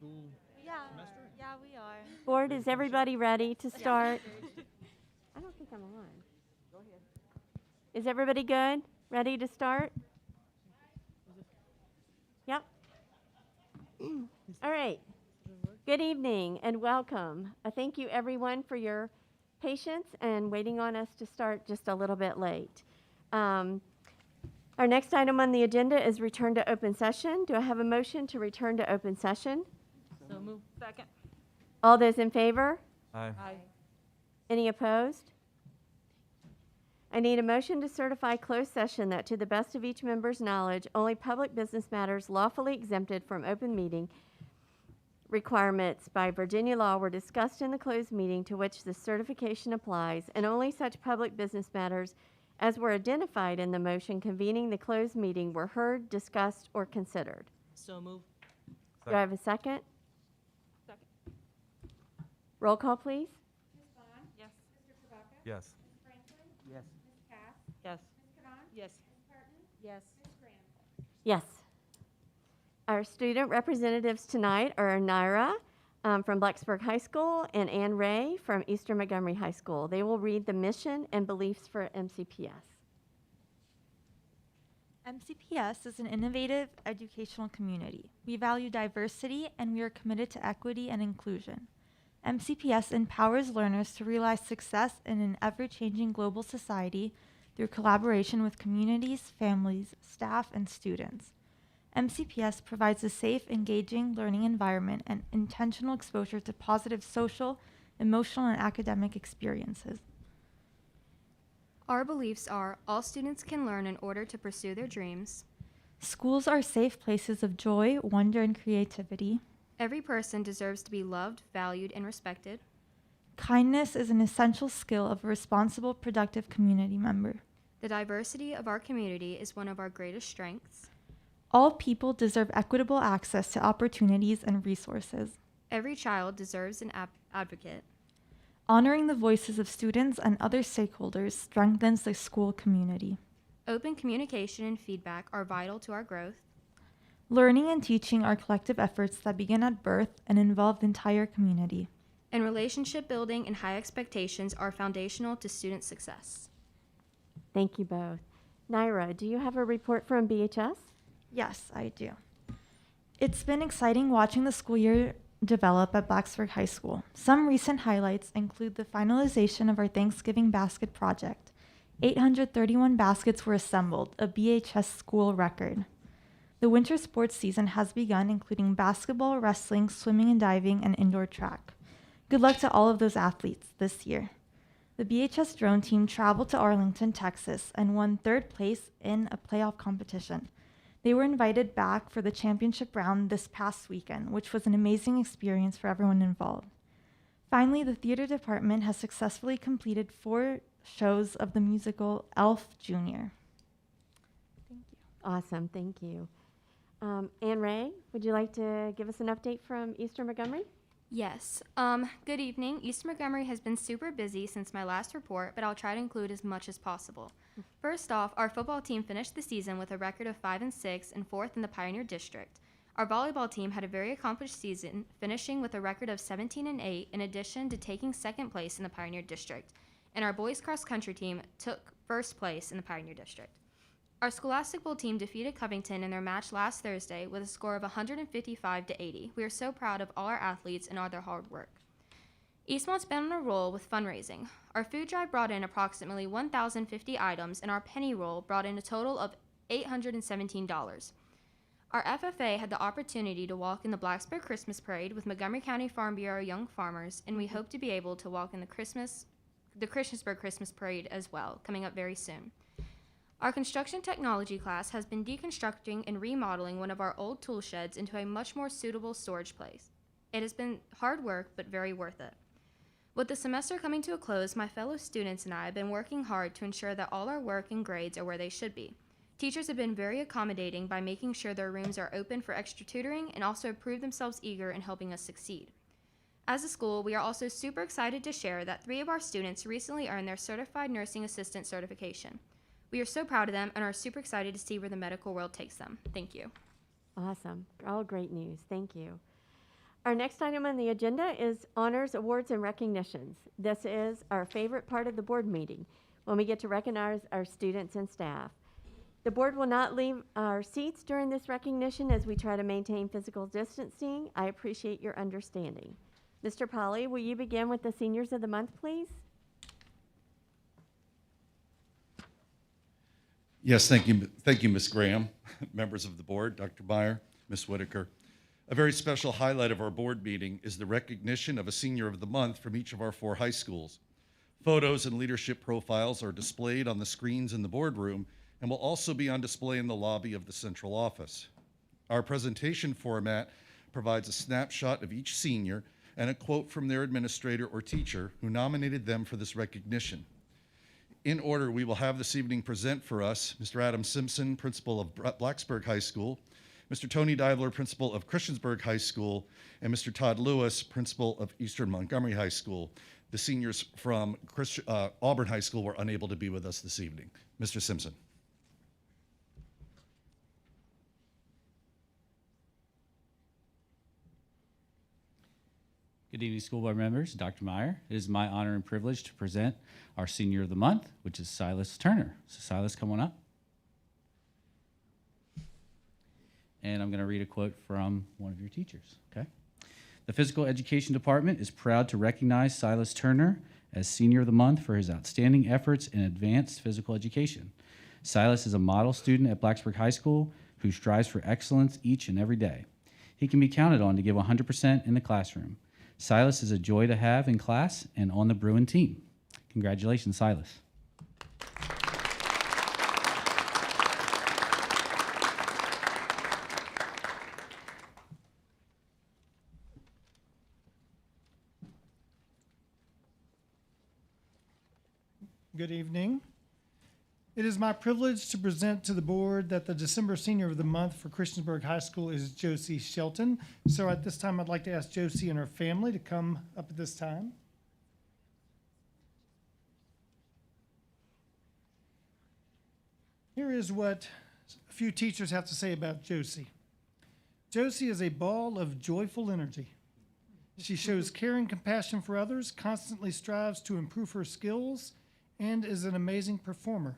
school semester? Yeah, we are. Board, is everybody ready to start? I don't think I'm on. Go ahead. Is everybody good? Ready to start? Yep. All right. Good evening and welcome. Thank you everyone for your patience and waiting on us to start just a little bit late. Our next item on the agenda is return to open session. Do I have a motion to return to open session? So move. Second. All those in favor? Aye. Aye. Any opposed? I need a motion to certify closed session that to the best of each member's knowledge, only public business matters lawfully exempted from open meeting requirements by Virginia law were discussed in the closed meeting to which the certification applies, and only such public business matters as were identified in the motion convening the closed meeting were heard, discussed, or considered. So move. Do I have a second? Second. Roll call, please. Yes. Yes. Yes. Yes. Yes. Yes. Yes. Our student representatives tonight are Naira from Blacksburg High School and Ann Ray from Eastern Montgomery High School. They will read the mission and beliefs for MCPS. MCPS is an innovative educational community. We value diversity and we are committed to equity and inclusion. MCPS empowers learners to realize success in an ever-changing global society through collaboration with communities, families, staff, and students. MCPS provides a safe, engaging learning environment and intentional exposure to positive social, emotional, and academic experiences. Our beliefs are all students can learn in order to pursue their dreams. Schools are safe places of joy, wonder, and creativity. Every person deserves to be loved, valued, and respected. Kindness is an essential skill of a responsible, productive community member. The diversity of our community is one of our greatest strengths. All people deserve equitable access to opportunities and resources. Every child deserves an advocate. Honoring the voices of students and other stakeholders strengthens the school community. Open communication and feedback are vital to our growth. Learning and teaching are collective efforts that begin at birth and involve the entire community. And relationship building and high expectations are foundational to student success. Thank you both. Naira, do you have a report from BHS? Yes, I do. It's been exciting watching the school year develop at Blacksburg High School. Some recent highlights include the finalization of our Thanksgiving basket project. 831 baskets were assembled, a BHS school record. The winter sports season has begun, including basketball, wrestling, swimming and diving, and indoor track. Good luck to all of those athletes this year. The BHS drone team traveled to Arlington, Texas, and won third place in a playoff competition. They were invited back for the championship round this past weekend, which was an amazing experience for everyone involved. Finally, the theater department has successfully completed 4 shows of the musical Elf Jr. Thank you. Awesome, thank you. Ann Ray, would you like to give us an update from Eastern Montgomery? Yes. Good evening. East Montgomery has been super busy since my last report, but I'll try to include as much as possible. First off, our football team finished the season with a record of 5-6 and 4th in the Pioneer District. Our volleyball team had a very accomplished season, finishing with a record of 17-8 in addition to taking second place in the Pioneer District. And our boys cross country team took first place in the Pioneer District. Our Scholastic Bowl team defeated Covington in their match last Thursday with a score of 155-80. We are so proud of all our athletes and all their hard work. Eastmont's been on a roll with fundraising. Our food drive brought in approximately 1,050 items, and our penny roll brought in a total of $817. Our FFA had the opportunity to walk in the Blacksburg Christmas Parade with Montgomery County Farm Bureau Young Farmers, and we hope to be able to walk in the Christiansburg Christmas Parade as well, coming up very soon. Our construction technology class has been deconstructing and remodeling one of our old tool sheds into a much more suitable storage place. It has been hard work, but very worth it. With the semester coming to a close, my fellow students and I have been working hard to ensure that all our work and grades are where they should be. Teachers have been very accommodating by making sure their rooms are open for extra tutoring and also prove themselves eager in helping us succeed. As a school, we are also super excited to share that 3 of our students recently earned their Certified Nursing Assistant certification. We are so proud of them and are super excited to see where the medical world takes them. Thank you. Awesome. All great news. Thank you. Our next item on the agenda is honors, awards, and recognitions. This is our favorite part of the board meeting, when we get to recognize our students and staff. The board will not leave our seats during this recognition as we try to maintain physical distancing. I appreciate your understanding. Mr. Polly, will you begin with the Seniors of the Month, please? Yes, thank you. Thank you, Ms. Graham, members of the board, Dr. Meyer, Ms. Whitaker. A very special highlight of our board meeting is the recognition of a Senior of the Month from each of our 4 high schools. Photos and leadership profiles are displayed on the screens in the boardroom and will also be on display in the lobby of the central office. Our presentation format provides a snapshot of each senior and a quote from their administrator or teacher who nominated them for this recognition. In order, we will have this evening present for us Mr. Adam Simpson, principal of Blacksburg High School, Mr. Tony Divler, principal of Christiansburg High School, and Mr. Todd Lewis, principal of Eastern Montgomery High School. The seniors from Auburn High School were unable to be with us this evening. Mr. Simpson. Good evening, school board members. Dr. Meyer. It is my honor and privilege to present our Senior of the Month, which is Silas Turner. So Silas, come on up. And I'm going to read a quote from one of your teachers, okay? The Physical Education Department is proud to recognize Silas Turner as Senior of the Month for his outstanding efforts in advanced physical education. Silas is a model student at Blacksburg High School who strives for excellence each and every day. He can be counted on to give 100% in the classroom. Silas is a joy to have in class and on the Bruin team. Congratulations, Silas. Good evening. It is my privilege to present to the board that the December Senior of the Month for Christiansburg High School is Josie Shelton. So at this time, I'd like to ask Josie and her family to come up at this time. Here is what a few teachers have to say about Josie. Josie is a ball of joyful energy. She shows care and compassion for others, constantly strives to improve her skills, and is an amazing performer.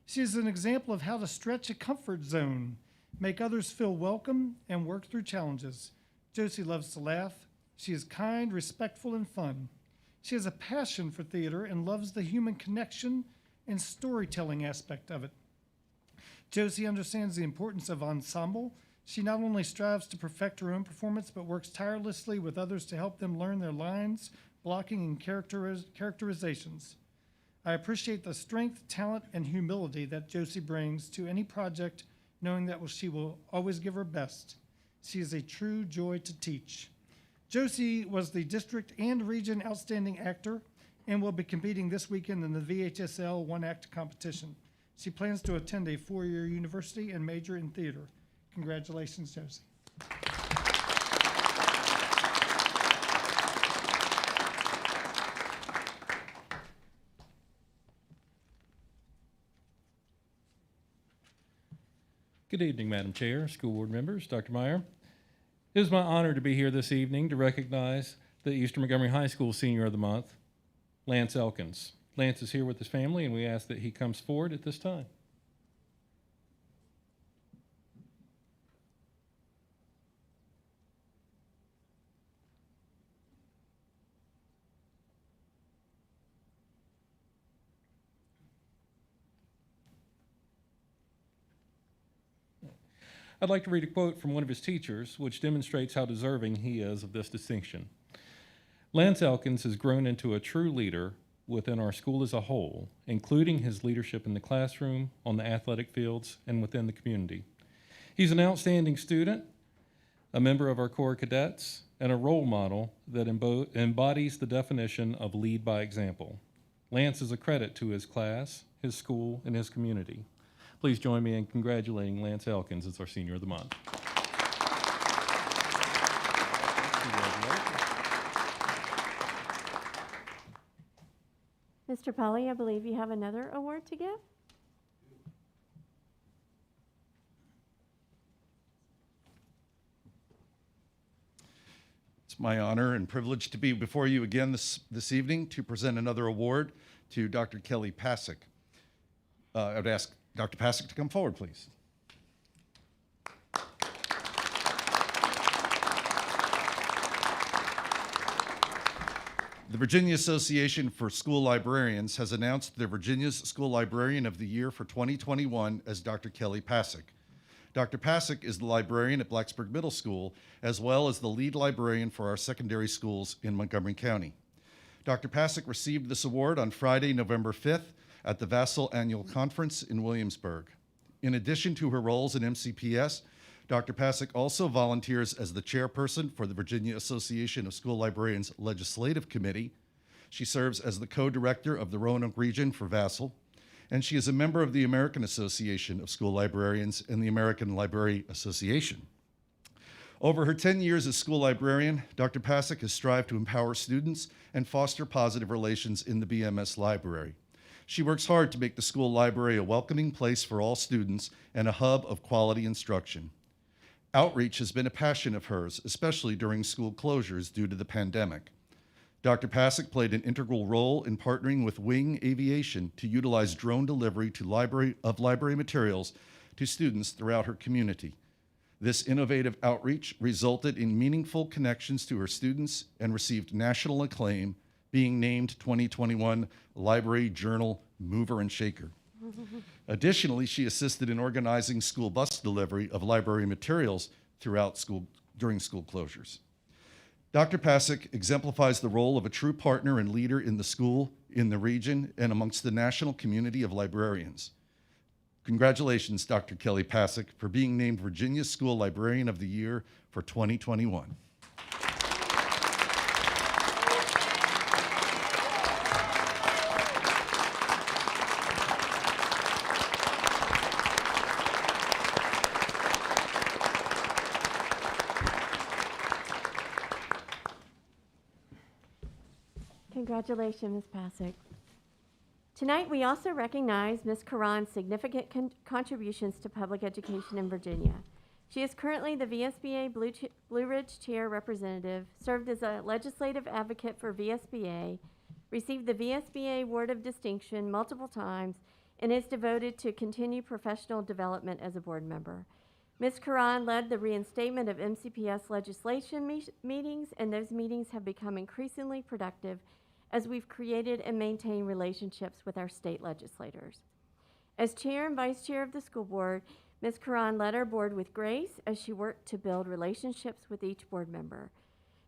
She is an example of how to stretch a comfort zone, make others feel welcome, and work through challenges. Josie loves to laugh. She is kind, respectful, and fun. She has a passion for theater and loves the human connection and storytelling aspect of it. Josie understands the importance of ensemble. She not only strives to perfect her own performance, but works tirelessly with others to help them learn their lines, blocking, and characterizations. I appreciate the strength, talent, and humility that Josie brings to any project, knowing that she will always give her best. She is a true joy to teach. Josie was the district and region outstanding actor and will be competing this weekend in the VHSL one-act competition. She plans to attend a 4-year university and major in theater. Congratulations, Josie. Good evening, Madam Chair, school board members, Dr. Meyer. It is my honor to be here this evening to recognize the Eastern Montgomery High School Senior of the Month, Lance Elkins. Lance is here with his family, and we ask that he comes forward at this time. I'd like to read a quote from one of his teachers, which demonstrates how deserving he is of this distinction. Lance Elkins has grown into a true leader within our school as a whole, including his leadership in the classroom, on the athletic fields, and within the community. He's an outstanding student, a member of our Corps cadets, and a role model that embodies the definition of lead by example. Lance is a credit to his class, his school, and his community. Please join me in congratulating Lance Elkins as our Senior of the Month. Mr. Polly, I believe you have another award to give? It's my honor and privilege to be before you again this evening to present another award to Dr. Kelly Pasick. I would ask Dr. Pasick to come forward, please. The Virginia Association for School Librarians has announced their Virginia's School Librarian of the Year for 2021 as Dr. Kelly Pasick. Dr. Pasick is the librarian at Blacksburg Middle School, as well as the lead librarian for our secondary schools in Montgomery County. Dr. Pasick received this award on Friday, November 5th at the Vassal Annual Conference in Williamsburg. In addition to her roles in MCPS, Dr. Pasick also volunteers as the chairperson for the Virginia Association of School Librarians Legislative Committee. She serves as the co-director of the Roanoke region for Vassal, and she is a member of the American Association of School Librarians and the American Library Association. Over her 10 years as school librarian, Dr. Pasick has strived to empower students and foster positive relations in the BMS library. She works hard to make the school library a welcoming place for all students and a hub of quality instruction. Outreach has been a passion of hers, especially during school closures due to the pandemic. Dr. Pasick played an integral role in partnering with Wing Aviation to utilize drone delivery to library materials to students throughout her community. This innovative outreach resulted in meaningful connections to her students and received national acclaim, being named 2021 Library Journal Mover and Shaker. Additionally, she assisted in organizing school bus delivery of library materials during school closures. Dr. Pasick exemplifies the role of a true partner and leader in the school, in the region, and amongst the national community of librarians. Congratulations, Dr. Kelly Pasick, for being named Virginia School Librarian of the Year for 2021. Congratulations, Ms. Pasick. Tonight, we also recognize Ms. Karan's significant contributions to public education in Virginia. She is currently the VSBA Blue Ridge Chair Representative, served as a legislative advocate for VSBA, received the VSBA Award of Distinction multiple times, and is devoted to continued professional development as a board member. Ms. Karan led the reinstatement of MCPS legislation meetings, and those meetings have become increasingly productive as we've created and maintained relationships with our state legislators. As chair and vice chair of the school board, Ms. Karan led our board with grace as she worked to build relationships with each board member.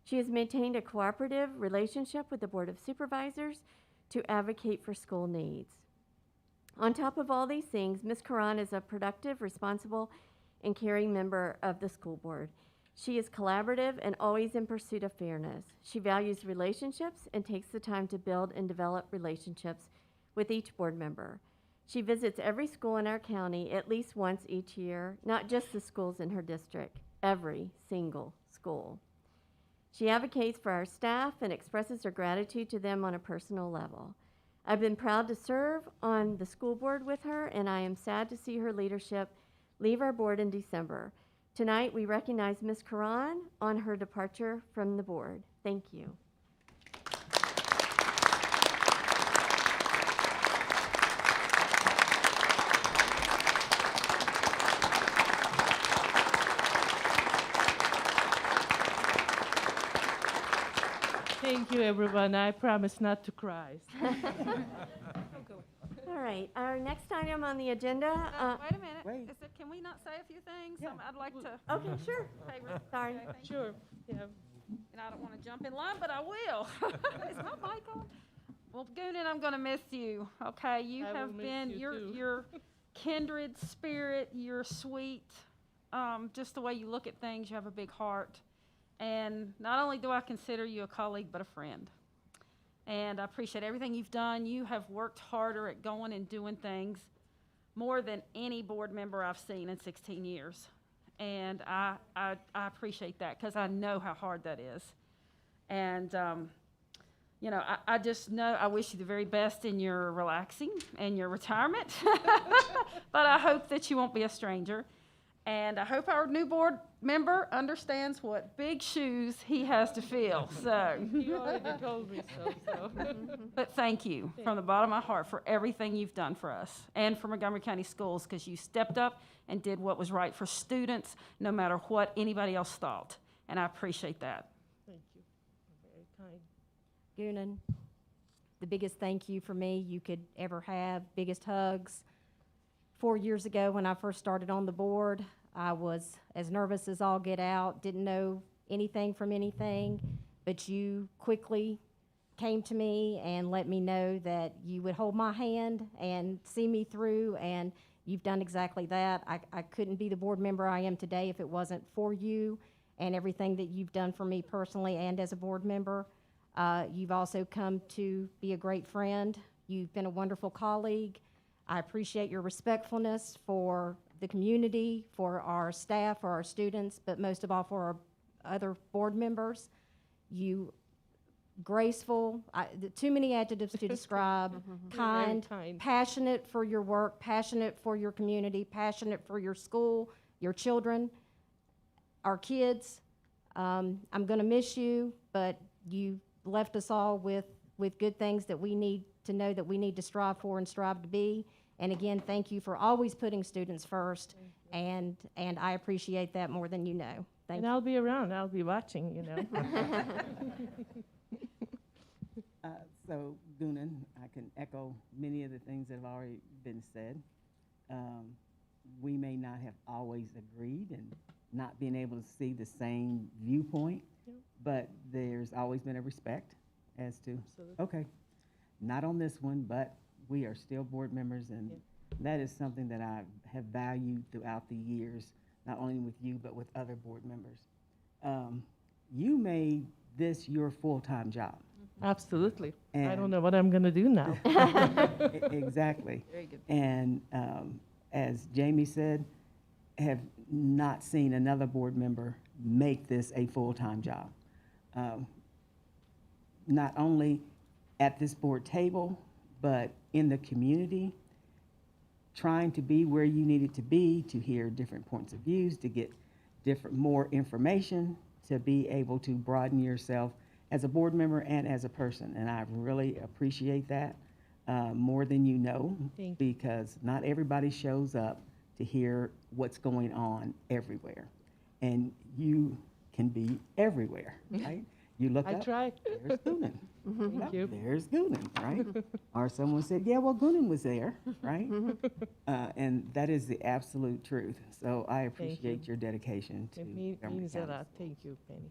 She has maintained a cooperative relationship with the Board of Supervisors to advocate for school needs. On top of all these things, Ms. Karan is a productive, responsible, and caring member of the school board. She is collaborative and always in pursuit of fairness. She values relationships and takes the time to build and develop relationships with each board member. She visits every school in our county at least once each year, not just the schools in her district, every single school. She advocates for our staff and expresses her gratitude to them on a personal level. I've been proud to serve on the school board with her, and I am sad to see her leadership leave our board in December. Tonight, we recognize Ms. Karan on her departure from the board. Thank you. Thank you, everyone. I promise not to cry. All right, our next item on the agenda. Wait a minute. Can we not say a few things? Yeah. I'd like to. Okay, sure. Sorry. Sure. Yeah. And I don't want to jump in line, but I will. Is my mic on? Well, Goonan, I'm going to miss you. Okay, you I have will miss been you too. your kindred spirit. You're sweet. Just the way you look at things, you have a big heart. And not only do I consider you a colleague, but a friend. And I appreciate everything you've done. You have worked harder at going and doing things more than any board member I've seen in 16 years. And I appreciate that because I know how hard that is. And, you know, I just know I wish you the very best in your relaxing and your retirement. But I hope that you won't be a stranger. And I hope our new board member understands what big shoes he has to fill, so. You already told me so. But thank you from the bottom of my heart for everything you've done for us and for Montgomery County Schools, because you stepped up and did what was right for students, no matter what anybody else thought. And I appreciate that. Thank you. Very kind. Goonan, the biggest thank you for me you could ever have, biggest hugs. 4 years ago, when I first started on the board, I was as nervous as all get out, didn't know anything from anything, but you quickly came to me and let me know that you would hold my hand and see me through, and you've done exactly that. I couldn't be the board member I am today if it wasn't for you and everything that you've done for me personally and as a board member. You've also come to be a great friend. You've been a wonderful colleague. I appreciate your respectfulness for the community, for our staff, for our students, but most of all for our other board members. You graceful, too many adjectives to describe, kind, kind. passionate for your work, passionate for your community, passionate for your school, your children, our kids. I'm going to miss you, but you left us all with good things that we need to know that we need to strive for and strive to be. And again, thank you for always putting students first, and I appreciate that more than you know. Thank And you. I'll be around. I'll be watching, So, Goonan, I can echo many of the things that have already been said. We may not have always agreed and not being able to see the same viewpoint, but there's always been a respect as to, Absolutely. okay, not on this one, but we are still board members, and that is something that I have valued throughout the years, not only with you, but with other board members. You made this your full-time job. Absolutely. I And- don't know what I'm going to do now. Exactly. Very good. And as Jamie said, have not seen another board member make this a full-time job. Not only at this board table, but in the community, trying to be where you needed to be, to hear different points of views, to get more information, to be able to broaden yourself as a board member and as a person. And I really appreciate that more than you know, Thank you. because not everybody shows up to hear what's going on everywhere. And you can be everywhere, right? You look I up, tried. there's Goonan. Thank you. There's Goonan, right? Or someone said, yeah, well, Goonan was there, right? And that is the absolute truth. So I appreciate your dedication to It Montgomery means a County lot. Schools. Thank you, Penny.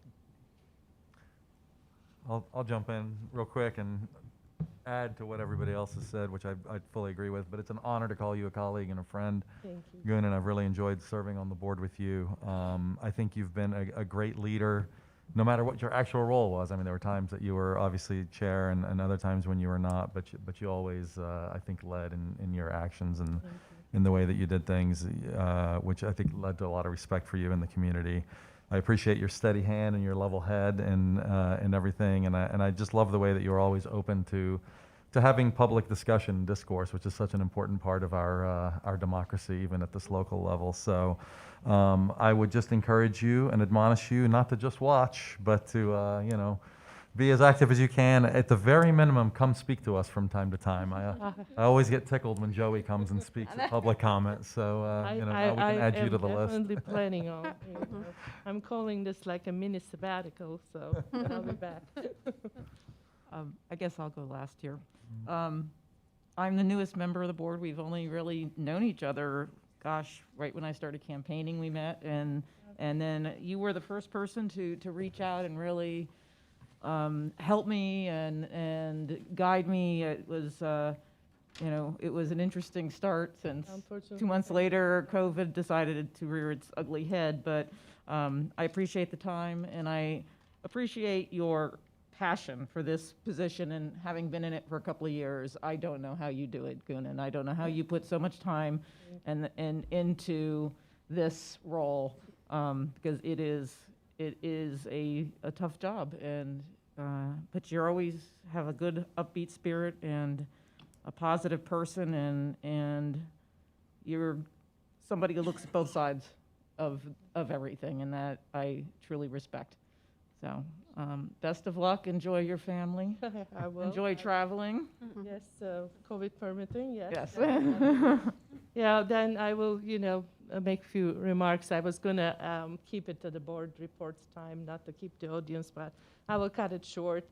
I'll jump in real quick and add to what everybody else has said, which I fully agree with, but it's an honor to call you a colleague and a friend. Thank you. Gun, and I've really enjoyed serving on the board with you. I think you've been a great leader, no matter what your actual role was. I mean, there were times that you were obviously chair and other times when you were not, but you always, I think, led in your actions and in the way that you did things, which I think led to a lot of respect for you in the community. I appreciate your steady hand and your level head and everything, and I just love the way that you're always open to having public discussion and discourse, which is such an important part of our democracy, even at this local level. So I would just encourage you and admonish you not to just watch, but to be as active as you can. At the very minimum, come speak to us from time to time. I always get tickled when Joey comes and speaks at public comment. So we can add you to the list. I'm definitely planning on. I'm calling this like a mini sabbatical, so I'll be back. I guess I'll go last here. I'm the newest member of the board. We've only really known each other, gosh, right when I started campaigning we met, and then you were the first person to reach out and really help me and guide me. It was, it was an interesting start since Unfortunately, 2 months later, COVID decided to rear its ugly head, but I appreciate the time, and I appreciate your passion for this position, and having been in it for a couple of years, I don't know how you do it, Goonan. I don't know how you put so much time and into this role, because it is a tough job, and but you always have a good upbeat spirit and a positive person, and you're somebody who looks at both sides, of everything, and that I truly respect. So, best of luck. Enjoy your family. I will. Enjoy traveling. Yes, COVID permitting, yes. Yes. Yeah, then I will, make a few remarks. I was going to keep it to the board reports time, not to keep the audience, but I will cut it short.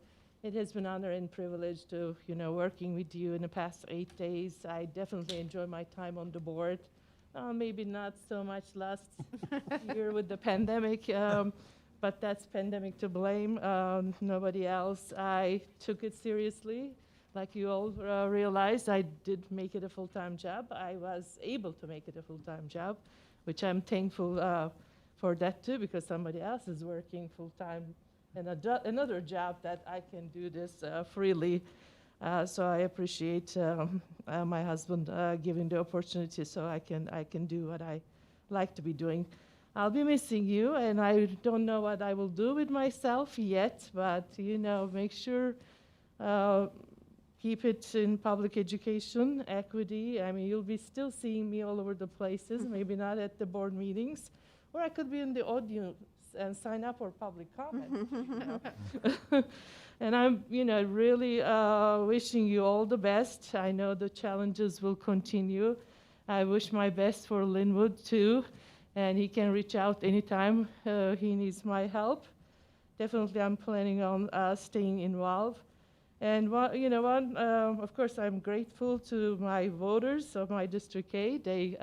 It has been honor and privilege to, working with you in the past 8 days. I definitely enjoy my time on the board. Maybe not so much last year with the pandemic, but that's pandemic to blame, nobody else. I took it seriously. Like you all realized, I did make it a full-time job. I was able to make it a full-time job, which I'm thankful for that too, because somebody else is working full-time in another job that I can do this freely. So I appreciate my husband giving the opportunity so I can do what I like to be doing. I'll be missing you, and I don't know what I will do with myself yet, but make sure keep it in public education, equity. I mean, you'll be still seeing me all over the places, maybe not at the board meetings, or I could be in the audience and sign up for public comment. And I'm, really wishing you all the best. I know the challenges will continue. I wish my best for Linwood too, and he can reach out anytime he needs my help. Definitely, I'm planning on staying involved. And of course, I'm grateful to my voters of my District K. They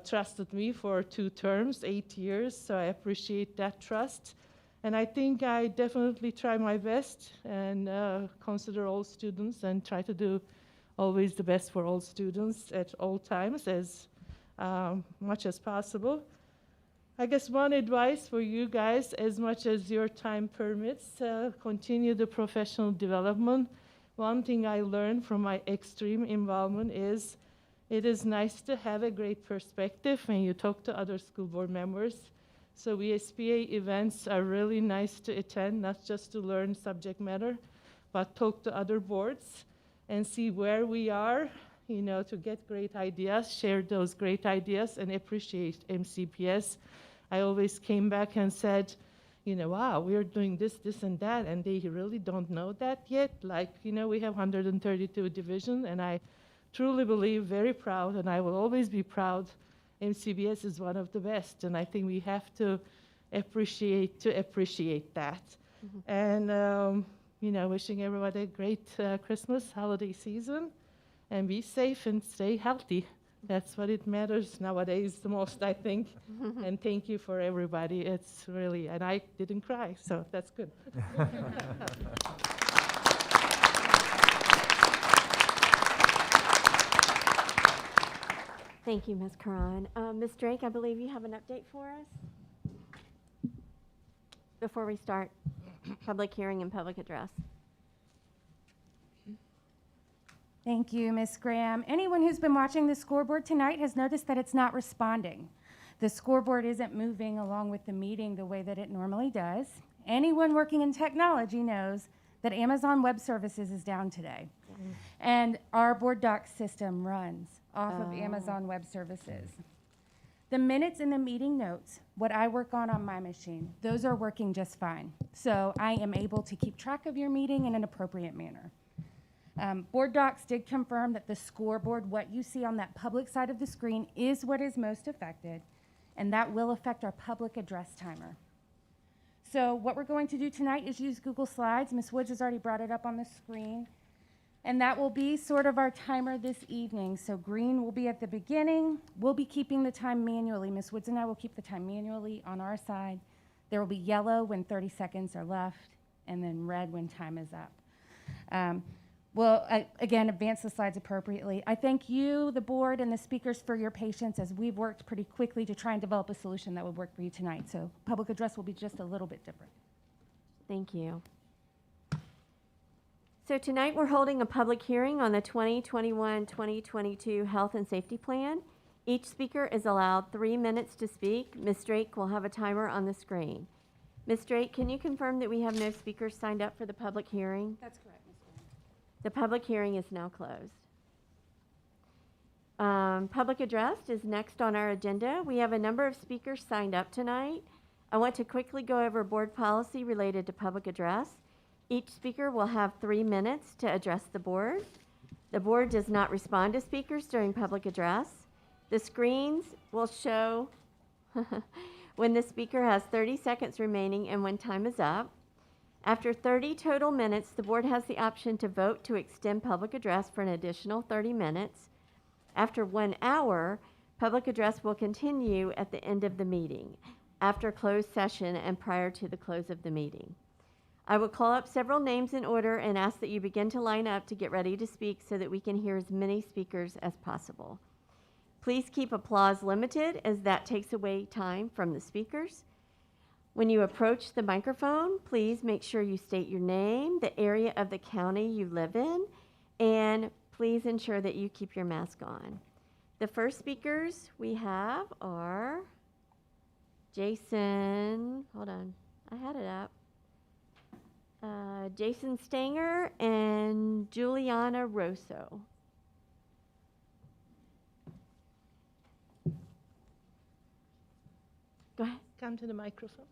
trusted me for 2 terms, 8 years, so I appreciate that trust. And I think I definitely try my best and consider all students and try to do always the best for all students at all times as much as possible. I guess one advice for you guys, as much as your time permits, continue the professional development. One thing I learned from my extreme involvement is it is nice to have a great perspective when you talk to other school board members. So VSBA events are really nice to attend, not just to learn subject matter, but talk to other boards and see where we are, to get great ideas, share those great ideas, and appreciate MCPS. I always came back and said, wow, we're doing this, this, and that, and they really don't know that yet. Like, we have 132 divisions, and I truly believe, very proud, and I will always be proud, MCBS is one of the best, and I think we have to appreciate that. And, wishing everybody a great Christmas holiday season, and be safe and stay healthy. That's what it matters nowadays the most, I think. And thank you for everybody. It's really, and I didn't cry, so that's good. Thank you, Ms. Karan. Ms. Drake, I believe you have an update for us before we start public hearing and public address. Thank you, Ms. Graham. Anyone who's been watching the scoreboard tonight has noticed that it's not responding. The scoreboard isn't moving along with the meeting the way that it normally does. Anyone working in technology knows that Amazon Web Services is down today. And our board doc system runs off of Amazon Web Services. The minutes and the meeting notes, what I work on my machine, those are working just fine. So I am able to keep track of your meeting in an appropriate manner. Board docs did confirm that the scoreboard, what you see on that public side of the screen, is what is most affected, and that will affect our public address timer. So what we're going to do tonight is use Google Slides. Ms. Woods has already brought it up on the screen, and that will be sort of our timer this evening. So green will be at the beginning. We'll be keeping the time manually. Ms. Woods and I will keep the time manually on our side. There will be yellow when 30 seconds are left, and then red when time is up. We'll, again, advance the slides appropriately. I thank you, the board, and the speakers for your patience as we've worked pretty quickly to try and develop a solution that would work for you tonight. So public address will be just a little bit different. Thank you. So tonight we're holding a public hearing on the 2021-2022 Health and Safety Plan. Each speaker is allowed 3 minutes to speak. Ms. Drake will have a timer on the screen. Ms. Drake, can you confirm that we have no speakers signed up for the public hearing? That's correct, Ms. Graham. The public hearing is now closed. Public address is next on our agenda. We have a number of speakers signed up tonight. I want to quickly go over board policy related to public address. Each speaker will have 3 minutes to address the board. The board does not respond to speakers during public address. The screens will show when the speaker has 30 seconds remaining and when time is up. After 30 total minutes, the board has the option to vote to extend public address for an additional 30 minutes. After 1 hour, public address will continue at the end of the meeting, after closed session and prior to the close of the meeting. I will call up several names in order and ask that you begin to line up to get ready to speak so that we can hear as many speakers as possible. Please keep applause limited, as that takes away time from the speakers. When you approach the microphone, please make sure you state your name, the area of the county you live in, and please ensure that you keep your mask on. The first speakers we have are Jason, hold on, I had it up. Jason Stanger and Juliana Rosso. Go ahead. Come to the microphone.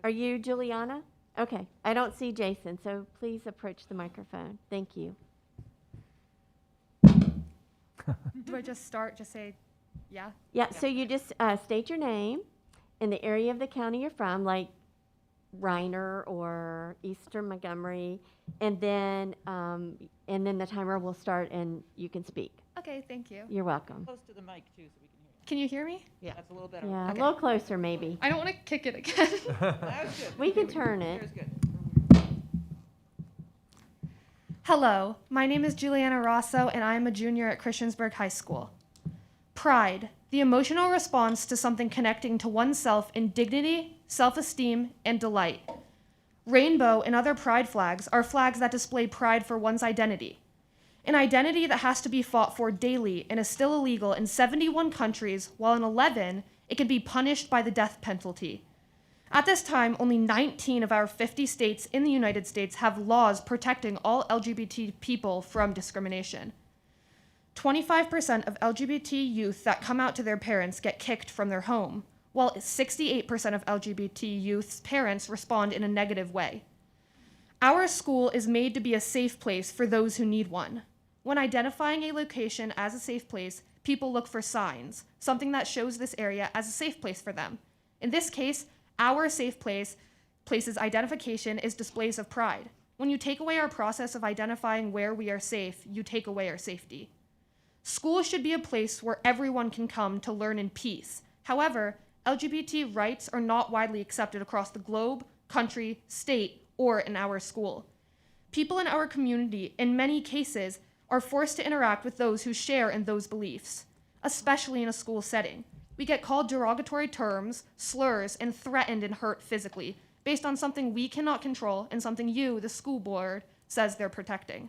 Are you Juliana? Okay. I don't see Jason, so please approach the microphone. Thank you. Do I just start, just say, yeah? Yeah, so you just state your name and the area of the county you're from, like Reiner or Eastern Montgomery, and then the timer will start and you can speak. Okay, thank you. You're welcome. Close to the mic too, so we can hear you. Can you hear me? Yeah, that's a little better. Yeah, Okay. a little closer maybe. I don't want to kick it again. That was good. We can turn it. Here's good. Hello, my name is Juliana Rosso, and I am a junior at Christiansburg High School. Pride, the emotional response to something connecting to oneself in dignity, self-esteem, and delight. Rainbow and other pride flags are flags that display pride for one's identity. An identity that has to be fought for daily and is still illegal in 71 countries, while in 11, it can be punished by the death penalty. At this time, only 19 of our 50 states in the United States have laws protecting all LGBT people from discrimination. 25% of LGBT youth that come out to their parents get kicked from their home, while 68% of LGBT youth's parents respond in a negative way. Our school is made to be a safe place for those who need one. When identifying a location as a safe place, people look for signs, something that shows this area as a safe place for them. In this case, our safe place's identification is displays of pride. When you take away our process of identifying where we are safe, you take away our safety. School should be a place where everyone can come to learn in peace. However, LGBT rights are not widely accepted across the globe, country, state, or in our school. People in our community, in many cases, are forced to interact with those who share in those beliefs, especially in a school setting. We get called derogatory terms, slurs, and threatened and hurt physically based on something we cannot control and something you, the school board, says they're protecting.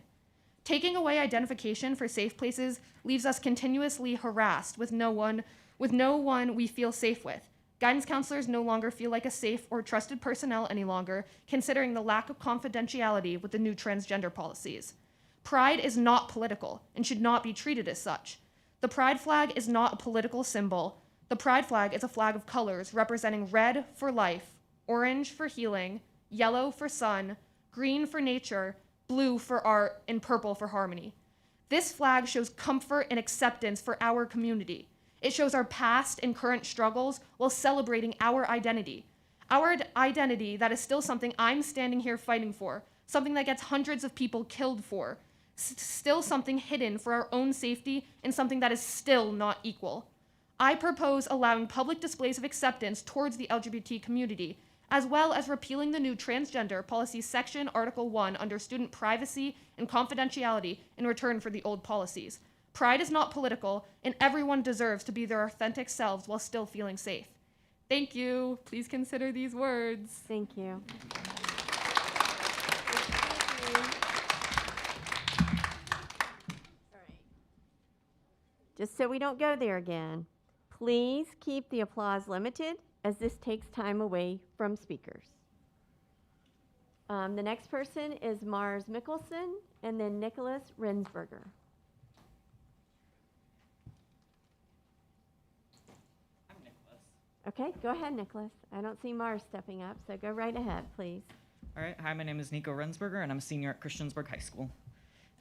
Taking away identification for safe places leaves us continuously harassed with no one we feel safe with. Guidance counselors no longer feel like a safe or trusted personnel any longer, considering the lack of confidentiality with the new transgender policies. Pride is not political and should not be treated as such. The pride flag is not a political symbol. The pride flag is a flag of colors representing red for life, orange for healing, yellow for sun, green for nature, blue for art, and purple for harmony. This flag shows comfort and acceptance for our community. It shows our past and current struggles while celebrating our identity. Our identity that is still something I'm standing here fighting for, something that gets hundreds of people killed for, still something hidden for our own safety, and something that is still not equal. I propose allowing public displays of acceptance towards the LGBT community, as well as repealing the new transgender policy section Article 1 under student privacy and confidentiality in return for the old policies. Pride is not political, and everyone deserves to be their authentic selves while still feeling safe. Thank you. Please consider these words. Thank you. Just so we don't go there again, please keep the applause limited, as this takes time away from speakers. The next person is Mars Mickelson, and then Nicholas Rensberger. Okay, go ahead, Nicholas. I don't see Mars stepping up, so go right ahead, please. All right, hi, my name is Nico Rensberger, and I'm a senior at Christiansburg High School.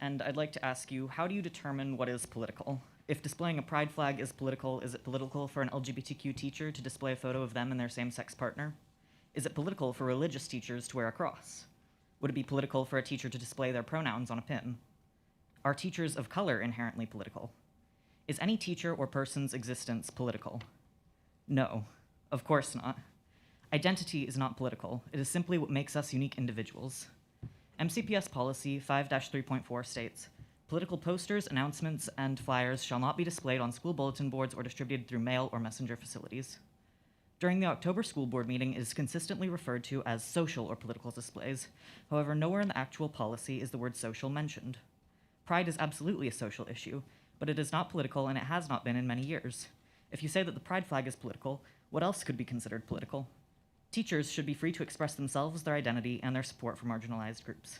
And I'd like to ask you, how do you determine what is political? If displaying a pride flag is political, is it political for an LGBTQ teacher to display a photo of them and their same-sex partner? Is it political for religious teachers to wear a cross? Would it be political for a teacher to display their pronouns on a pin? Are teachers of color inherently political? Is any teacher or person's existence political? No, of course not. Identity is not political. It is simply what makes us unique individuals. MCPS policy 5-3.4 states, political posters, announcements, and flyers shall not be displayed on school bulletin boards or distributed through mail or messenger facilities. During the October school board meeting, it is consistently referred to as social or political displays. However, nowhere in the actual policy is the word social mentioned. Pride is absolutely a social issue, but it is not political, and it has not been in many years. If you say that the pride flag is political, what else could be considered political? Teachers should be free to express themselves, their identity, and their support for marginalized groups.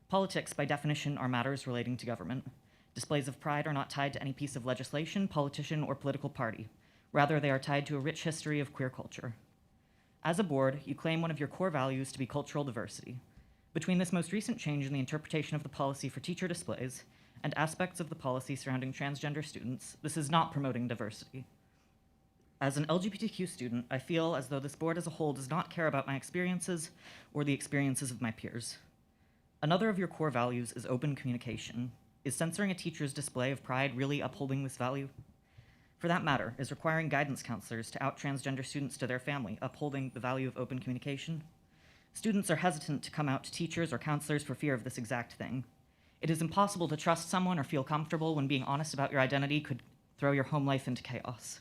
Politics, by definition, are matters relating to government. Displays of pride are not tied to any piece of legislation, politician, or political party. Rather, they are tied to a rich history of queer culture. As a board, you claim one of your core values to be cultural diversity. Between this most recent change in the interpretation of the policy for teacher displays and aspects of the policy surrounding transgender students, this is not promoting diversity. As an LGBTQ student, I feel as though this board as a whole does not care about my experiences or the experiences of my peers. Another of your core values is open communication. Is censoring a teacher's display of pride really upholding this value? For that matter, is requiring guidance counselors to out transgender students to their family upholding the value of open communication? Students are hesitant to come out to teachers or counselors for fear of this exact thing. It is impossible to trust someone or feel comfortable when being honest about your identity could throw your home life into chaos.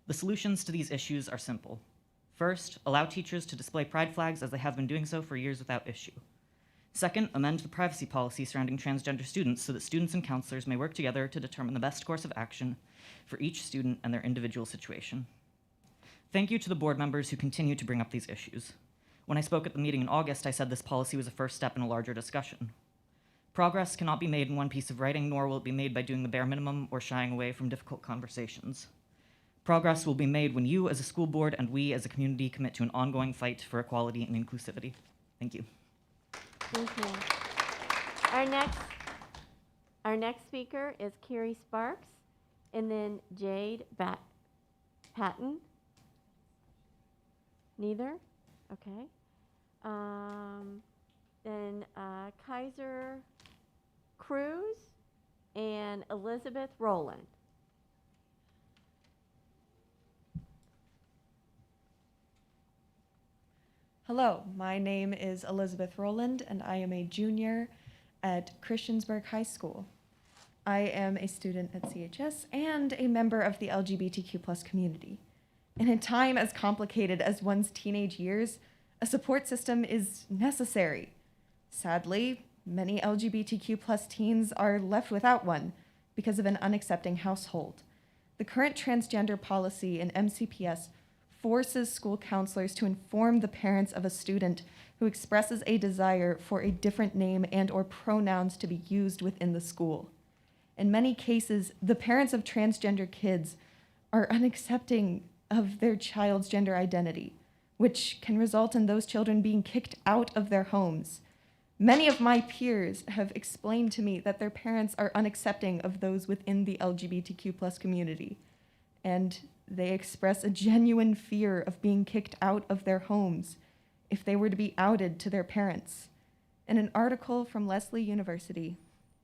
The solutions to these issues are simple. First, allow teachers to display pride flags as they have been doing so for years without issue. Second, amend the privacy policy surrounding transgender students so that students and counselors may work together to determine the best course of action for each student and their individual situation. Thank you to the board members who continue to bring up these issues. When I spoke at the meeting in August, I said this policy was a first step in a larger discussion. Progress cannot be made in one piece of writing, nor will it be made by doing the bare minimum or shying away from difficult conversations. Progress will be made when you as a school board and we as a community commit to an ongoing fight for equality and inclusivity. Thank you. Thank you. Our next speaker is Carrie Sparks, and then Jade Patton. Neither? Okay. Then Kaiser Cruz and Elizabeth Rowland. Hello, my name is Elizabeth Rowland, and I am a junior at Christiansburg High School. I am a student at CHS and a member of the LGBTQ+ community. In a time as complicated as one's teenage years, a support system is necessary. Sadly, many LGBTQ+ teens are left without one because of an unaccepting household. The current transgender policy in MCPS forces school counselors to inform the parents of a student who expresses a desire for a different name and/or pronouns to be used within the school. In many cases, the parents of transgender kids are unaccepting of their child's gender identity, which can result in those children being kicked out of their homes. Many of my peers have explained to me that their parents are unaccepting of those within the LGBTQ+ community, and they express a genuine fear of being kicked out of their homes if they were to be outed to their parents. In an article from Lesley University,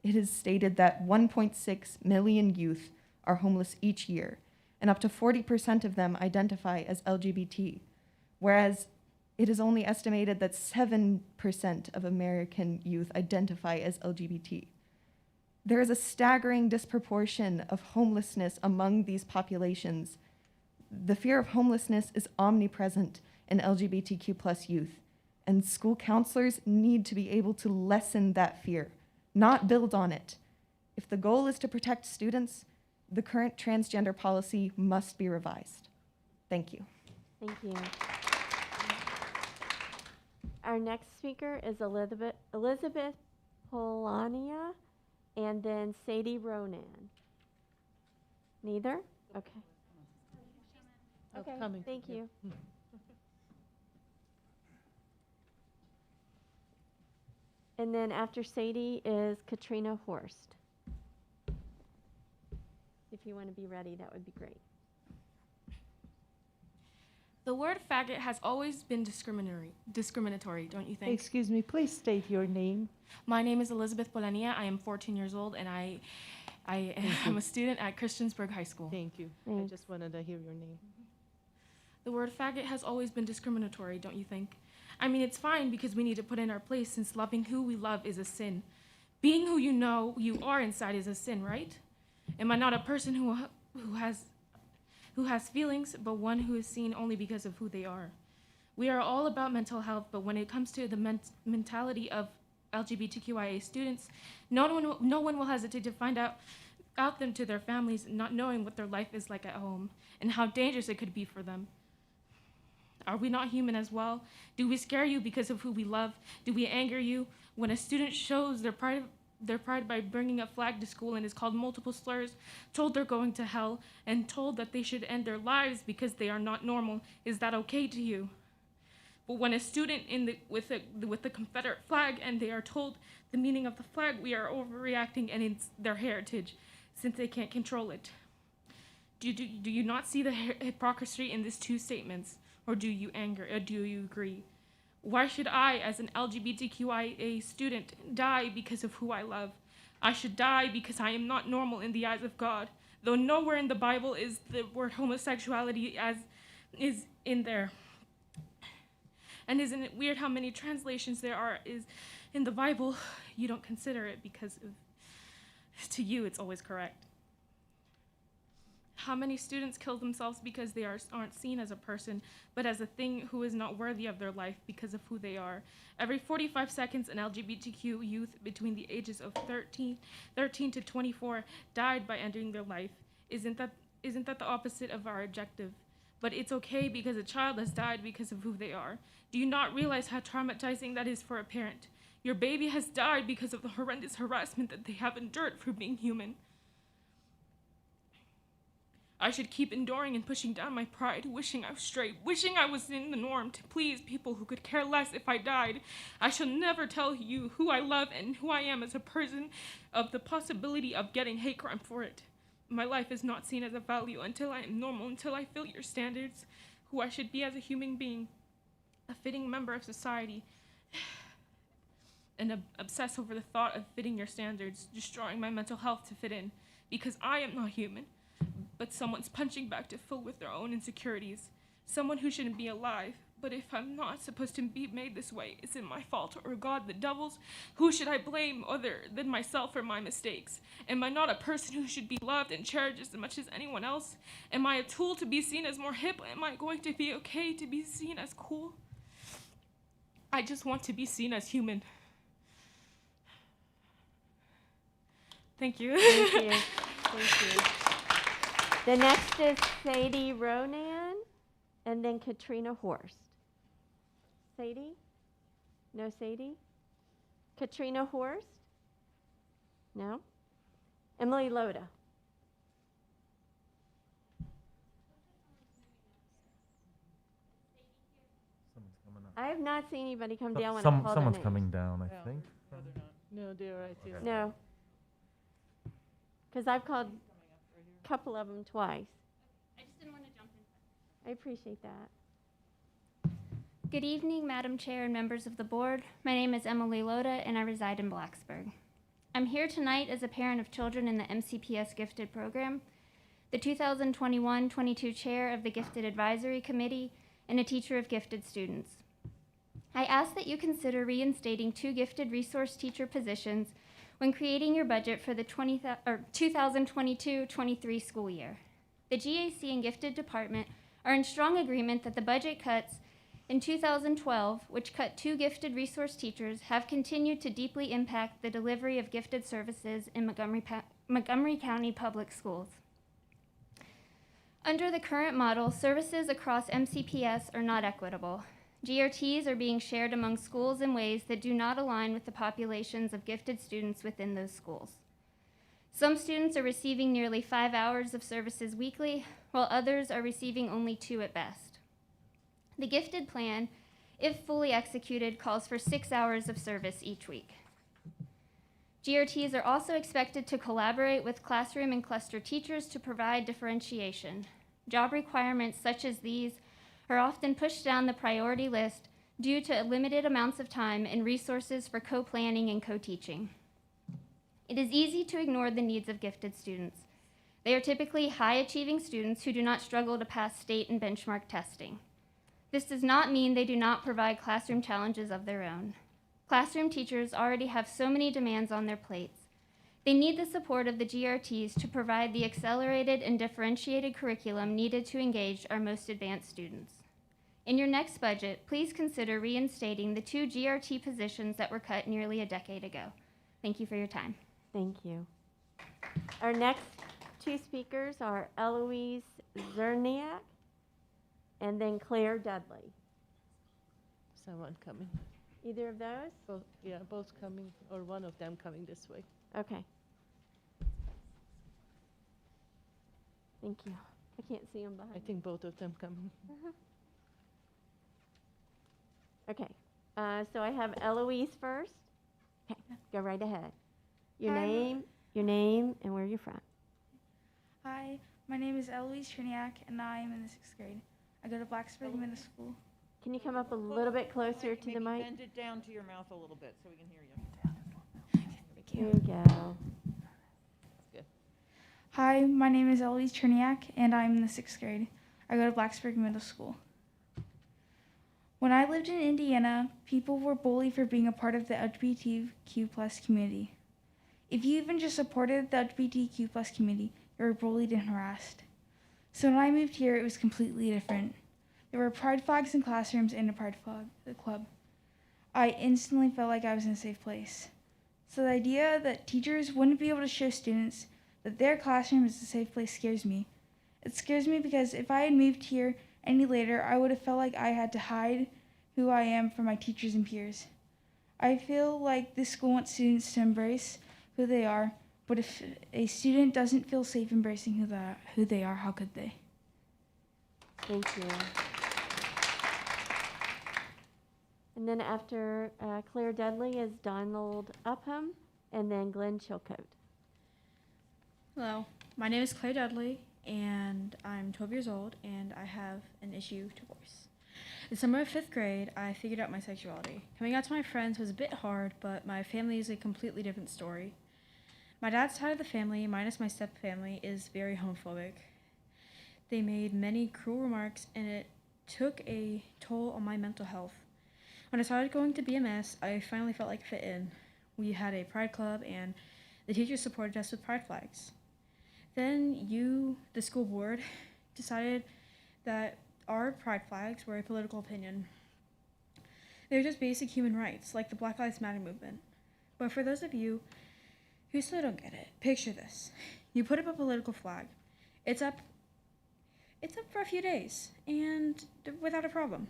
it is stated that 1.6 million youth are homeless each year, and up to 40% of them identify as LGBT, whereas it is only estimated that 7% of American youth identify as LGBT. There is a staggering disproportion of homelessness among these populations. The fear of homelessness is omnipresent in LGBTQ+ youth, and school counselors need to be able to lessen that fear, not build on it. If the goal is to protect students, the current transgender policy must be revised. Thank you. Thank you. Our next speaker is Elizabeth Polania, and then Sadie Ronan. Neither? Okay. of Okay, coming. thank you. And then after Sadie is Katrina Horst. If you want to be ready, that would be great. The word faggot has always been discriminatory, don't you think? Excuse me, please state your name. My name is Elizabeth Polania. I am 14 years old, and I am a student at Christiansburg High School. Thank you. I Thanks. just wanted to hear your name. The word faggot has always been discriminatory, don't you think? I mean, it's fine because we need to put in our place since loving who we love is a sin. Being who you know you are inside is a sin, right? Am I not a person who has feelings, but one who is seen only because of who they are? We are all about mental health, but when it comes to the mentality of LGBTQIA students, no one will hesitate to find out them to their families, not knowing what their life is like at home and how dangerous it could be for them. Are we not human as well? Do we scare you because of who we love? Do we anger you when a student shows their pride by bringing a flag to school and is called multiple slurs, told they're going to hell, and told that they should end their lives because they are not normal? Is that okay to you? But when a student with the Confederate flag and they are told the meaning of the flag, we are overreacting and it's their heritage, since they can't control it. Do you not see the hypocrisy in these two statements, or do you agree? Why should I, as an LGBTQIA student, die because of who I love? I should die because I am not normal in the eyes of God, though nowhere in the Bible is the word homosexuality is in there. And isn't it weird how many translations there are is in the Bible? You don't consider it because to you it's always correct. How many students kill themselves because they aren't seen as a person, but as a thing who is not worthy of their life because of who they are? Every 45 seconds, an LGBTQ youth between the ages of 13 to 24 died by ending their life. Isn't that the opposite of our objective? But it's okay because a child has died because of who they are. Do you not realize how traumatizing that is for a parent? Your baby has died because of the horrendous harassment that they have endured for being human. I should keep enduring and pushing down my pride, wishing I was straight, wishing I was in the norm to please people who could care less if I died. I shall never tell you who I love and who I am as a person of the possibility of getting hate crime for it. My life is not seen as a value until I am normal, until I fill your standards, who I should be as a human being, a fitting member of society, and obsess over the thought of fitting your standards, destroying my mental health to fit in, because I am not human, but someone's punching back to fill with their own insecurities, someone who shouldn't be alive. But if I'm not supposed to be made this way, is it my fault or God the devil's? Who should I blame other than myself for my mistakes? Am I not a person who should be loved and cherished as much as anyone else? Am I a tool to be seen as more hip? Am I going to be okay to be seen as cool? I just want to be seen as human. Thank you. Thank you. Thank you. The next is Sadie Ronan, and then Katrina Horst. Sadie? No Sadie? Katrina Horst? No? Emily Loda. Someone's coming up. I have not seen anybody come down when I called Someone's their names. coming down, I think. No, they're right here. No. Because I've called a couple of them twice. I just didn't want to jump in. I appreciate that. Good evening, Madam Chair and members of the board. My name is Emily Loda, and I reside in Blacksburg. I'm here tonight as a parent of children in the MCPS Gifted Program, the 2021-22 chair of the Gifted Advisory Committee, and a teacher of gifted students. I ask that you consider reinstating 2 gifted resource teacher positions when creating your budget for the 2022-23 school year. The GAC and Gifted Department are in strong agreement that the budget cuts in 2012, which cut 2 gifted resource teachers, have continued to deeply impact the delivery of gifted services in Montgomery County Public Schools. Under the current model, services across MCPS are not equitable. GRTs are being shared among schools in ways that do not align with the populations of gifted students within those schools. Some students are receiving nearly 5 hours of services weekly, while others are receiving only 2 at best. The gifted plan, if fully executed, calls for 6 hours of service each week. GRTs are also expected to collaborate with classroom and cluster teachers to provide differentiation. Job requirements such as these are often pushed down the priority list due to limited amounts of time and resources for co-planning and co-teaching. It is easy to ignore the needs of gifted students. They are typically high-achieving students who do not struggle to pass state and benchmark testing. This does not mean they do not provide classroom challenges of their own. Classroom teachers already have so many demands on their plates. They need the support of the GRTs to provide the accelerated and differentiated curriculum needed to engage our most advanced students. In your next budget, please consider reinstating the 2 GRT positions that were cut nearly a decade ago. Thank you for your time. Thank you. Our next 2 speakers are Eloise Zerniak and then Claire Dudley. Someone coming. Either of those? Both coming, or one of them coming this way. Okay. Thank you. I can't see them behind. I think both of them coming. Okay. So I have Eloise first. Okay, go right ahead. Your Hi. name, and where you're from. Hi, my name is Eloise Cherniak, and I am in the 6th grade. I go to Blacksburg Middle School. Can you come up a little bit closer to the mic? Bend it down to your mouth a little bit so we can hear you. There you go. Good. Hi, my name is Eloise Cherniak, and I'm in the 6th grade. I go to Blacksburg Middle School. When I lived in Indiana, people were bullied for being a part of the LGBTQ+ community. If you even just supported the LGBTQ+ community, you were bullied and harassed. So when I moved here, it was completely different. There were pride flags in classrooms and a pride flag club. I instantly felt like I was in a safe place. So the idea that teachers wouldn't be able to show students that their classroom is a safe place scares me. It scares me because if I had moved here any later, I would have felt like I had to hide who I am from my teachers and peers. I feel like this school wants students to embrace who they are, but if a student doesn't feel safe embracing who they are, how could they? Thank you. And then after Claire Dudley is Donald Upham, and then Glenn Chilcote. Hello, my name is Claire Dudley, and I'm 12 years old, and I have an issue to voice. In summer of 5th grade, I figured out my sexuality. Coming out to my friends was a bit hard, but my family is a completely different story. My dad's side of the family, minus my step-family, is very homophobic. They made many cruel remarks, and it took a toll on my mental health. When I started going to BMS, I finally felt like I fit in. We had a pride club, and the teachers supported us with pride flags. Then the school board, decided that our pride flags were a political opinion. They were just basic human rights, like the Black Lives Matter movement. But for those of you who still don't get it, picture this. You put up a political flag. It's up for a few days, and without a problem.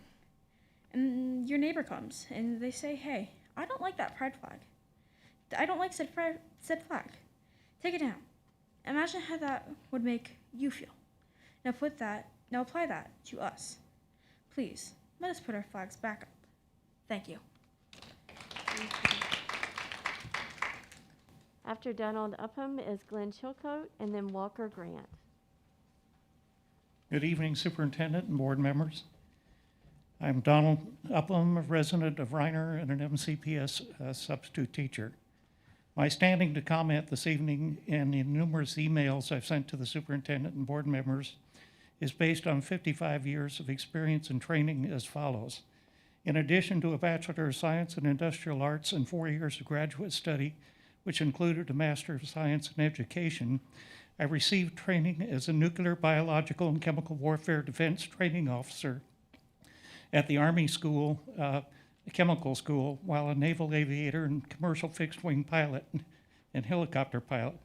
And your neighbor comes, and they say, hey, I don't like that pride flag. I don't like said flag. Take it down. Imagine how that would make you feel. Now apply that to us. Please, let us put our flags back up. Thank you. After Donald Upham is Glenn Chilcote, and then Walker Grant. Good evening, Superintendent and board members. I'm Donald Upham, a resident of Reiner and an MCPS substitute teacher. My standing to comment this evening and in numerous emails I've sent to the superintendent and board members is based on 55 years of experience and training as follows. In addition to a Bachelor of Science in Industrial Arts and 4 years of graduate study, which included a Master of Science in Education, I received training as a nuclear, biological, and chemical warfare defense training officer at the Army School, Chemical School, while a naval aviator and commercial fixed-wing pilot and helicopter pilot.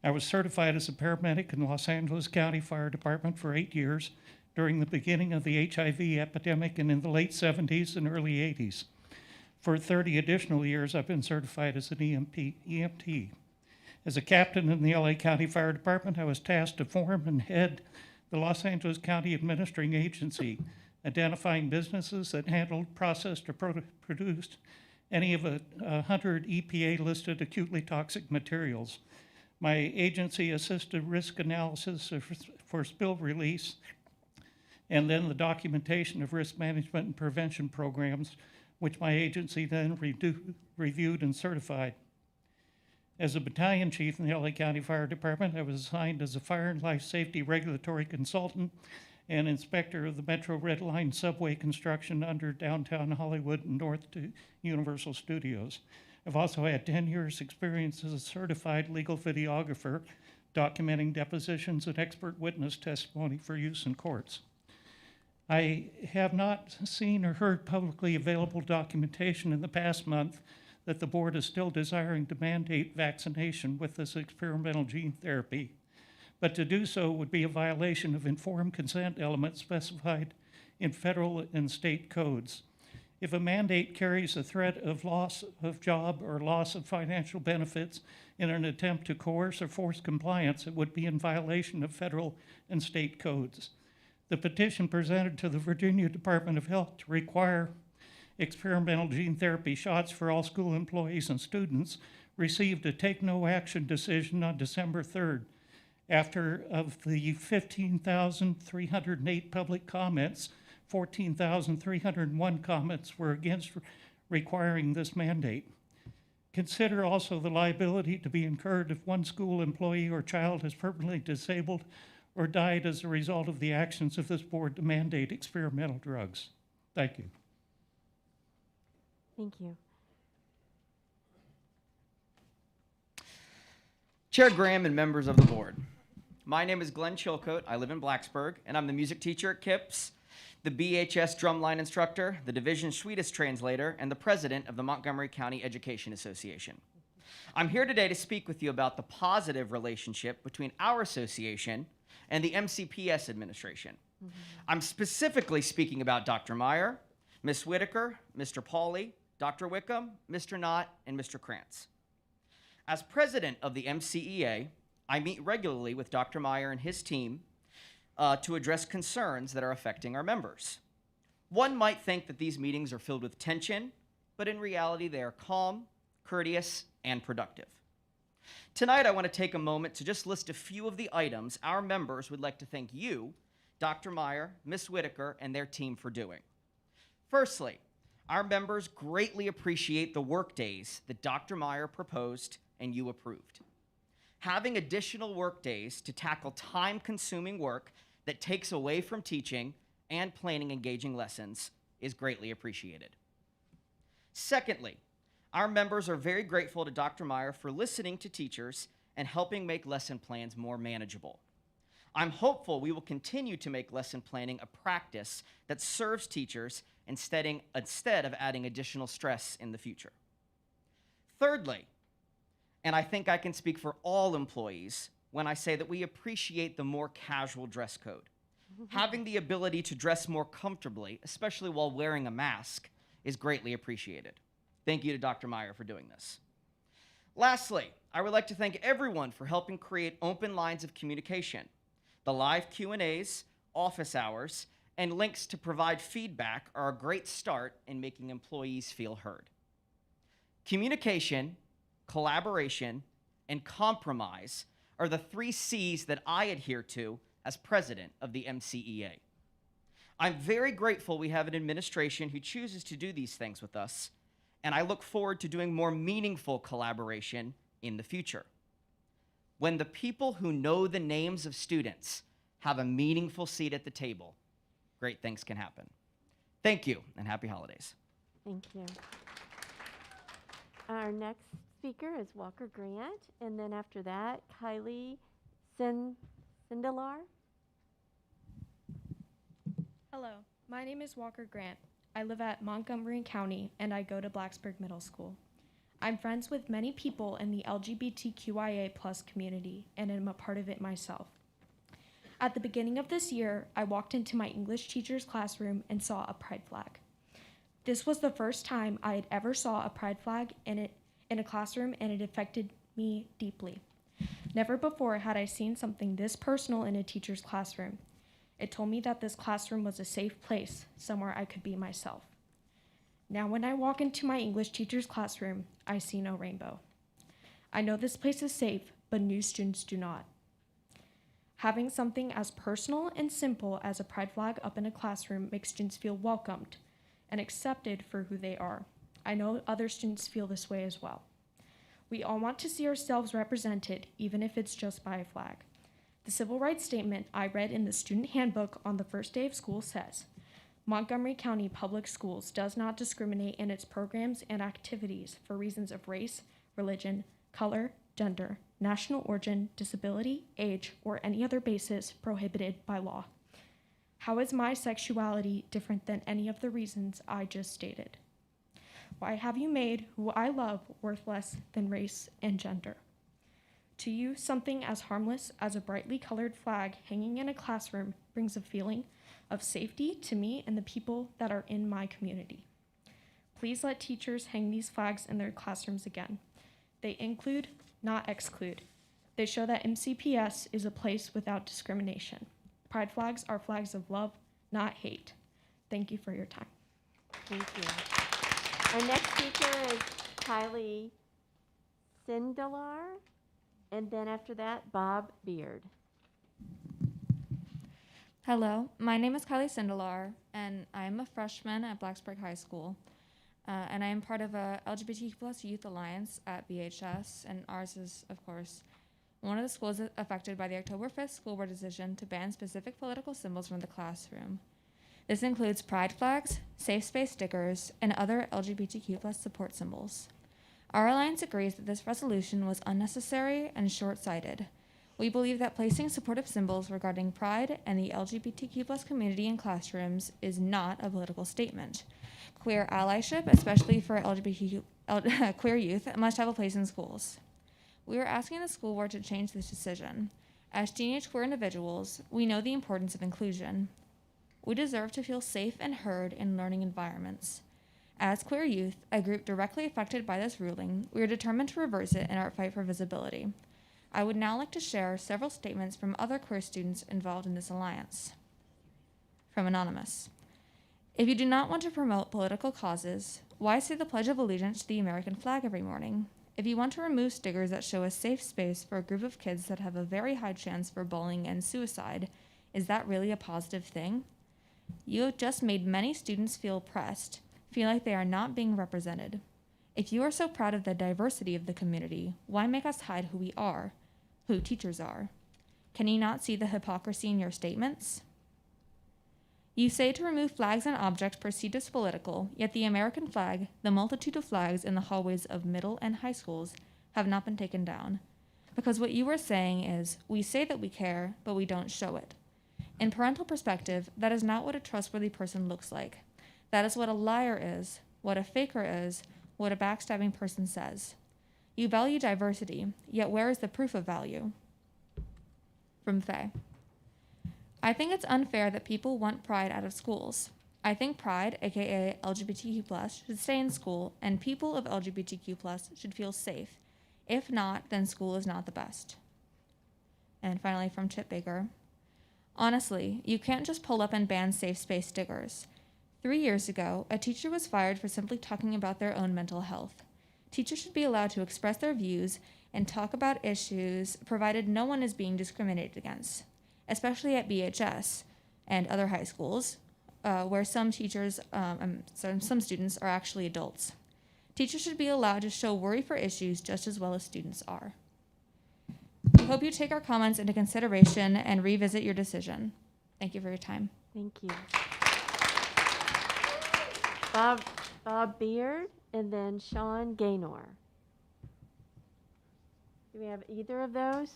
I was certified as a paramedic in Los Angeles County Fire Department for 8 years during the beginning of the HIV epidemic and in the late 70s and early 80s. For 30 additional years, I've been certified as an EMT. As a captain in the LA County Fire Department, I was tasked to form and head the Los Angeles County Administrating Agency, identifying businesses that handled, processed, or produced any of 100 EPA-listed acutely toxic materials. My agency assisted risk analysis for spill release, and then the documentation of risk management and prevention programs, which my agency then reviewed and certified. As a battalion chief in the LA County Fire Department, I was assigned as a fire and life safety regulatory consultant and inspector of the Metro Red Line subway construction under downtown Hollywood and north to Universal Studios. I've also had 10 years' experience as a certified legal videographer, documenting depositions and expert witness testimony for use in courts. I have not seen or heard publicly available documentation in the past month that the board is still desiring to mandate vaccination with this experimental gene therapy. But to do so would be a violation of informed consent elements specified in federal and state codes. If a mandate carries a threat of loss of job or loss of financial benefits in an attempt to coerce or force compliance, it would be in violation of federal and state codes. The petition presented to the Virginia Department of Health to require experimental gene therapy shots for all school employees and students received a take no action decision on December 3rd. After of the 15,308 public comments, 14,301 comments were against requiring this mandate. Consider also the liability to be incurred if one school employee or child is permanently disabled or died as a result of the actions of this board to mandate experimental drugs. Thank you. Thank you. Chair Graham and members of the board. My name is Glenn Chilcote. I live in Blacksburg, and I'm the music teacher at KIPS, the BHS drumline instructor, the division Swedish translator, and the president of the Montgomery County Education Association. I'm here today to speak with you about the positive relationship between our association and the MCPS administration. I'm specifically speaking about Dr. Meyer, Ms. Whitaker, Mr. Pauly, Dr. Wickham, Mr. Knott, and Mr. Krantz. As president of the MCEA, I meet regularly with Dr. Meyer and his team to address concerns that are affecting our members. One might think that these meetings are filled with tension, but in reality they are calm, courteous, and productive. Tonight I want to take a moment to just list a few of the items our members would like to thank you, Dr. Meyer, Ms. Whitaker, and their team for doing. Firstly, our members greatly appreciate the work days that Dr. Meyer proposed and you approved. Having additional work days to tackle time-consuming work that takes away from teaching and planning engaging lessons is greatly appreciated. Secondly, our members are very grateful to Dr. Meyer for listening to teachers and helping make lesson plans more manageable. I'm hopeful we will continue to make lesson planning a practice that serves teachers instead of adding additional stress in the future. Thirdly, and I think I can speak for all employees when I say that we appreciate the more casual dress code. Having the ability to dress more comfortably, especially while wearing a mask, is greatly appreciated. Thank you to Dr. Meyer for doing this. Lastly, I would like to thank everyone for helping create open lines of communication. The live Q&As, office hours, and links to provide feedback are a great start in making employees feel heard. Communication, collaboration, and compromise are the 3 C's that I adhere to as president of the MCEA. I'm very grateful we have an administration who chooses to do these things with us, and I look forward to doing more meaningful collaboration in the future. When the people who know the names of students have a meaningful seat at the table, great things can happen. Thank you, and happy holidays. Thank you. Our next speaker is Walker Grant, and then after that, Kylie Sindelar. Hello, my name is Walker Grant. I live at Montgomery County, and I go to Blacksburg Middle School. I'm friends with many people in the LGBTQIA+ community, and am a part of it myself. At the beginning of this year, I walked into my English teacher's classroom and saw a pride flag. This was the first time I had ever saw a pride flag in a classroom, and it affected me deeply. Never before had I seen something this personal in a teacher's classroom. It told me that this classroom was a safe place, somewhere I could be myself. Now when I walk into my English teacher's classroom, I see no rainbow. I know this place is safe, but new students do not. Having something as personal and simple as a pride flag up in a classroom makes students feel welcomed and accepted for who they are. I know other students feel this way as well. We all want to see ourselves represented, even if it's just by a flag. The civil rights statement I read in the student handbook on the first day of school says, Montgomery County Public Schools does not discriminate in its programs and activities for reasons of race, religion, color, gender, national origin, disability, age, or any other basis prohibited by law. How is my sexuality different than any of the reasons I just stated? Why have you made who I love worth less than race and gender? To you, something as harmless as a brightly colored flag hanging in a classroom brings a feeling of safety to me and the people that are in my community. Please let teachers hang these flags in their classrooms again. They include, not exclude. They show that MCPS is a place without discrimination. Pride flags are flags of love, not hate. Thank you for your time. Thank you. Our next speaker is Kylie Sindelar, and then after that, Bob Beard. Hello, my name is Kylie Sindelar, and I'm a freshman at Blacksburg High School. And I am part of a LGBTQ+ Youth Alliance at BHS, and ours is, of course, one of the schools affected by the October 5th school board decision to ban specific political symbols from the classroom. This includes pride flags, safe space stickers, and other LGBTQ+ support symbols. Our alliance agrees that this resolution was unnecessary and short-sighted. We believe that placing supportive symbols regarding pride and the LGBTQ+ community in classrooms is not a political statement. Queer allyship, especially for queer youth, must have a place in schools. We are asking the school board to change this decision. As teenage queer individuals, we know the importance of inclusion. We deserve to feel safe and heard in learning environments. As queer youth, a group directly affected by this ruling, we are determined to reverse it in our fight for visibility. I would now like to share several statements from other queer students involved in this alliance. From Anonymous. If you do not want to promote political causes, why say the Pledge of Allegiance to the American flag every morning? If you want to remove stickers that show a safe space for a group of kids that have a very high chance for bullying and suicide, is that really a positive thing? You have just made many students feel oppressed, feel like they are not being represented. If you are so proud of the diversity of the community, why make us hide who we are, who teachers are? Can you not see the hypocrisy in your statements? You say to remove flags and objects perceived as political, yet the American flag, the multitude of flags in the hallways of middle and high schools, have not been taken down. Because what you are saying is, we say that we care, but we don't show it. In parental perspective, that is not what a trustworthy person looks like. That is what a liar is, what a faker is, what a backstabbing person says. You value diversity, yet where is the proof of value? From Faye. I think it's unfair that people want pride out of schools. I think pride, aka LGBTQ+, should stay in school, and people of LGBTQ+ should feel safe. If not, then school is not the best. And finally from Chip Baker. Honestly, you can't just pull up and ban safe space stickers. 3 years ago, a teacher was fired for simply talking about their own mental health. Teachers should be allowed to express their views and talk about issues, provided no one is being discriminated against, especially at BHS and other high schools, where some teachers, some students are actually adults. Teachers should be allowed to show worry for issues just as well as students are. We hope you take our comments into consideration and revisit your decision. Thank you for your time. Thank you. Bob Beard, and then Sean Gaynor. Do we have either of those?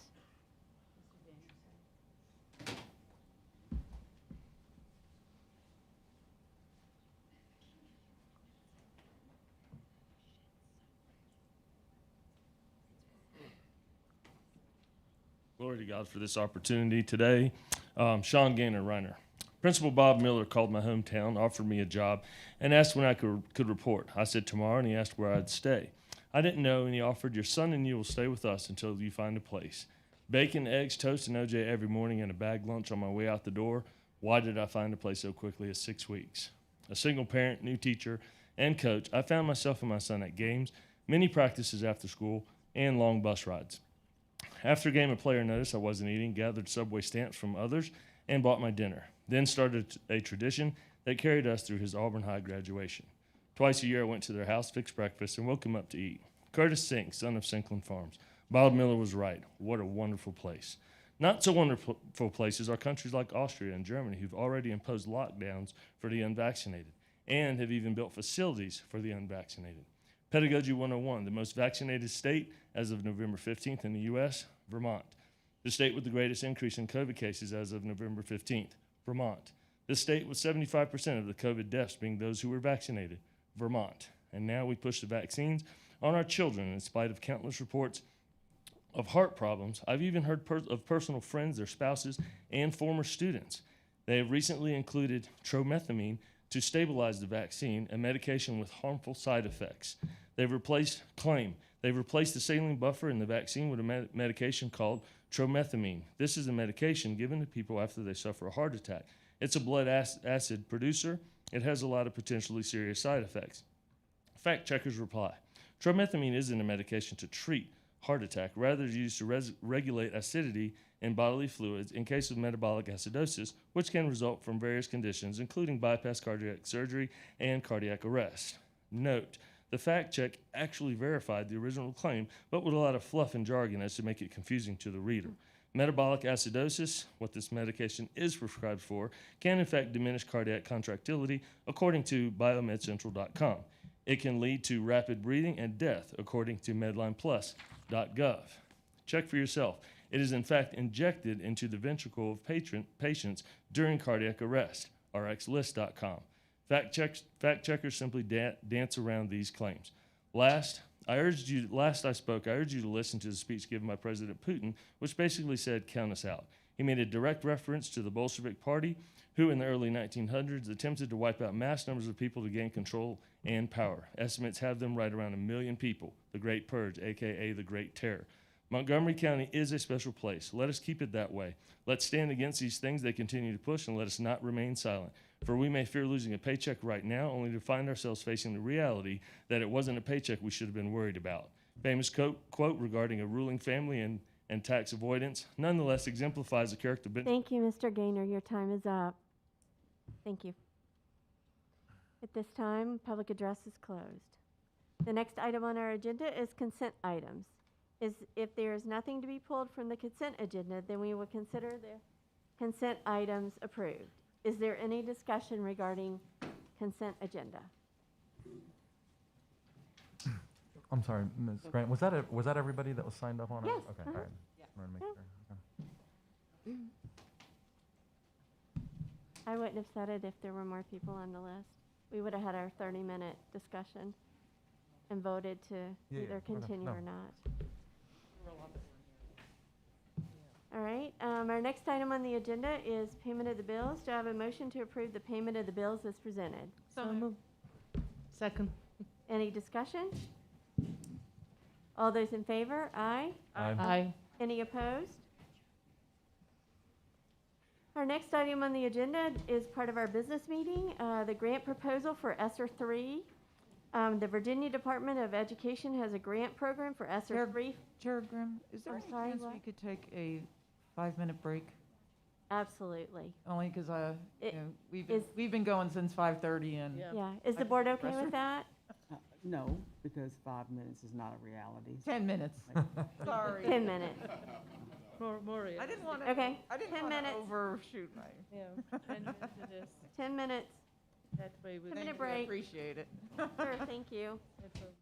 Glory to God for this opportunity today. Sean Gaynor, Reiner. Principal Bob Miller called my hometown, offered me a job, and asked when I could report. I said tomorrow, and he asked where I'd stay. I didn't know, and he offered, your son and you will stay with us until you find a place. Bacon, eggs, toast, and OJ every morning, and a bag lunch on my way out the door. Why did I find a place so quickly as 6 weeks? A single parent, new teacher, and coach, I found myself and my son at games, many practices after school, and long bus rides. After a game, a player noticed I wasn't eating, gathered Subway stamps from others, and bought my dinner. Then started a tradition that carried us through his Auburn High graduation. Twice a year, I went to their house, fixed breakfast, and woke him up to eat. Curtis Sink, son of Sinklin Farms. Bob Miller was right. What a wonderful place. Not so wonderful places are countries like Austria and Germany, who've already imposed lockdowns for the unvaccinated and have even built facilities for the unvaccinated. Pedagogy 101, the most vaccinated state as of November 15th in the U.S., Vermont. The state with the greatest increase in COVID cases as of November 15th, Vermont. The state with 75% of the COVID deaths being those who were vaccinated, Vermont. And now we push the vaccines on our children in spite of countless reports of heart problems. I've even heard of personal friends, their spouses, and former students. They have recently included tromethamine to stabilize the vaccine, a medication with harmful side effects. They've replaced the saline buffer in the vaccine with a medication called tromethamine. This is a medication given to people after they suffer a heart attack. It's a blood acid producer. It has a lot of potentially serious side effects. Fact checkers reply, tromethamine isn't a medication to treat heart attack, rather it's used to regulate acidity in bodily fluids in case of metabolic acidosis, which can result from various conditions, including bypass cardiac surgery and cardiac arrest. Note, the fact check actually verified the original claim, but with a lot of fluff and jargon as to make it confusing to the reader. Metabolic acidosis, what this medication is prescribed for, can in fact diminish cardiac contractility, according to biomedcentral.com. It can lead to rapid breathing and death, according to medlineplus.gov. Check for yourself. It is in fact injected into the ventricle of patients during cardiac arrest, rxlist.com. Fact checkers simply dance around these claims. Last I spoke, I urged you to listen to the speech given by President Putin, which basically said, count us out. He made a direct reference to the Bolshevik Party, who in the early 1900s attempted to wipe out mass numbers of people to gain control and power. Estimates have them right around 1 million people, the Great Purge, aka the Great Terror. Montgomery County is a special place. Let us keep it that way. Let's stand against these things they continue to push, and let us not remain silent. For we may fear losing a paycheck right now, only to find ourselves facing the reality that it wasn't a paycheck we should have been worried about. Famous quote regarding a ruling family and tax avoidance nonetheless exemplifies the character. Thank you, Mr. Gaynor. Your time is up. Thank you. At this time, public address is closed. The next item on our agenda is consent items. If there is nothing to be pulled from the consent agenda, then we will consider the consent items approved. Is there any discussion regarding consent agenda? I'm sorry, Ms. Grant, was that everybody that was signed up on it? Yes. Okay, all right. Wanted to make sure. Okay. I wouldn't have said it if there were more people on the list. We would have had our 30-minute discussion and voted to either continue or not. All right, our next item on the agenda is payment of the bills. Do I have a motion to approve the payment of the bills as presented? So moved. Second. Any discussion? All those in favor? Aye. Aye. Any opposed? Our next item on the agenda is part of our business meeting, the grant proposal for ESSER 3. The Virginia Department of Education has a grant program for ESSER 3. Chair Grimm, is there any chance we could take a 5-minute break? Absolutely. Only because we've been going since 5:30 and Yeah. Is the board okay with that? No, because 5 minutes is not a reality. 10 minutes. Sorry. 10 minutes. More. I didn't want to. Okay. I didn't 10 want to minutes. overshoot my. Yeah. 10 minutes it is. 10 minutes. That way we. 10-minute I break. appreciate it. Sure, thank you. That's a-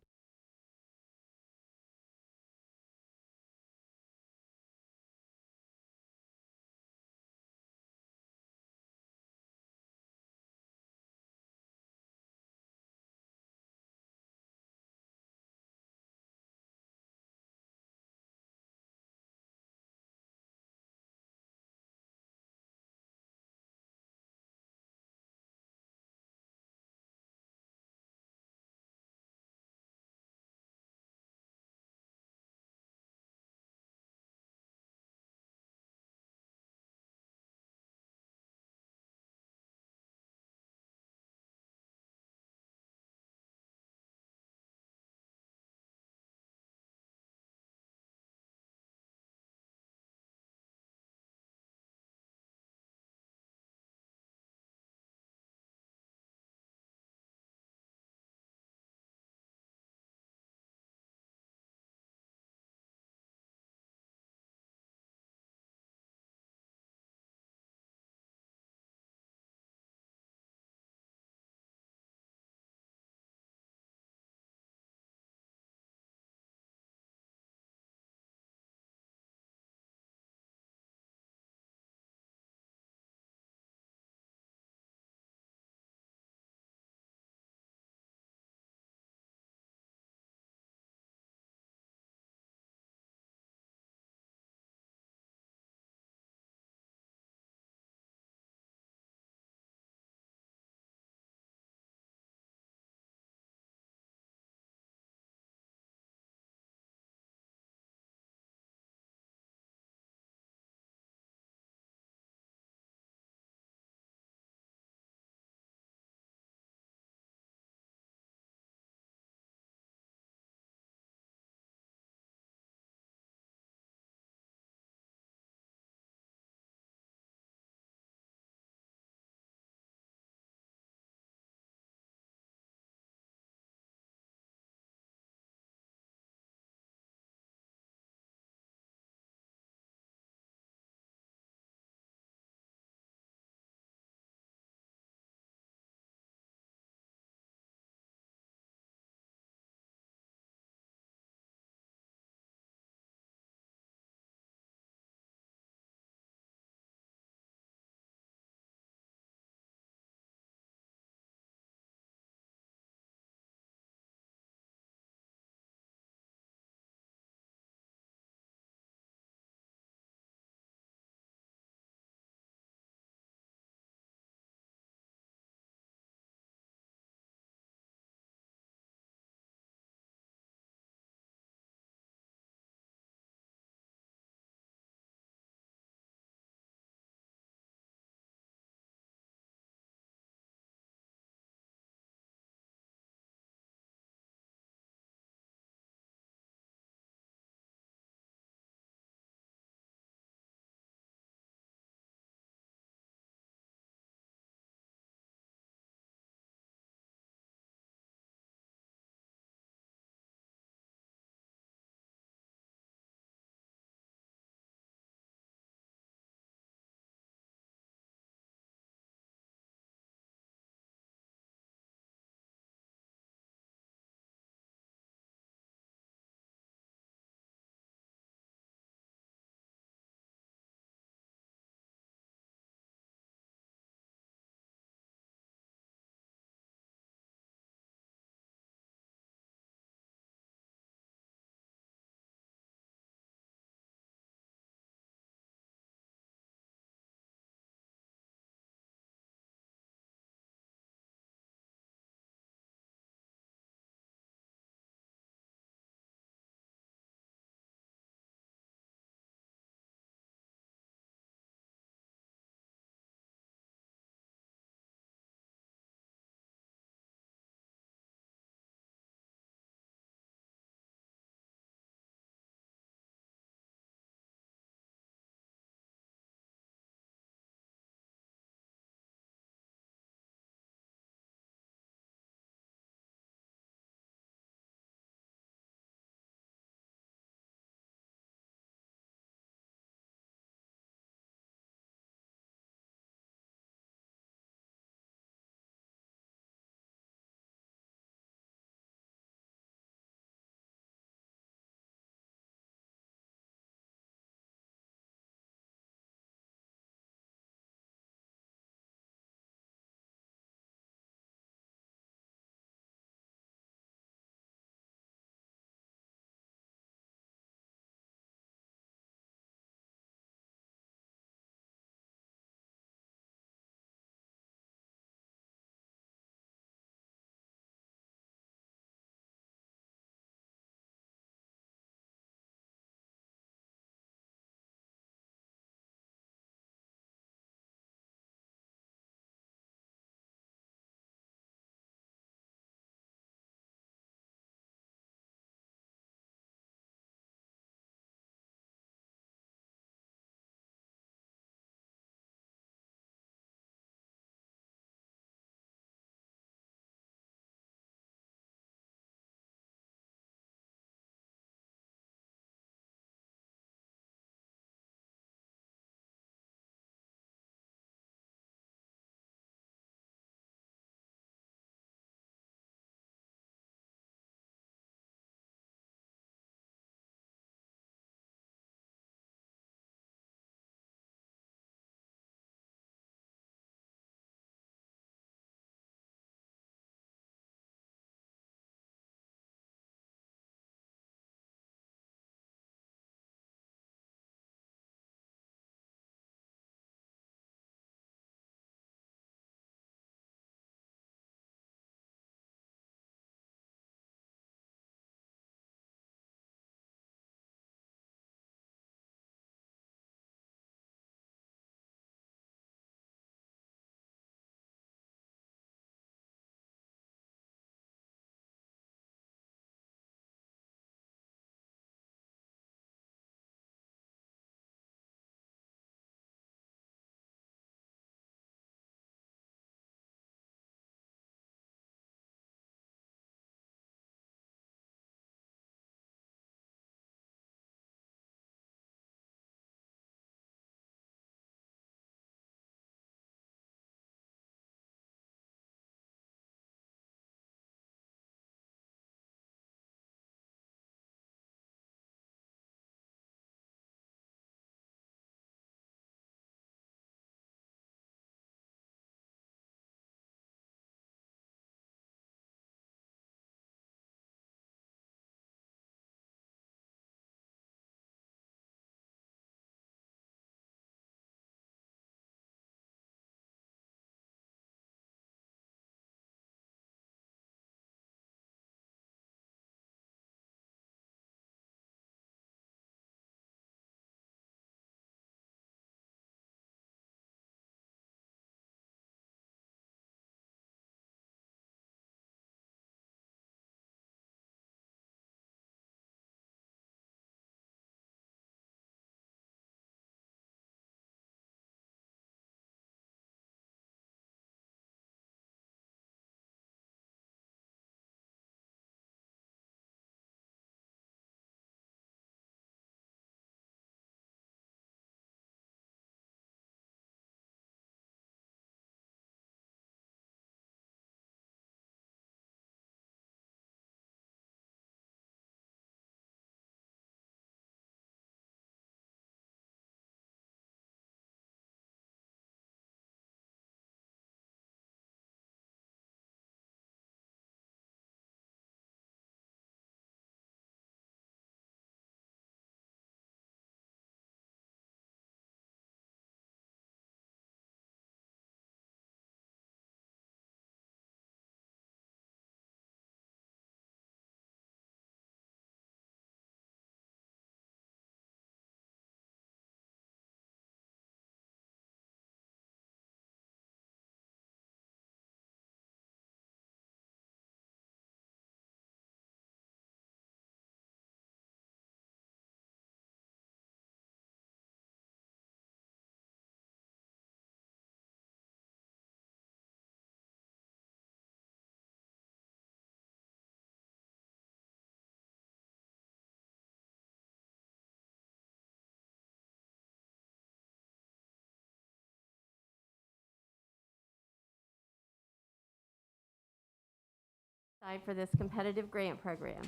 side for this competitive grant program.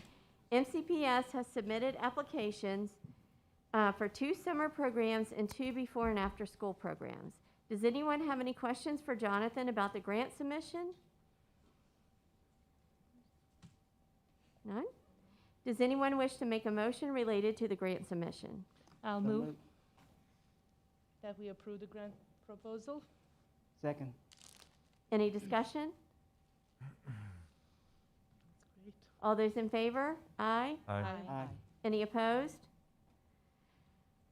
MCPS has submitted applications for 2 summer programs and 2 before and after school programs. Does anyone have any questions for Jonathan about the grant submission? None? Does anyone wish to make a motion related to the grant submission? I'll move that we approve the grant proposal. Second. Any discussion? Great. All those in favor? Aye. Aye. Aye. Any opposed?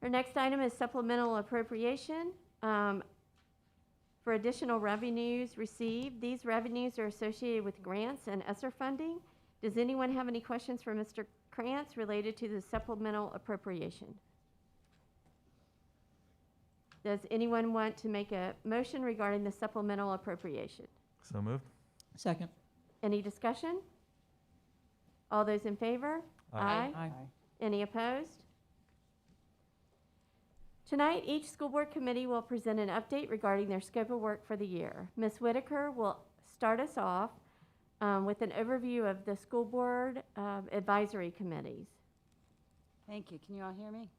Our next item is supplemental appropriation for additional revenues received. These revenues are associated with grants and ESSER funding. Does anyone have any questions for Mr. Krantz related to the supplemental appropriation? Does anyone want to make a motion regarding the supplemental appropriation? So moved. Second. Any discussion? All those in favor? Aye. Aye. Any opposed? Tonight, each school board committee will present an update regarding their scope of work for the year. Ms. Whitaker will start us off with an overview of the school board advisory committees. Thank you. Can you all hear me?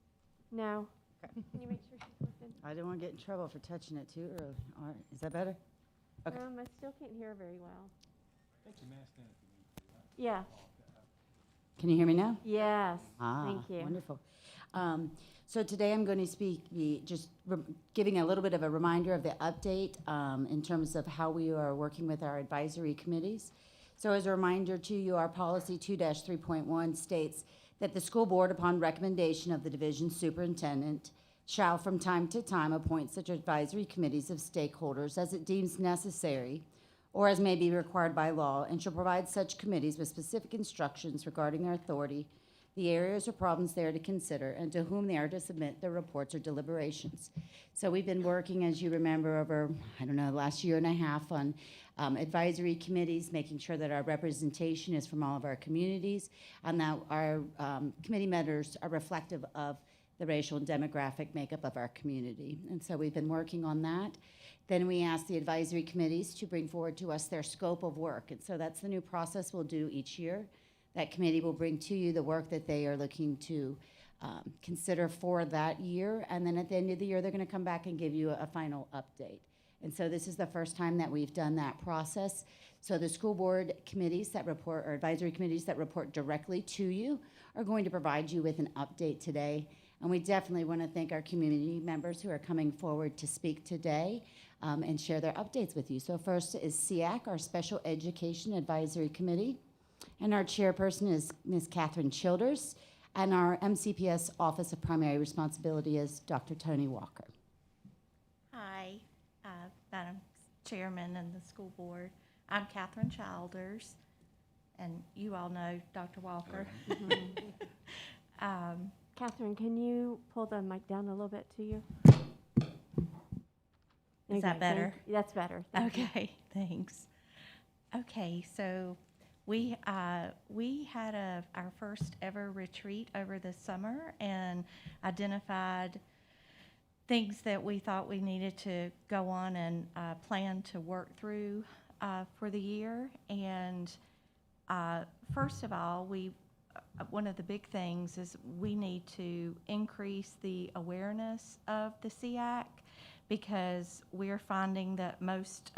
No. Can you make sure she's listening? I didn't want to get in trouble for touching it too early. All right, is that better? Okay. I still can't hear very well. Yeah. Can you hear me now? Yes. Ah, Thank you. wonderful. So today I'm going to be just giving a little bit of a reminder of the update in terms of how we are working with our advisory committees. So as a reminder to you, our policy 2-3.1 states that the school board, upon recommendation of the division superintendent, shall from time to time appoint such advisory committees of stakeholders as it deems necessary or as may be required by law, and shall provide such committees with specific instructions regarding their authority, the areas or problems they are to consider, and to whom they are to submit their reports or deliberations. So we've been working, as you remember, over, the last year and a half on advisory committees, making sure that our representation is from all of our communities, and that our committee members are reflective of the racial and demographic makeup of our community. And so we've been working on that. Then we ask the advisory committees to bring forward to us their scope of work. And so that's the new process we'll do each year. That committee will bring to you the work that they are looking to consider for that year. And then at the end of the year, they're going to come back and give you a final update. And so this is the first time that we've done that process. So the school board committees that report, or advisory committees that report directly to you, are going to provide you with an update today. And we definitely want to thank our community members who are coming forward to speak today and share their updates with you. So first is SEAC, our Special Education Advisory Committee. And our chairperson is Ms. Catherine Childers. And our MCPS Office of Primary Responsibility is Dr. Tony Walker. Hi, Madam Chairman and the school board. I'm Catherine Childers, and you all know Dr. Walker. Catherine, can you pull the mic down a little bit to you? Is that better? That's better. Thank you. Okay, thanks. Okay, so we had our first ever retreat over the summer and identified things that we thought we needed to go on and plan to work through for the year. And first of all, one of the big things is we need to increase the awareness of the SEAC, because we're finding that most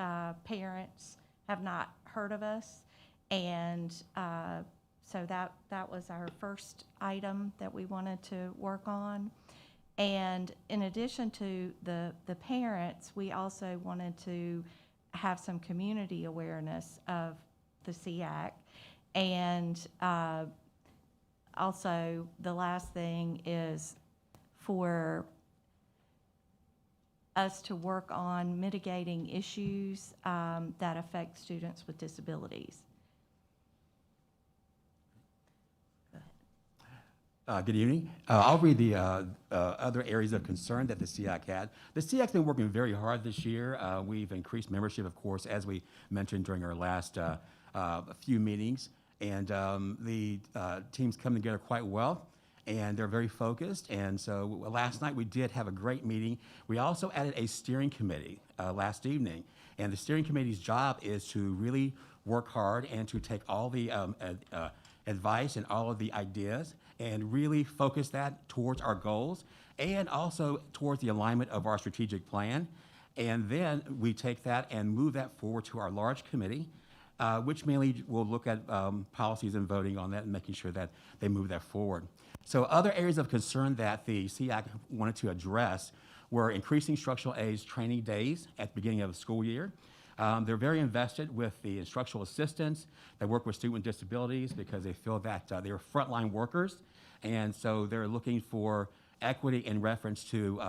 parents have not heard of us. And so that was our first item that we wanted to work on. And in addition to the parents, we also wanted to have some community awareness of the SEAC. And also, the last thing is for us to work on mitigating issues that affect students with disabilities. Good evening. I'll read the other areas of concern that the SEAC had. The SEAC's been working very hard this year. We've increased membership, of course, as we mentioned during our last few meetings. And the team's come together quite well. and they're very focused. And so last night we did have a great meeting. We also added a steering committee last evening, and the steering committee's job is to really work hard and to take all the advice and all of the ideas and really focus that towards our goals and also towards the alignment of our strategic plan. And then we take that and move that forward to our large committee, which mainly will look at policies and voting on that and making sure that they move that forward. So other areas of concern that the SEAC wanted to address were increasing structural aids training days at the beginning of the school year. They're very invested with the instructional assistants that work with students with disabilities because they feel that they're frontline workers, and so they're looking for equity in reference to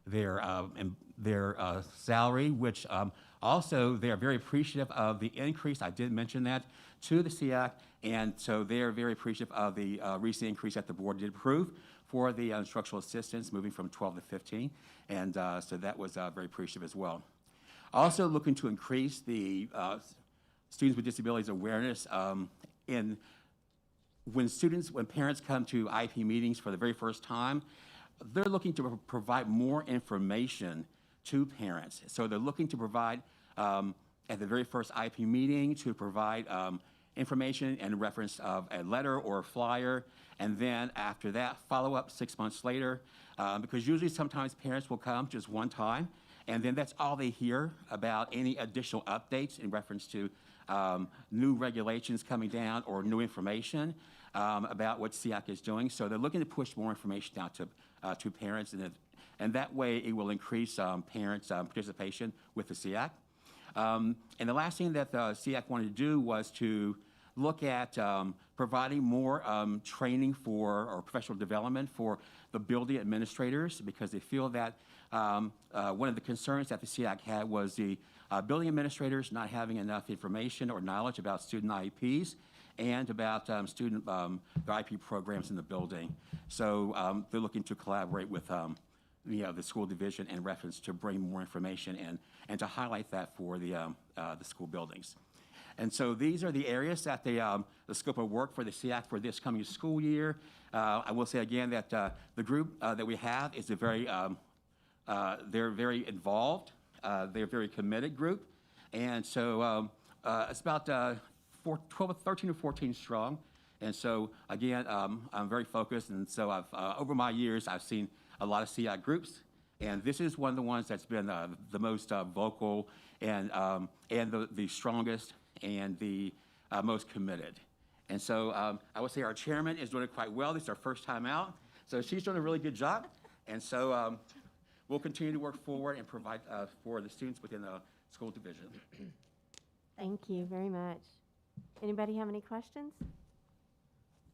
their salary, which also they are very appreciative of the increase. I did mention that to the SEAC, and so they are very appreciative of the recent increase that the board did approve for the instructional assistants moving from 12 to 15, and so that was very appreciative as well. Also looking to increase the students with disabilities awareness when parents come to IP meetings for the very first time, they're looking to provide more information to parents. So they're looking to provide, at the very first IP meeting, to provide information and reference of a letter or a flyer, and then after that, follow up 6 months later, because usually sometimes parents will come just one time, and then that's all they hear about any additional updates in reference to new regulations coming down or new information about what SEAC is doing. So they're looking to push more information out to parents, and that way it will increase parents' participation with the SEAC. And the last thing that the SEAC wanted to do was to look at providing more training or professional development for the building administrators, because they feel that one of the concerns that the SEAC had was the building administrators not having enough information or knowledge about student IEPs and about student the IP programs in the building. So they're looking to collaborate with the school division in reference to bring more information and to highlight that for the school buildings. And so these are the areas that the scope of work for the SEAC for this coming school year. I will say again that the group that we have is they're very involved. They're a very committed group. And so it's about 13 or 14 strong. And so again, I'm very focused. And so over my years, I've seen a lot of SEAC groups. And this is one of the ones that's been the most vocal and the strongest and the most committed. And so I would say our chairman is doing it quite well. This is our first time out. So she's doing a really good job. And so we'll continue to work forward and provide for the students within the school division. Thank you very much. Anybody have any questions?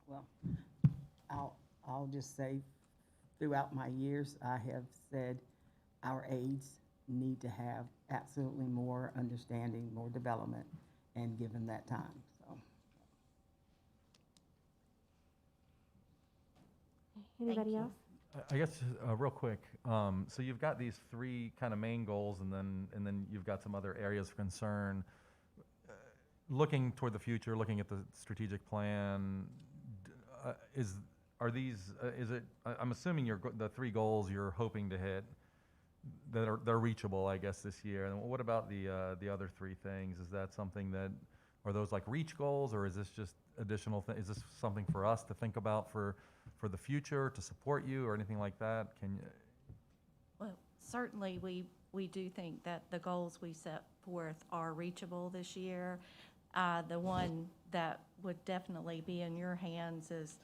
Well, I'll just say, throughout my years, I have said our aides need to have absolutely more understanding, more development, and give them that time. So, anybody else? I guess real quick. So you've got these three kind of main goals, and then you've got some other areas of concern. Looking toward the future, looking at the strategic plan, I'm assuming the three goals you're hoping to hit that they're reachable, I guess, this year. And what about the other three things? Is that something are those like reach goals, or is this just additional? Is this something for us to think about for the future to support you or anything like that? Can you? Well, certainly we do think that the goals we set forth are reachable this year. The one that would definitely be in your hands is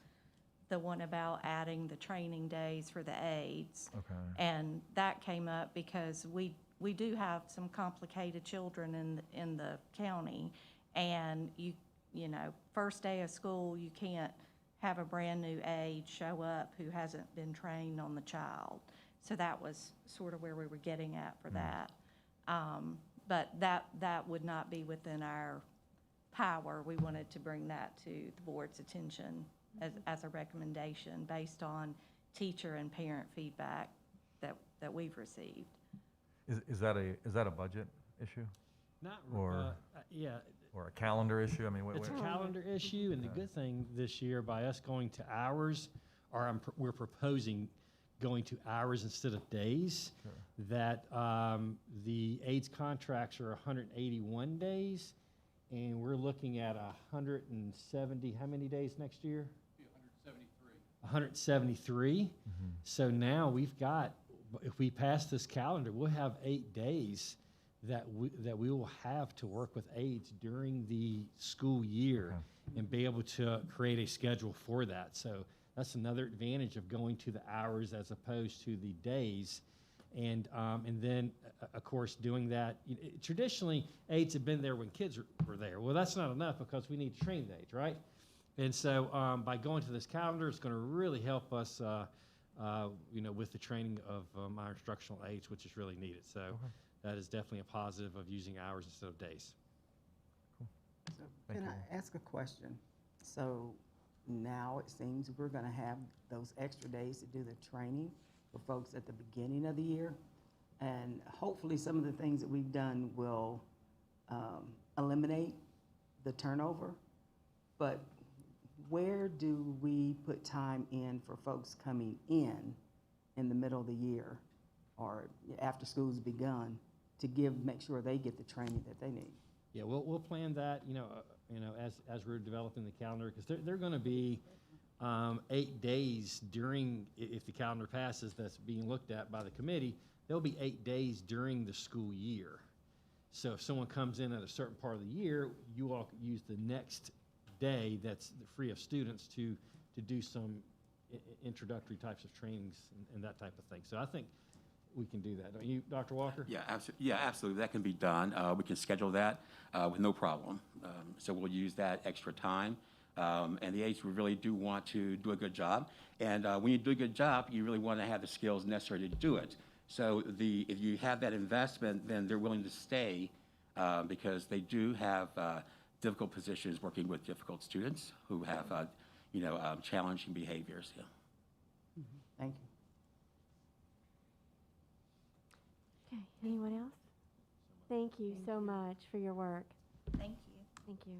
the one about adding the training days for the aides. Okay. And that came up because we do have some complicated children in the county, and you know, first day of school, you can't have a brand new aide show up who hasn't been trained on the child. So that was sort of where we were getting at for that. But that would not be within our power. We wanted to bring that to the board's attention as a recommendation based on teacher and parent feedback that we've received. Is that a budget issue? Not or yeah. Or a calendar issue? I mean, It's a calendar issue, and the good thing this year, by us going to hours, we're proposing going to hours instead of days. Sure. That the AIDS contracts are 181 days, and we're looking at 170, how many days next year? 173. Mm-hmm. So now we've got, if we pass this calendar, we'll have 8 days that we will have to work with AIDS during the school year and be able to create a schedule for that. So that's another advantage of going to the hours as opposed to the days. And then, of course, doing that, traditionally, AIDS have been there when kids were there. Well, that's not enough because we need to train the AIDS, right? And so by going to this calendar, it's going to really help us, with the training of our instructional aides, which is really needed. So that is definitely a positive of using hours instead of days. So can I ask a question? So now it seems we're going to have those extra days to do the training for folks at the beginning of the year. And hopefully some of the things that we've done will eliminate the turnover. But where do we put time in for folks coming in the middle of the year or after school's begun to make sure they get the training that they need? Yeah, we'll plan that, as we're developing the calendar, because they're going to be 8 days during, if the calendar passes, that's being looked at by the committee, there'll be 8 days during the school year. So if someone comes in at a certain part of the year, you all use the next day that's free of students to do some introductory types of trainings and that type of thing. So I think we can do that. Don't you, Dr. Walker? Yeah, absolutely. That can be done. We can schedule that with no problem. So we'll use that extra time. And the aides really do want to do a good job. And when you do a good job, you really want to have the skills necessary to do it. So if you have that investment, then they're willing to stay because they do have difficult positions working with difficult students who have, challenging behaviors. Yeah. Thank you. Okay, anyone else? Thank you so much for your work. Thank you. Thank you.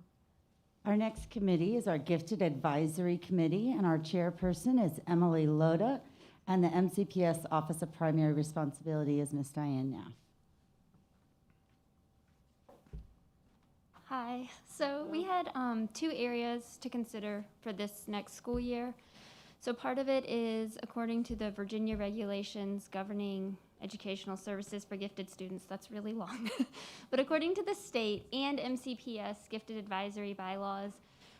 Our next committee is our Gifted Advisory Committee, and our chairperson is Emily Loda, and the MCPS Office of Primary Responsibility is Ms. Diane Naff. Hi. So we had 2 areas to consider for this next school year. So part of it is according to the Virginia regulations governing educational services for gifted students. That's really long. But according to the state and MCPS gifted advisory bylaws,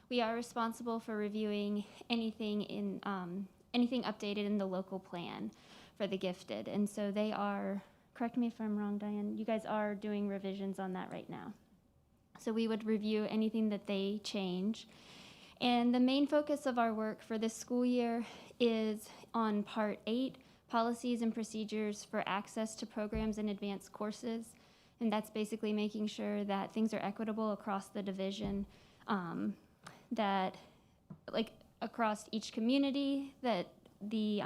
we are responsible for reviewing anything updated in the local plan for the gifted. And so they are, correct me if I'm wrong, Diane, you guys are doing revisions on that right now. So we would review anything that they change. And the main focus of our work for this school year is on Part 8, Policies and Procedures for Access to Programs and Advanced Courses. And that's basically making sure that things are equitable across the division, across each community, that the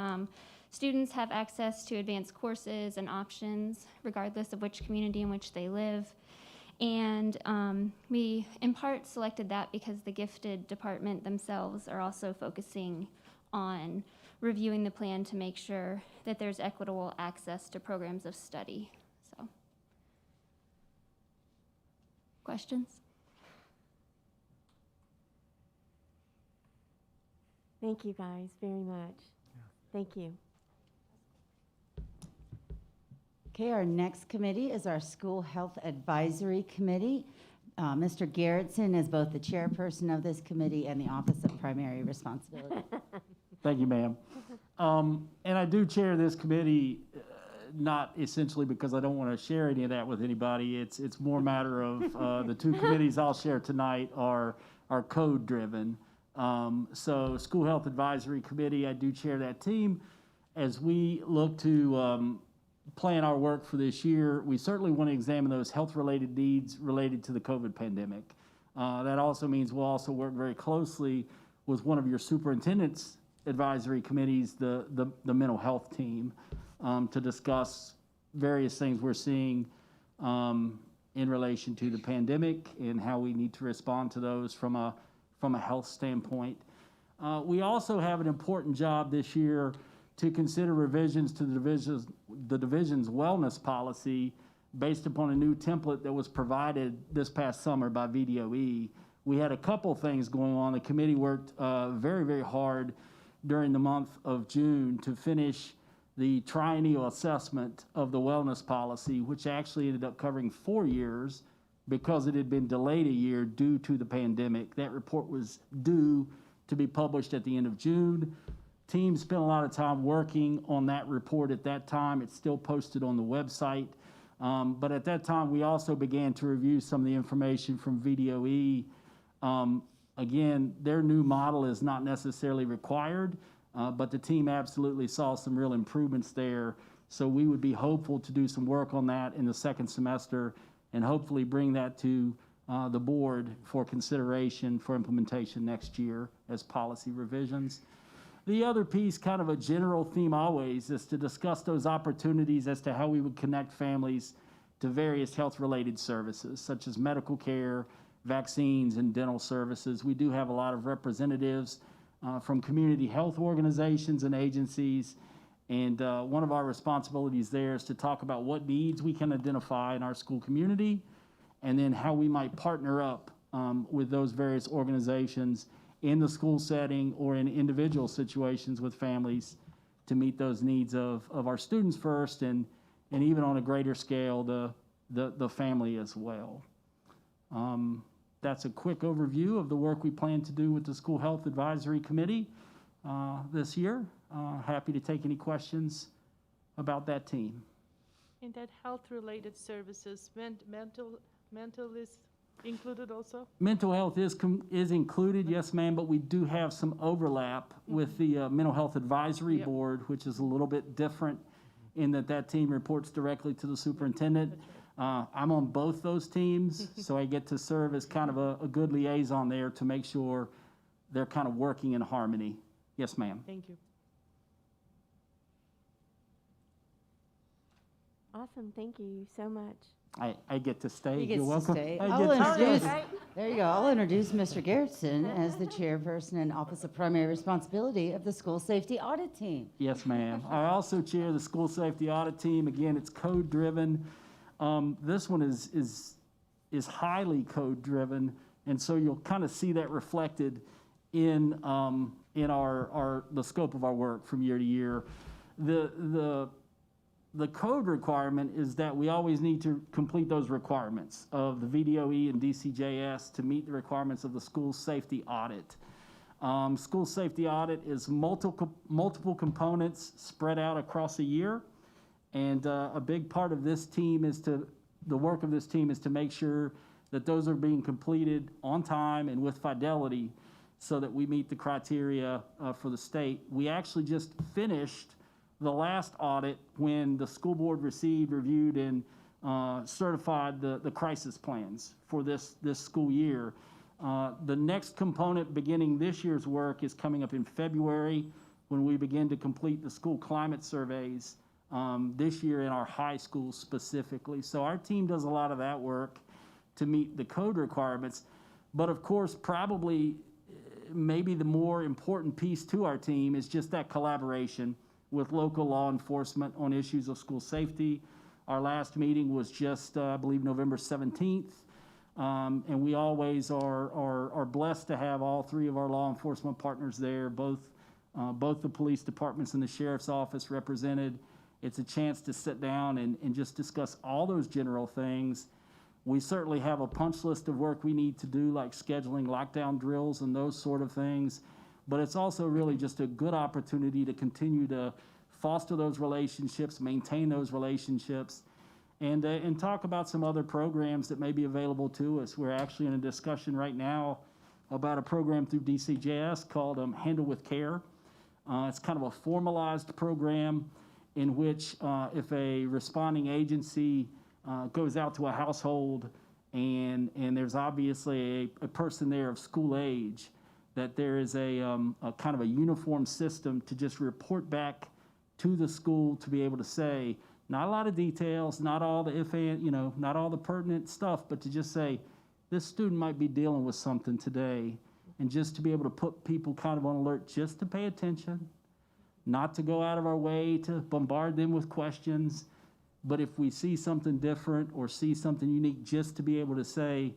students have access to advanced courses and options, regardless of which community in which they live. And we, in part, selected that because the gifted department themselves are also focusing on reviewing the plan to make sure that there's equitable access to programs of study. So, questions? Thank you guys very much. Thank you. Okay, our next committee is our School Health Advisory Committee. Mr. Garrettson is both the chairperson of this committee and the Office of Primary Responsibility. Thank you, ma'am. And I do chair this committee, not essentially because I don't want to share any of that with anybody. It's more a matter of the 2 committees I'll share tonight are code driven. So School Health Advisory Committee, I do chair that team. As we look to plan our work for this year, we certainly want to examine those health-related needs related to the COVID pandemic. That also means we'll also work very closely with one of your superintendent's advisory committees, the mental health team, to discuss various things we're seeing in relation to the pandemic and how we need to respond to those from a health standpoint. We also have an important job this year to consider revisions to the division's wellness policy based upon a new template that was provided this past summer by VDOE. We had a couple things going on. The committee worked very, very hard during the month of June to finish the triennial assessment of the wellness policy, which actually ended up covering 4 years because it had been delayed a year due to the pandemic. That report was due to be published at the end of June. Team spent a lot of time working on that report at that time. It's still posted on the website. But at that time, we also began to review some of the information from VDOE. Again, their new model is not necessarily required, but the team absolutely saw some real improvements there. So we would be hopeful to do some work on that in the second semester and hopefully bring that to the board for consideration for implementation next year as policy revisions. The other piece, kind of a general theme always, is to discuss those opportunities as to how we would connect families to various health-related services, such as medical care, vaccines, and dental services. We do have a lot of representatives from community health organizations and agencies, and one of our responsibilities there is to talk about what needs we can identify in our school community, and then how we might partner up with those various organizations in the school setting or in individual situations with families to meet those needs of our students first, and even on a greater scale, the family as well. That's a quick overview of the work we plan to do with the School Health Advisory Committee this year. Happy to take any questions about that team. In that health-related services, mental is included also? Mental health is included, yes, ma'am, but we do have some overlap with the Mental Health Advisory Board, which is a little bit different in that team reports directly to the superintendent. I'm on both those teams, so I get to serve as kind of a good liaison there to make sure they're kind of working in harmony. Yes, ma'am. Thank you. Awesome, thank you so much. I get to stay. He gets You're welcome. to stay. I I'll get to introduce, stay. there you go. I'll introduce Mr. Garrettson as the chairperson and Office of Primary Responsibility of the School Safety Audit Team. Yes, ma'am. I also chair the School Safety Audit Team. Again, it's code-driven. This one is highly code-driven, and so you'll kind of see that reflected in the scope of our work from year to year. The code requirement is that we always need to complete those requirements of the VDOE and DCJS to meet the requirements of the school safety audit. School safety audit is multiple components spread out across a year, and a big part of this team the work of this team is to make sure that those are being completed on time and with fidelity so that we meet the criteria for the state. We actually just finished the last audit when the school board received, reviewed, and certified the crisis plans for this school year. The next component beginning this year's work is coming up in February when we begin to complete the school climate surveys this year in our high schools specifically. So our team does a lot of that work to meet the code requirements. But of course, probably maybe the more important piece to our team is just that collaboration with local law enforcement on issues of school safety. Our last meeting was just, I believe, November 17th. And we always are blessed to have all three of our law enforcement partners there, both the police departments and the sheriff's office represented. It's a chance to sit down and just discuss all those general things. We certainly have a punch list of work we need to do, like scheduling lockdown drills and those sort of things. But it's also really just a good opportunity to continue to foster those relationships, maintain those relationships, and talk about some other programs that may be available to us. We're actually in a discussion right now about a program through DCJS called Handle with Care. It's kind of a formalized program in which if a responding agency goes out to a household and there's obviously a person there of school age, that there is a kind of a uniform system to just report back to the school to be able to say, not a lot of details, not all the not all the pertinent stuff, but to just say, this student might be dealing with something today, and just to be able to put people kind of on alert, just to pay attention, not to go out of our way to bombard them with questions, but if we see something different or see something unique, just to be able to say,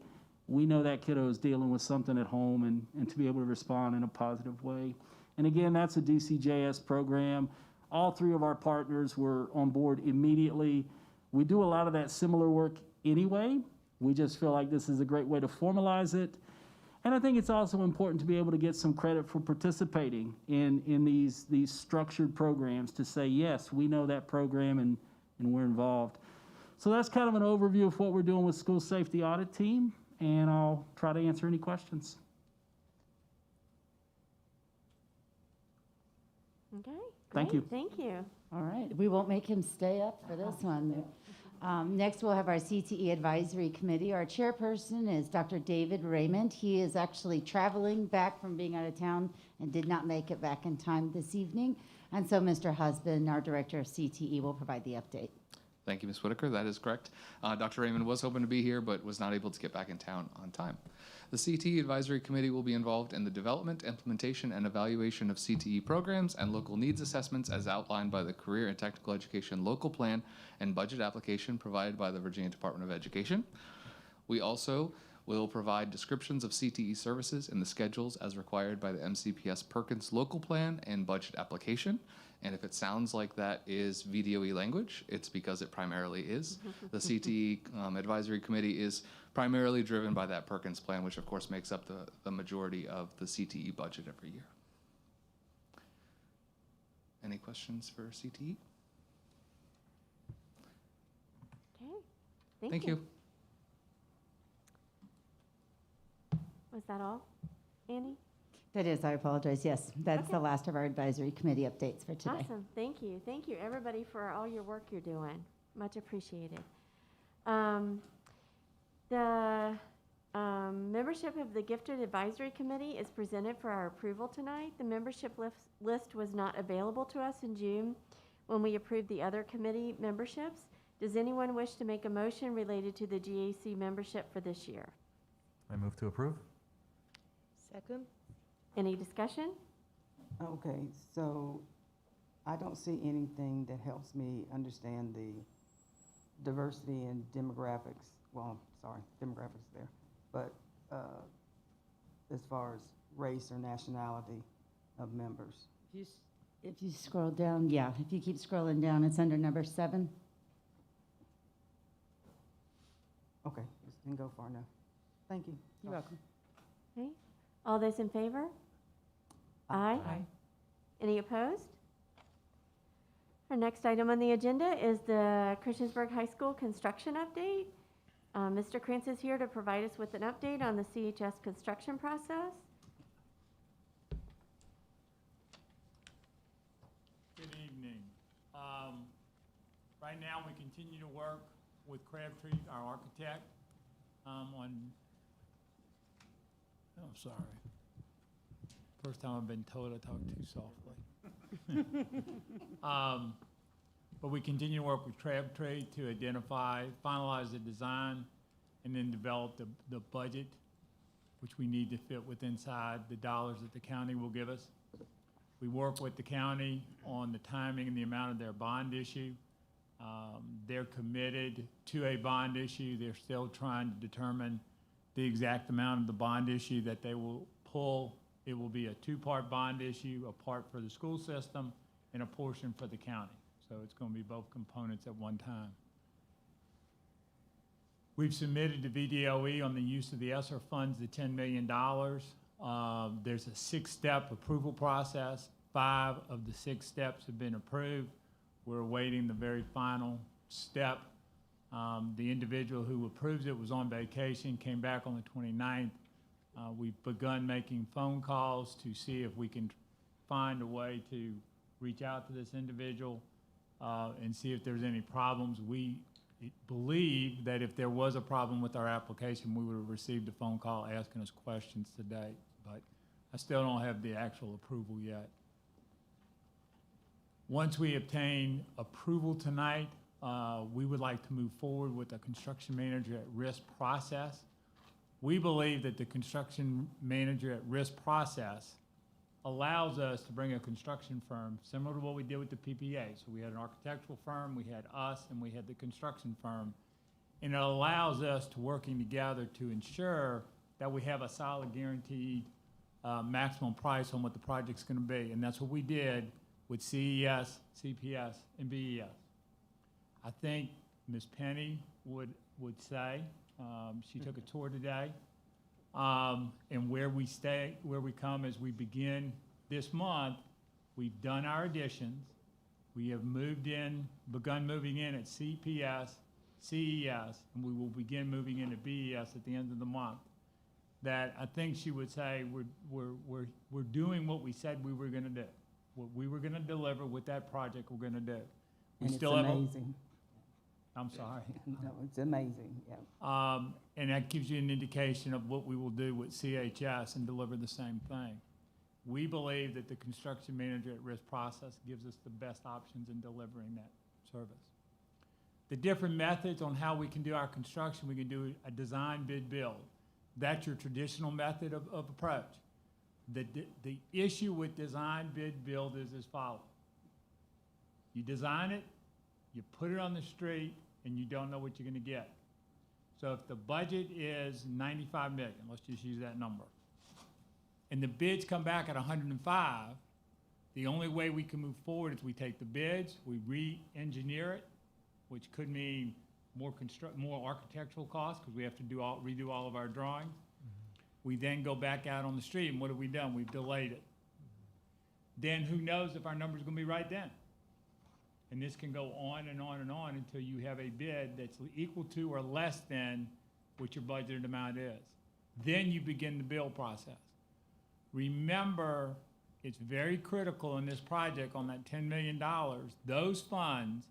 we know that kiddo is dealing with something at home, and to be able to respond in a positive way. And again, that's a DCJS program. All three of our partners were on board immediately. We do a lot of that similar work anyway. We just feel like this is a great way to formalize it. And I think it's also important to be able to get some credit for participating in these structured programs, to say, yes, we know that program and we're involved. So that's kind of an overview of what we're doing with School Safety Audit Team, and I'll try to answer any questions. Okay. Thank great, you. Thank you. All right, we won't make him stay up for this one. Next, we'll have our CTE Advisory Committee. Our chairperson is Dr. David Raymond. He is actually traveling back from being out of town and did not make it back in time this evening. And so Mr. Husband, our director of CTE, will provide the update. Thank you, Ms. Whitaker. That is correct. Dr. Raymond was hoping to be here, but was not able to get back in town on time. The CTE Advisory Committee will be involved in the development, implementation, and evaluation of CTE programs and local needs assessments as outlined by the Career and Technical Education Local Plan and Budget application provided by the Virginia Department of Education. We also will provide descriptions of CTE services in the schedules as required by the MCPS Perkins Local Plan and Budget application. And if it sounds like that is VDOE language, it's because it primarily is. The CTE Advisory Committee is primarily driven by that Perkins plan, which of course makes up the majority of the CTE budget every year. Any questions for CTE? Okay. Thank you. Was that all, Annie? That is, I apologize. Yes, that's the last of our Advisory Committee updates for today. Awesome. Thank you. Thank you, everybody, for all your work you're doing. Much appreciated. The membership of the Gifted Advisory Committee is presented for our approval tonight. The membership list was not available to us in June when we approved the other committee memberships. Does anyone wish to make a motion related to the GAC membership for this year? I move to approve. Second. Any discussion? Okay, so I don't see anything that helps me understand the diversity and demographics. Well, sorry, demographics there, but as far as race or nationality of members. If you scroll down, yeah, if you keep scrolling down, it's under number 7. Okay, just didn't go far enough. Thank you. You're welcome. Okay. All those in favor? Aye. Any opposed? Our next item on the agenda is the Christiansburg High School construction update. Mr. Krantz is here to provide us with an update on the CHS construction process. Good evening. Right now, we continue to work with Crabtree, our architect, I'm sorry. First time I've been told I talk too softly. But we continue to work with Crabtree to identify, finalize the design, and then develop the budget, which we need to fit with inside the dollars that the county will give us. We work with the county on the timing and the amount of their bond issue. They're committed to a bond issue. They're still trying to determine the exact amount of the bond issue that they will pull. It will be a 2-part bond issue, a part for the school system and a portion for the county. So it's going to be both components at one time. We've submitted to VDOE on the use of the ESSER funds, the $10 million. There's a 6-step approval process. 5 of the 6 steps have been approved. We're awaiting the very final step. The individual who approves it was on vacation, came back on the 29th. We've begun making phone calls to see if we can find a way to reach out to this individual and see if there's any problems. We believe that if there was a problem with our application, we would have received a phone call asking us questions today, but I still don't have the actual approval yet. Once we obtain approval tonight, we would like to move forward with a construction manager at risk process. We believe that the construction manager at risk process allows us to bring a construction firm, similar to what we did with the PPA. So we had an architectural firm, we had us, and we had the construction firm. And it allows us to working together to ensure that we have a solid guaranteed maximum price on what the project's gonna be. And that's what we did with CES, CPS, and BES. I think Ms. Penny would say, she took a tour today, and where we come as we begin this month, we've done our additions. We have begun moving in at CPS, CES, and we will begin moving into BES at the end of the month. That I think she would say we're doing what we said we were gonna do. What we were gonna deliver with that project we're gonna do. We And still it's have amazing. I'm sorry. No, it's amazing, yeah. And that gives you an indication of what we will do with CHS and deliver the same thing. We believe that the construction manager at risk process gives us the best options in delivering that service. The different methods on how we can do our construction, we can do a design, bid, build. That's your traditional method of approach. The issue with design, bid, build is as follows. You design it, you put it on the street, and you don't know what you're gonna get. So if the budget is 95 million, let's just use that number, and the bids come back at 105, the only way we can move forward is we take the bids, we re-engineer it, which could mean more architectural costs, because we have to redo all of our drawings. We then go back out on the street, and what have we done? We've delayed it. Then who knows if our number's gonna be right then? And this can go on and on and on until you have a bid that's equal to or less than what your budgeted amount is. Then you begin the build process. Remember, it's very critical in this project on that $10 million, those funds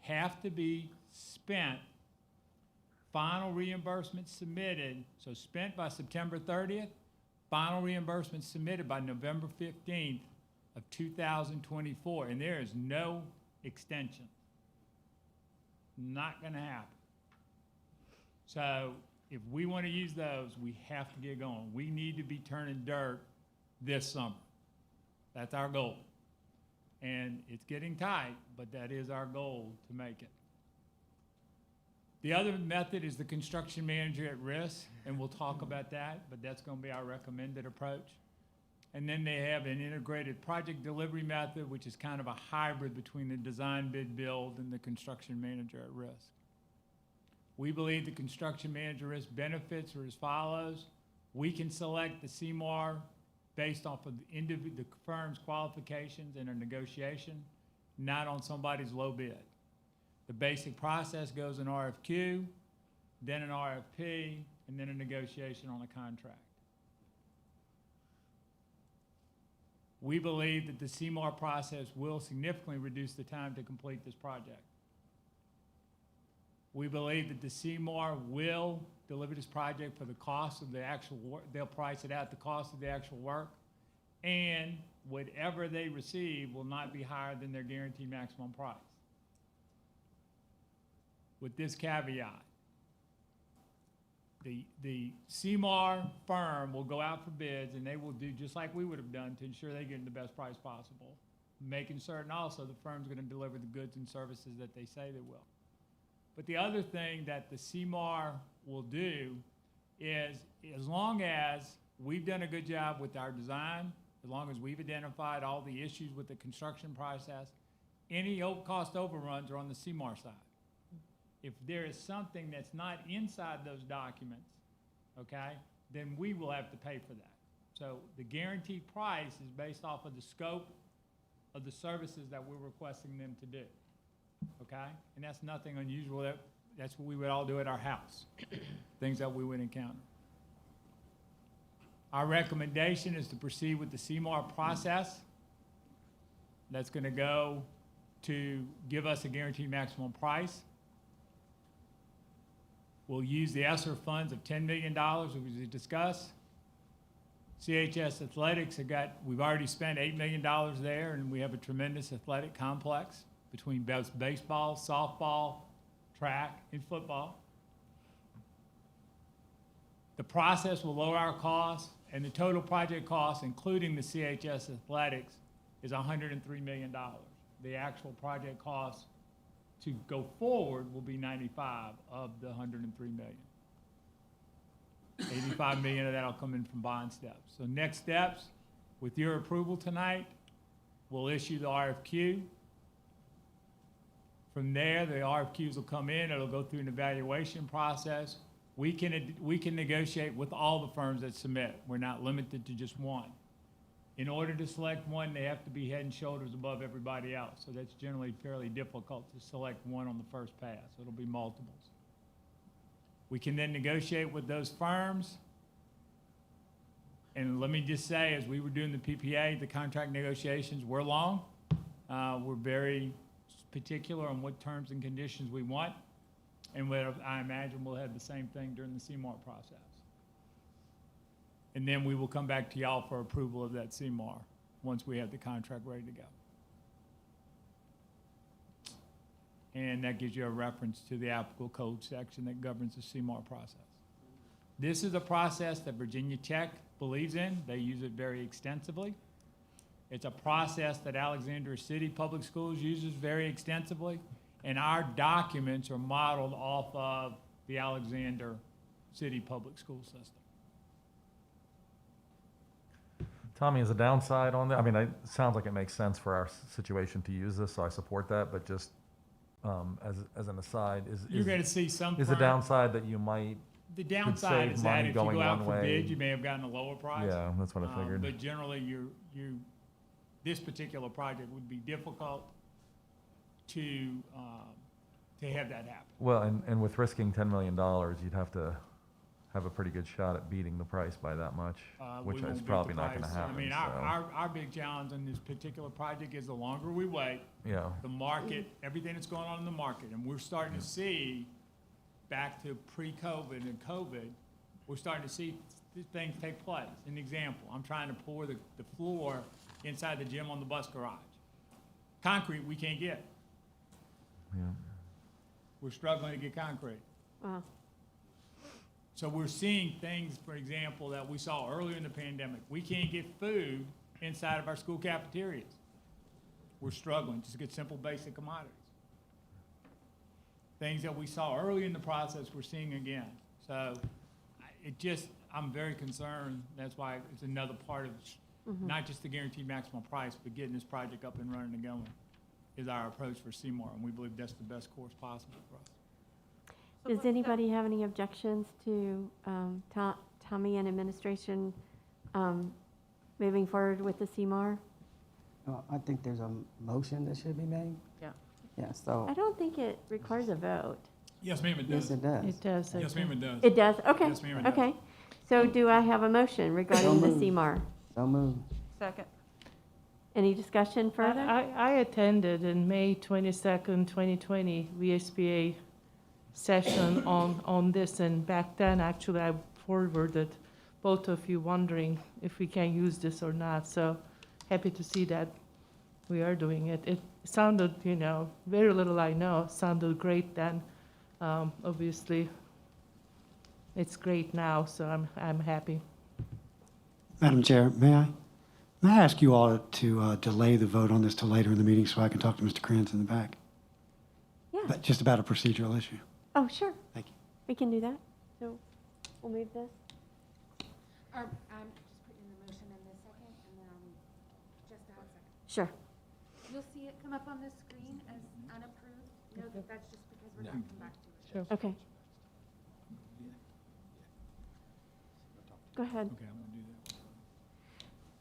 have to be spent, final reimbursement submitted, so spent by September 30th, final reimbursement submitted by November 15th of 2024, and there is no extension. Not gonna happen. So if we want to use those, we have to get going. We need to be turning dirt this summer. That's our goal. And it's getting tight, but that is our goal to make it. The other method is the construction manager at risk, and we'll talk about that, but that's gonna be our recommended approach. And then they have an integrated project delivery method, which is kind of a hybrid between the design, bid, build, and the construction manager at risk. We believe the construction manager risk benefits are as follows. We can select the CMAR based off of the firm's qualifications in a negotiation, not on somebody's low bid. The basic process goes an RFQ, then an RFP, and then a negotiation on a contract. We believe that the CMAR process will significantly reduce the time to complete this project. We believe that the CMAR will deliver this project for the cost of the actual work. They'll price it out the cost of the actual work, and whatever they receive will not be higher than their guaranteed maximum price. With this caveat, the CMAR firm will go out for bids, and they will do just like we would have done to ensure they get the best price possible, making certain also the firm's gonna deliver the goods and services that they say they will. But the other thing that the CMAR will do is, as long as we've done a good job with our design, as long as we've identified all the issues with the construction process, any cost overruns are on the CMAR side. If there is something that's not inside those documents, okay, then we will have to pay for that. So the guaranteed price is based off of the scope of the services that we're requesting them to do, okay? And that's nothing unusual. That's what we would all do at our house, things that we would encounter. Our recommendation is to proceed with the CMAR process. That's gonna go to give us a guaranteed maximum price. We'll use the ESSER funds of $10 million, as we discussed. CHS Athletics we've already spent $8 million there, and we have a tremendous athletic complex between both baseball, softball, track, and football. The process will lower our costs, and the total project cost, including the CHS athletics, is $103 million. The actual project cost to go forward will be 95 of the 103 million. 85 million of that will come in from bond steps. So next steps, with your approval tonight, we'll issue the RFQ. From there, the RFQs will come in, it'll go through an evaluation process. We can negotiate with all the firms that submit. We're not limited to just one. In order to select one, they have to be head and shoulders above everybody else. So that's generally fairly difficult to select one on the first pass. It'll be multiples. We can then negotiate with those firms. And let me just say, as we were doing the PPA, the contract negotiations were long. We're very particular on what terms and conditions we want. And I imagine we'll have the same thing during the CMAR process. And then we will come back to y'all for approval of that CMAR once we have the contract ready to go. And that gives you a reference to the applicable code section that governs the CMAR process. This is a process that Virginia Tech believes in. They use it very extensively. It's a process that Alexandria City Public Schools uses very extensively. And our documents are modeled off of the Alexander City Public School System. Tommy, is a downside on that? I mean, it sounds like it makes sense for our situation to use this, so I support that, but just as an aside, you're going to see some is the downside that you might the downside is that if you go out for way. bid, you may have gotten a lower price. Yeah, that's what I figured. But generally, this particular project would be difficult to have that happen. Well, and with risking $10 million, you'd have to have a pretty good shot at beating the price by that much, which is probably not going to happen. I mean, our big challenge on this particular project is the longer we wait, the market, everything that's going on in the market, and we're starting to see, back to pre-COVID and COVID, we're starting to see things take place. An example, I'm trying to pour the floor inside the gym on the bus garage. Concrete we can't get. Yeah. We're struggling to get concrete. Wow. So we're seeing things, for example, that we saw earlier in the pandemic. We can't get food inside of our school cafeterias. We're struggling just to get simple, basic commodities. Things that we saw early in the process, we're seeing again. So I'm very concerned. That's why it's another part of not just the guaranteed maximum price, but getting this project up and running and going is our approach for CMAR, and we believe that's the best course possible for us. Does anybody have any objections to Tommy and administration moving forward with the CMAR? I think there's a motion that should be made. Yeah. Yeah, so. I don't think it requires a vote. Yes, ma'am, it does. Yes, it does. It does. Yes, ma'am, it does. It does? Okay. Yes, ma'am, it does. Okay. So do I have a motion regarding the CMAR? So moved. Second. Any discussion further? I attended in May 22nd, 2020, VSBA session on this, and back then, actually, I forwarded both of you wondering if we can use this or not. So happy to see that we are doing it. It sounded, very little I know, sounded great then. Obviously, it's great now, so I'm happy. Madam Chair, may I ask you all to delay the vote on this till later in the meeting so I can talk to Mr. Kranz in the back? Yeah. But just about a procedural issue. Oh, sure. Thank you. We can do that. So we'll move this. I'm just putting in the motion in this second, and then just a second. Sure. You'll see it come up on the screen as unapproved. Note that that's just because we're going to come back to it. Sure. Okay. Go ahead. Okay, I'm going to do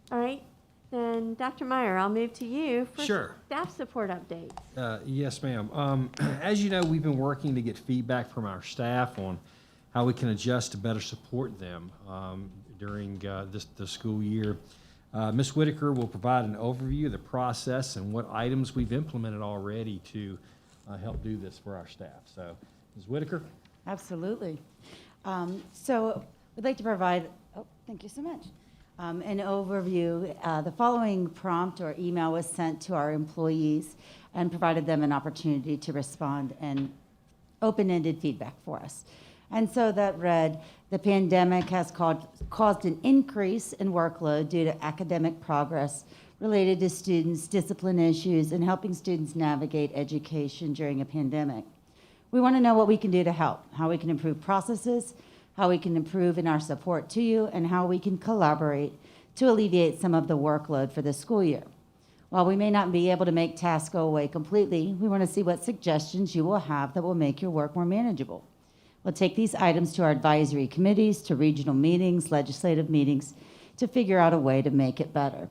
that. All right. Then, Dr. Meyer, I'll move to you for Sure. staff support updates. Yes, ma'am. As you know, we've been working to get feedback from our staff on how we can adjust to better support them during the school year. Ms. Whitaker will provide an overview of the process and what items we've implemented already to help do this for our staff. So, Ms. Whitaker? Absolutely. So we'd like to provide, thank you so much. An overview. The following prompt or email was sent to our employees and provided them an opportunity to respond and open-ended feedback for us. And so that read, the pandemic has caused an increase in workload due to academic progress related to students, discipline issues, and helping students navigate education during a pandemic. We want to know what we can do to help, how we can improve processes, how we can improve in our support to you, and how we can collaborate to alleviate some of the workload for the school year. While we may not be able to make tasks go away completely, we want to see what suggestions you will have that will make your work more manageable. We'll take these items to our advisory committees, to regional meetings, legislative meetings, to figure out a way to make it better.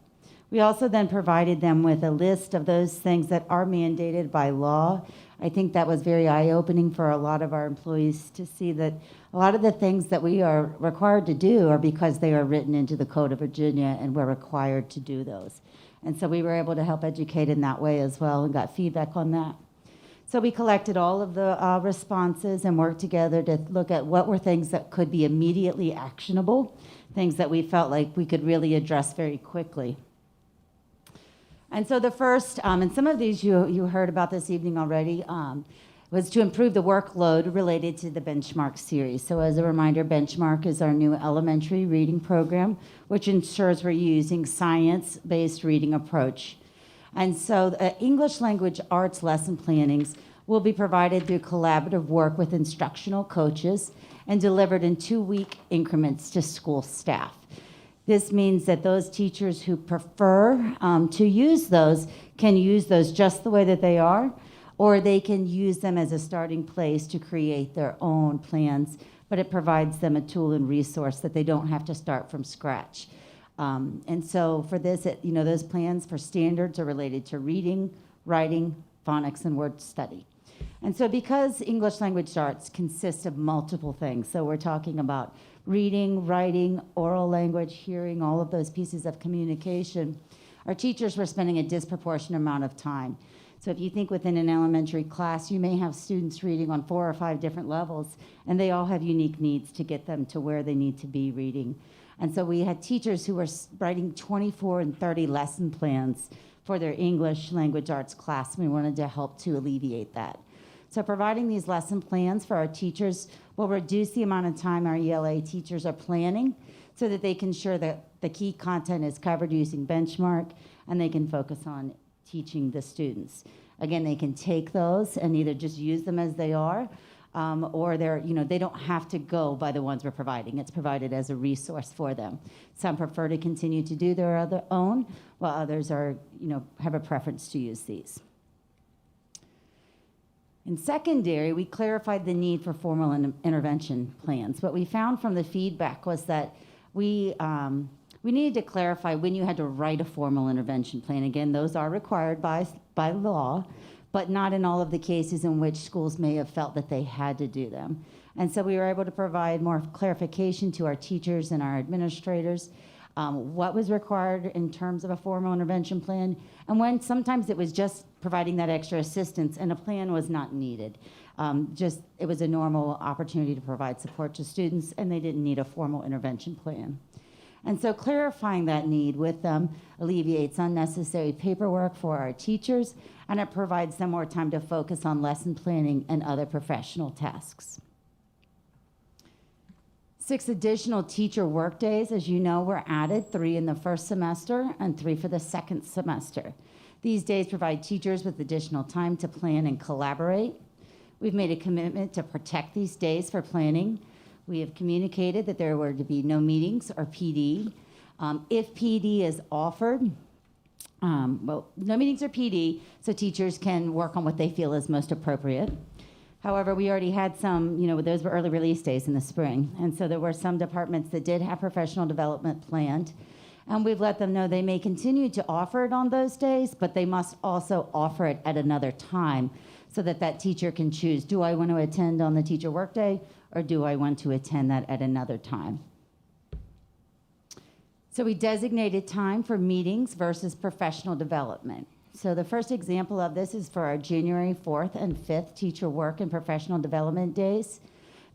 We also then provided them with a list of those things that are mandated by law. I think that was very eye-opening for a lot of our employees to see that a lot of the things that we are required to do are because they are written into the Code of Virginia and we're required to do those. And so we were able to help educate in that way as well and got feedback on that. So we collected all of the responses and worked together to look at what were things that could be immediately actionable, things that we felt like we could really address very quickly. And so the first, and some of these you heard about this evening already, was to improve the workload related to the Benchmark series. So as a reminder, Benchmark is our new elementary reading program, which ensures we're using science-based reading approach. And so English language arts lesson plannings will be provided through collaborative work with instructional coaches and delivered in 2-week increments to school staff. This means that those teachers who prefer to use those can use those just the way that they are, or they can use them as a starting place to create their own plans, but it provides them a tool and resource that they don't have to start from scratch. And so for this, those plans for standards are related to reading, writing, phonics, and word study. And so because English language arts consists of multiple things, so we're talking about reading, writing, oral language, hearing, all of those pieces of communication, our teachers were spending a disproportionate amount of time. So if you think within an elementary class, you may have students reading on 4 or 5 different levels, and they all have unique needs to get them to where they need to be reading. And so we had teachers who were writing 24 and 30 lesson plans for their English language arts class, and we wanted to help to alleviate that. So providing these lesson plans for our teachers will reduce the amount of time our ELA teachers are planning so that they can ensure that the key content is covered using Benchmark and they can focus on teaching the students. Again, they can take those and either just use them as they are or they don't have to go by the ones we're providing. It's provided as a resource for them. Some prefer to continue to do their own, while others have a preference to use these. In secondary, we clarified the need for formal intervention plans. What we found from the feedback was that we needed to clarify when you had to write a formal intervention plan. Again, those are required by law, but not in all of the cases in which schools may have felt that they had to do them. And so we were able to provide more clarification to our teachers and our administrators, what was required in terms of a formal intervention plan, and when sometimes it was just providing that extra assistance and a plan was not needed. It was a normal opportunity to provide support to students and they didn't need a formal intervention plan. And so clarifying that need with them alleviates unnecessary paperwork for our teachers, and it provides them more time to focus on lesson planning and other professional tasks. 6 additional teacher workdays, as you know, were added, 3 in the first semester and 3 for the second semester. These days provide teachers with additional time to plan and collaborate. We've made a commitment to protect these days for planning. We have communicated that there were to be no meetings or PD. If PD is offered, no meetings or PD, so teachers can work on what they feel is most appropriate. However, we already had some, those were early release days in the spring. And so there were some departments that did have professional development planned. And we've let them know they may continue to offer it on those days, but they must also offer it at another time so that that teacher can choose, do I want to attend on the teacher workday or do I want to attend that at another time? So we designated time for meetings versus professional development. So the first example of this is for our January 4th and 5th teacher work and professional development days.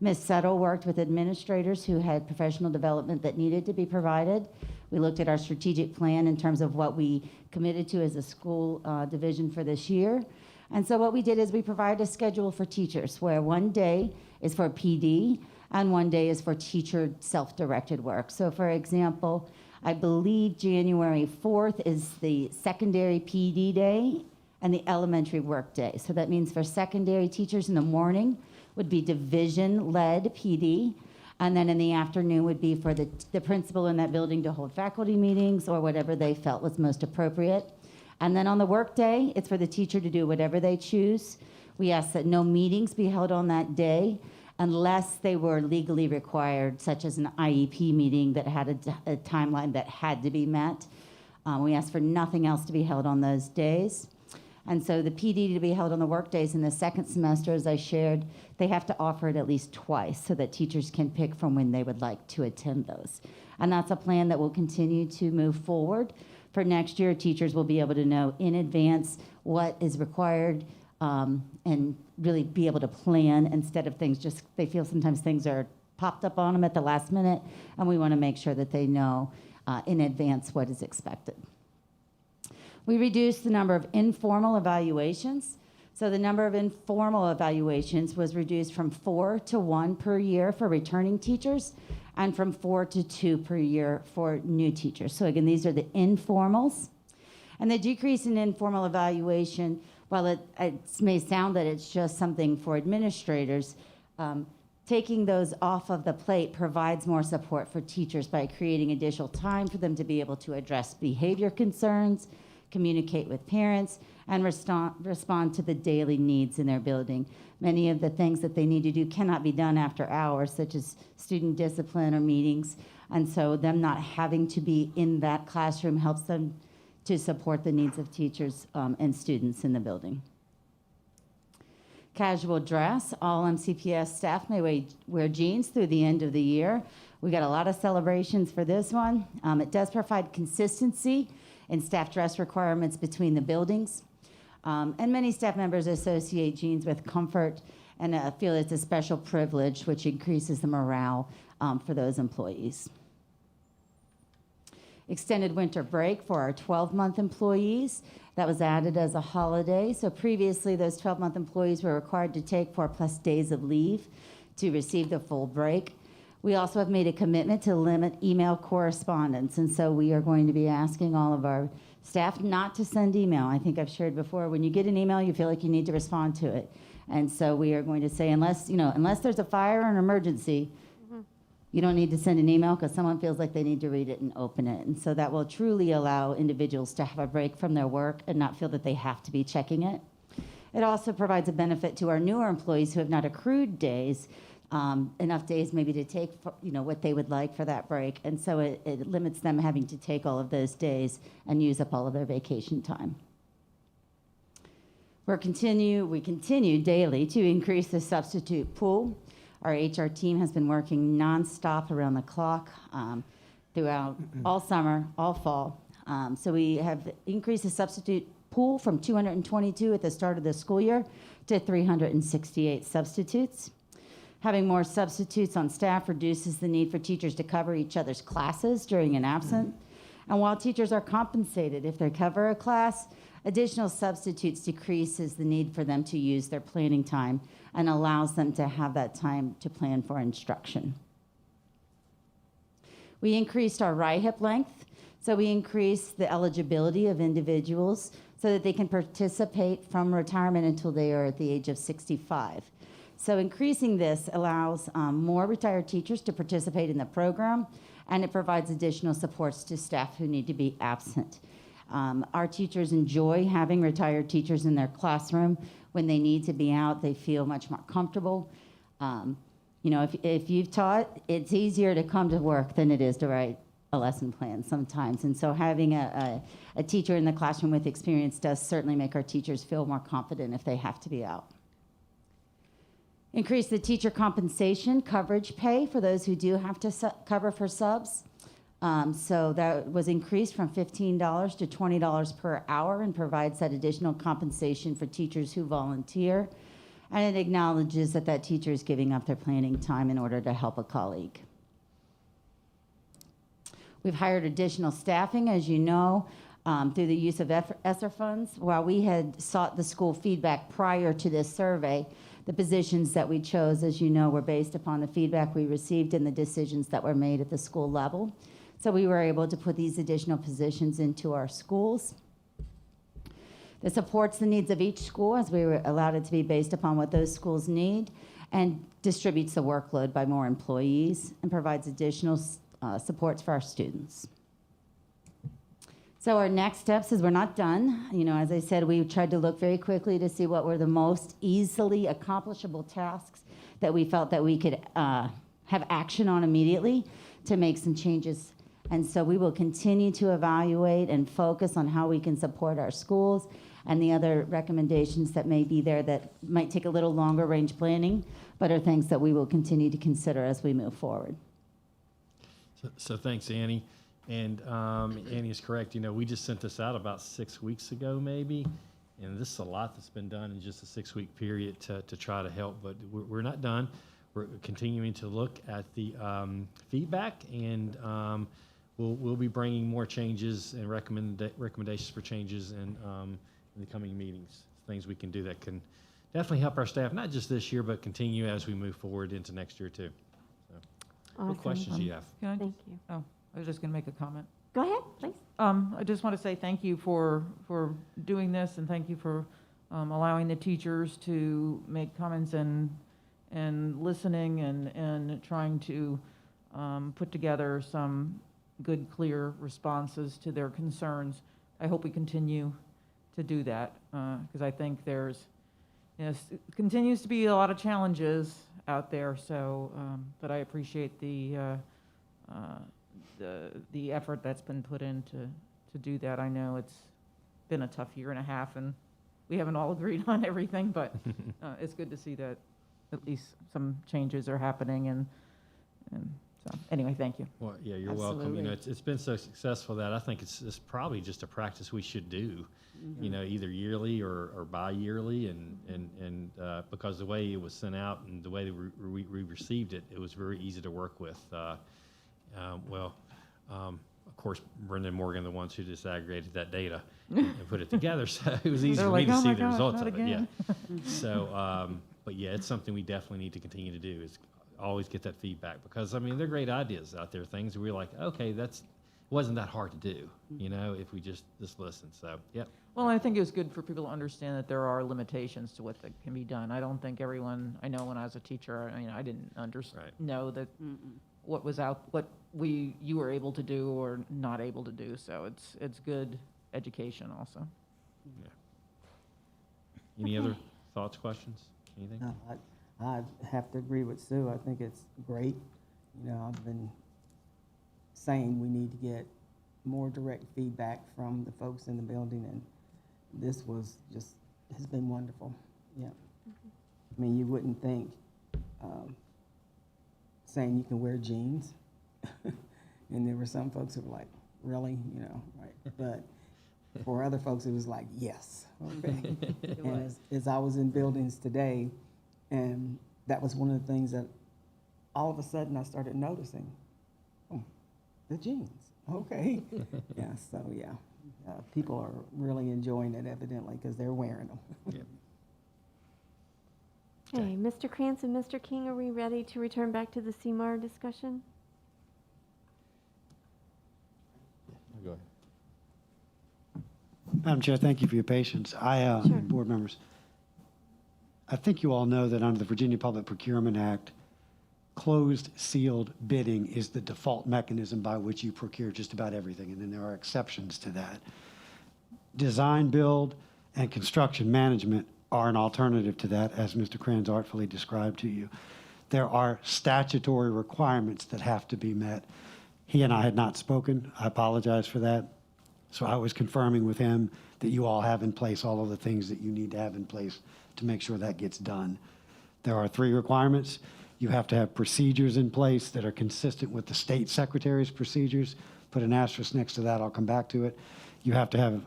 Ms. Settle worked with administrators who had professional development that needed to be provided. We looked at our strategic plan in terms of what we committed to as a school division for this year. And so what we did is we provided a schedule for teachers where one day is for PD, and 1 day is for teacher self-directed work. So for example, I believe January 4th is the secondary PD day and the elementary work day. So that means for secondary teachers in the morning would be division-led PD, and then in the afternoon would be for the principal in that building to hold faculty meetings or whatever they felt was most appropriate. And then on the work day, it's for the teacher to do whatever they choose. We ask that no meetings be held on that day unless they were legally required, such as an IEP meeting that had a timeline that had to be met. We ask for nothing else to be held on those days. And so the PD to be held on the work days in the second semester, as I shared, they have to offer it at least twice so that teachers can pick from when they would like to attend those. And that's a plan that will continue to move forward. For next year, teachers will be able to know in advance what is required and really be able to plan instead of things just, they feel sometimes things are popped up on them at the last minute, and we want to make sure that they know in advance what is expected. We reduced the number of informal evaluations. So the number of informal evaluations was reduced from 4 to 1 per year for returning teachers and from 4 to 2 per year for new teachers. So again, these are the informals. And the decrease in informal evaluation, while it may sound that it's just something for administrators, taking those off of the plate provides more support for teachers by creating additional time for them to be able to address behavior concerns, communicate with parents, and respond to the daily needs in their building. Many of the things that they need to do cannot be done after hours, such as student discipline or meetings, and so them not having to be in that classroom helps them to support the needs of teachers and students in the building. Casual dress, all MCPS staff may wear jeans through the end of the year. We got a lot of celebrations for this one. It does provide consistency in staff dress requirements between the buildings. And many staff members associate jeans with comfort and feel it's a special privilege, which increases the morale for those employees. Extended winter break for our 12-month employees. That was added as a holiday. So previously, those 12-month employees were required to take 4+ days of leave to receive the full break. We also have made a commitment to limit email correspondence, and so we are going to be asking all of our staff not to send email. I think I've shared before, when you get an email, you feel like you need to respond to it. And so we are going to say, unless there's a fire or an emergency, you don't need to send an email because someone feels like they need to read it and open it. And so that will truly allow individuals to have a break from their work and not feel that they have to be checking it. It also provides a benefit to our newer employees who have not accrued days, enough days maybe to take what they would like for that break. And so it limits them having to take all of those days and use up all of their vacation time. We continue daily to increase the substitute pool. Our HR team has been working nonstop around the clock throughout all summer, all fall. So we have increased the substitute pool from 222 at the start of the school year to 368 substitutes. Having more substitutes on staff reduces the need for teachers to cover each other's classes during an absence. And while teachers are compensated if they cover a class, additional substitutes decreases the need for them to use their planning time and allows them to have that time to plan for instruction. We increased our RIHIP length, so we increased the eligibility of individuals so that they can participate from retirement until they are at the age of 65. So increasing this allows more retired teachers to participate in the program, and it provides additional supports to staff who need to be absent. Our teachers enjoy having retired teachers in their classroom. When they need to be out, they feel much more comfortable. If you've taught, it's easier to come to work than it is to write a lesson plan sometimes. And so having a teacher in the classroom with experience does certainly make our teachers feel more confident if they have to be out. Increase the teacher compensation coverage pay for those who do have to cover for subs. So that was increased from $15 to $20 per hour and provides that additional compensation for teachers who volunteer. And it acknowledges that that teacher is giving up their planning time in order to help a colleague. We've hired additional staffing, as you know, through the use of ESSER funds. While we had sought the school feedback prior to this survey, The positions that we chose, as you know, were based upon the feedback we received and the decisions that were made at the school level. So we were able to put these additional positions into our schools. This supports the needs of each school, as we were allowed it to be based upon what those schools need, and distributes the workload by more employees and provides additional supports for our students. So our next steps is we're not done. You know, as I said, we tried to look very quickly to see what were the most easily accomplishable tasks that we felt that we could have action on immediately to make some changes. And so we will continue to evaluate and focus on how we can support our schools and the other recommendations that may be there that might take a little longer range planning, but are things that we will continue to consider as we move forward. So thanks, Annie. And Annie is correct. You know, we just sent this out about 6 weeks ago, maybe. And this is a lot that's been done in just a 6-week period to try to help. But we're not done. We're continuing to look at the feedback, and we'll be bringing more changes and recommendations for changes in the coming meetings. Things we can do that can definitely help our staff, not just this year, but continue as we move forward into next year too. So, Awesome. what questions do you have? Can I Thank you. Oh, I was just going to make a comment. Go ahead, please. I just want to say thank you for doing this, and thank you for allowing the teachers to make comments and listening and trying to put together some good, clear responses to their concerns. I hope we continue to do that, because I think there's, continues to be a lot of challenges out there. So, but I appreciate the effort that's been put in to do that. I know it's been a tough year and a half, and we haven't all agreed on everything, but it's good to see that at least some changes are happening. And so, anyway, thank you. Well, yeah, you're welcome. You know, it's been so successful that I think it's probably just a practice we should do. You know, either yearly or bi-yearly, and because the way it was sent out and the way that we received it, it was very easy to work with. Of course, Brenda and Morgan, the ones who disaggregated that data and put it together, so it was easy They're for like, me to "Oh see my the gosh, results not of it. Yeah. again." So, but yeah, it's something we definitely need to continue to do, is always get that feedback, because I mean, they're great ideas out there, things we're like, okay, wasn't that hard to do, you know, if we just listen. So, yep. Well, I think it was good for people to understand that there are limitations to what that can be done. I don't think everyone, I know when I was a teacher, I didn't know that what was out, what you were able to do or not able to do. So it's good education also. Yeah. Any other thoughts, questions, anything? No, I have to agree with Sue. I think it's great. You know, I've been saying we need to get more direct feedback from the folks in the building, and this has been wonderful. Yeah. I mean, you wouldn't think saying you can wear jeans, and there were some folks who were like, really, you know, right? But for other folks, it was like, yes, okay. And as I was in buildings today, and that was one of the things that all of a sudden I started noticing. Oh, the jeans, okay. Yeah, so yeah, people are really enjoying it evidently because they're wearing them. Yep. Okay, Mr. Krantz and Mr. King, are we ready to return back to the CMAR discussion? Go ahead. Madam Chair, thank you for your patience. Board members, I think you all know that under the Virginia Public Procurement Act, closed sealed bidding is the default mechanism by which you procure just about everything, and then there are exceptions to that. Design, build, and construction management are an alternative to that, as Mr. Kranz artfully described to you. There are statutory requirements that have to be met. He and I had not spoken. I apologize for that. So I was confirming with him that you all have in place all of the things that you need to have in place to make sure that gets done. There are 3 requirements. You have to have procedures in place that are consistent with the state secretary's procedures. Put an asterisk next to that, I'll come back to it. You have to have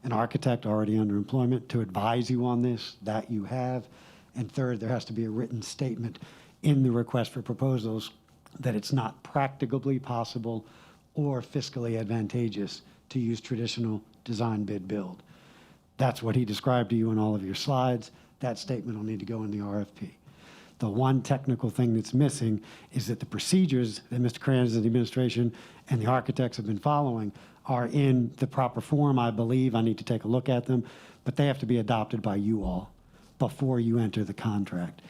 an architect already under employment to advise you on this, that you have. And third, there has to be a written statement in the request for proposals that it's not practicably possible or fiscally advantageous to use traditional design, bid, build. That's what he described to you in all of your slides. that statement will need to go in the RFP. The one technical thing that's missing is that the procedures that Mr. Kranz and the administration and the architects have been following are in the proper form, I believe. I need to take a look at them, but they have to be adopted by you all before you enter the contract.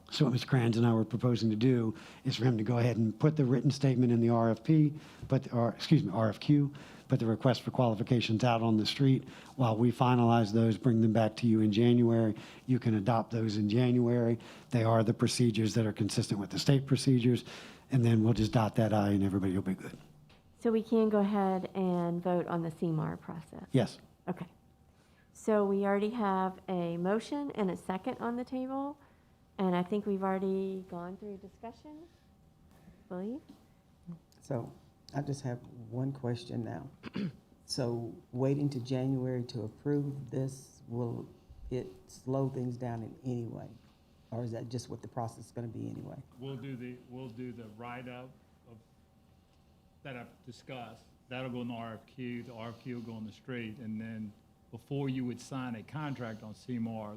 So what Mr. Kranz and I were proposing to do is for him to go ahead and put the written statement in the RFP, RFQ, put the request for qualifications out on the street while we finalize those, bring them back to you in January. You can adopt those in January. They are the procedures that are consistent with the state procedures, and then we'll just dot that I and everybody will be good. So we can go ahead and vote on the CMAR process? Yes. Okay. So we already have a motion and a second on the table, and I think we've already gone through discussion, I believe. So I just have one question now. So waiting to January to approve this, will it slow things down in any way? Or is that just what the process is going to be anyway? We'll do the write-up of, that I've discussed. That'll go in the RFQ. The RFQ will go on the street, and then before you would sign a contract on CMAR,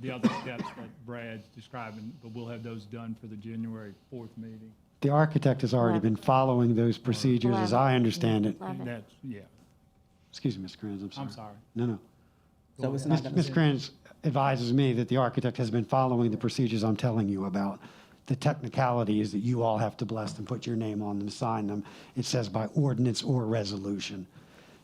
the other steps that Brad's describing, but we'll have those done for the January 4th meeting. The architect has already been following those procedures, as I understand it. That's, yeah. Excuse me, Mr. Kranz, I'm sorry. I'm sorry. No. So it's not Ms. Kranz advises me that the architect has been following the procedures I'm telling you about. The technicality is that you all have to bless them, put your name on them, sign them. It says by ordinance or resolution.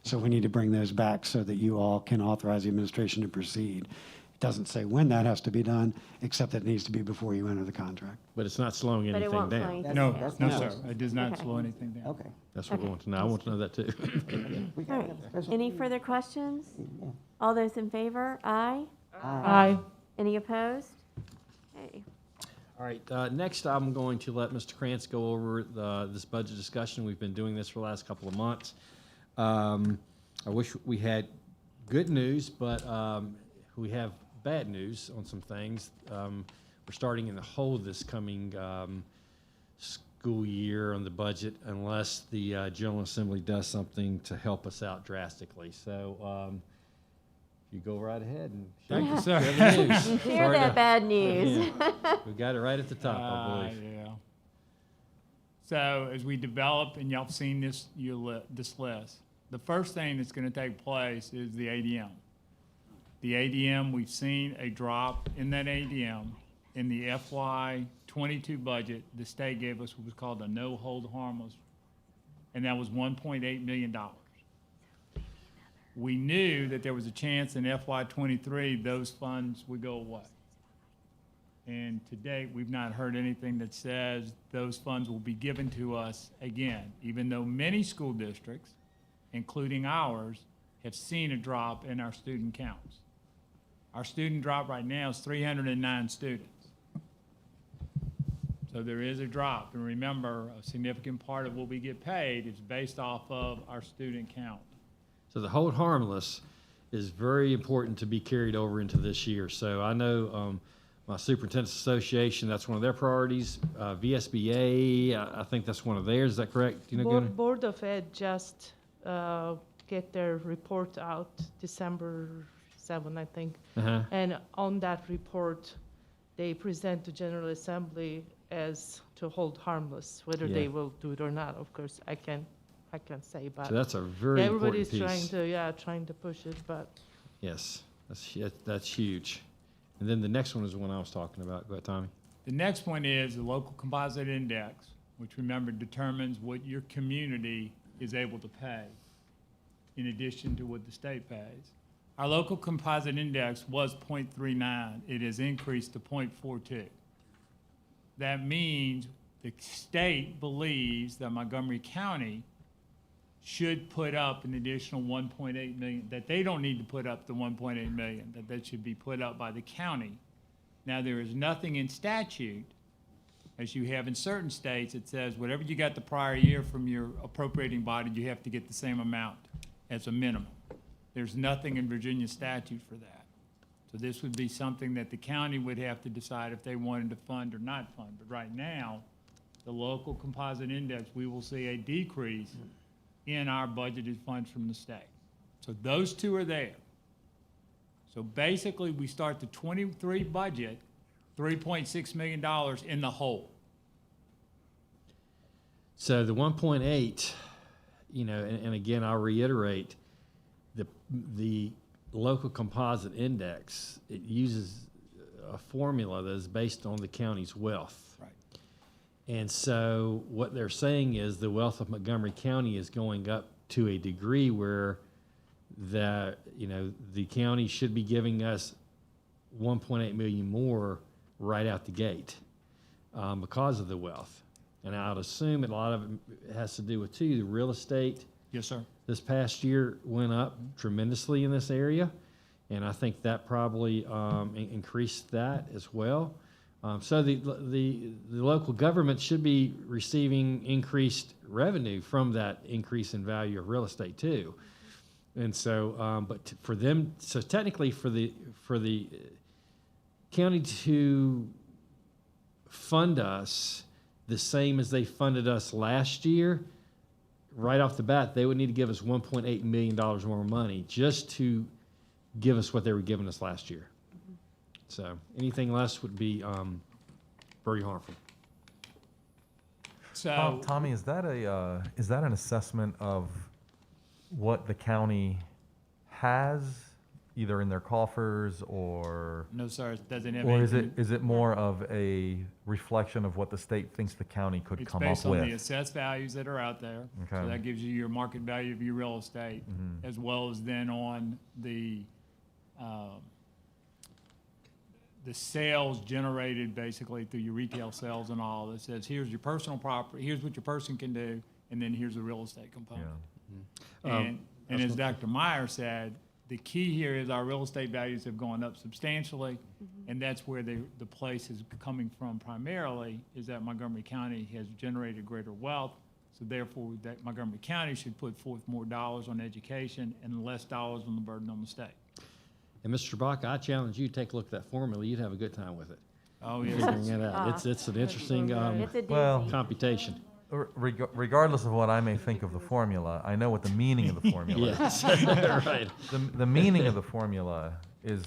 So we need to bring those back so that you all can authorize the administration to proceed. It doesn't say when that has to be done, except that it needs to be before you enter the contract. But it's not slowing But it anything won't slow down. anything No, down. no, sir. It does not Okay. slow anything down. Okay. That's what we want to know. I want to know that too. All right. Any further questions? All those in favor? Aye. Aye. Any opposed? Okay. All right, next I'm going to let Mr. Krantz go over this budget discussion. We've been doing this for the last couple of months. I wish we had good news, but we have bad news on some things. We're starting in the hole this coming school year on the budget unless the General Assembly does something to help us out drastically. So you go right ahead and Thank you, share sir. the news. Hear Sorry that to- bad news. Yeah. We got it right at the top, I believe. Yeah. So as we develop, and y'all have seen this, this list, the first thing that's going to take place is the ADM. The ADM, we've seen a drop in that ADM. In the FY22 budget, the state gave us what was called a no hold harmless, and that was $1.8 million. We knew that there was a chance in FY23 those funds would go away. And to date, we've not heard anything that says those funds will be given to us again, even though many school districts, including ours, have seen a drop in our student counts. Our student drop right now is 309 students. So there is a drop. And remember, a significant part of what we get paid is based off of our student count. So the hold harmless is very important to be carried over into this year. So I know my Superintendent's Association, that's one of their priorities. VSBA, I think that's one of theirs. Is that correct? Do you know, Gunnar? Board of Ed just get their report out December 7, I think. Uh-huh. And on that report, they present to General Assembly as to hold harmless, whether Yeah. they will do it or not. Of course, I can't say, but So that's a very important everybody's piece. trying to push it, but Yes, that's huge. And then the next one is the one I was talking about. Go ahead, Tommy. The next one is the local composite index, which remember determines what your community is able to pay in addition to what the state pays. Our local composite index was 0.39. It has increased to 0.42. That means the state believes that Montgomery County should put up an additional 1.8 million, that they don't need to put up the 1.8 million, that should be put up by the county. Now, there is nothing in statute, as you have in certain states, that says whatever you got the prior year from your appropriating body, you have to get the same amount as a minimum. There's nothing in Virginia statute for that. So this would be something that the county would have to decide if they wanted to fund or not fund. But right now, the local composite index, we will see a decrease in our budgeted funds from the state. So those two are there. So basically, we start the 23 budget, $3.6 million in the hole. So the 1.8, you know, and again, I'll reiterate, the local composite index, it uses a formula that is based on the county's wealth. Right. And so what they're saying is the wealth of Montgomery County is going up to a degree where the county should be giving us 1.8 million more right out the gate because of the wealth. And I would assume that a lot of it has to do with, too, the real estate. Yes, sir. This past year went up tremendously in this area, and I think that probably increased that as well. So the local government should be receiving increased revenue from that increase in value of real estate, too. And so, for them, so technically for the county to fund us the same as they funded us last year, right off the bat, they would need to give us $1.8 million more money just to give us what they were giving us last year. So anything less would be very harmful. So Tommy, is that an assessment of what the county has, either in their coffers or? no, sir, it doesn't have Or anything. is it more of a reflection of what the state thinks the county could It's come based up on with? the assessed values that are out there. So Okay. that gives you your market value of your real estate, Mhm. as well as then on the sales generated basically through your retail sales and all. That says, here's your personal property, here's what your person can do, and then here's the real estate component. And as Dr. Meyer said, the key here is our real estate values have gone up substantially, and that's where the place is coming from primarily, is that Montgomery County has generated greater wealth, so therefore that Montgomery County should put forth more dollars on education and less dollars on the burden on the state. And Mr. Bach, I challenge you to take a look at that formula. You'd have a good time with it. Oh, yes. Figuring it out. It's an interesting It's a doozy. Well, computation. Regardless of what I may think of the formula, I know what the meaning of the formula is. Yes, right. The meaning of the formula is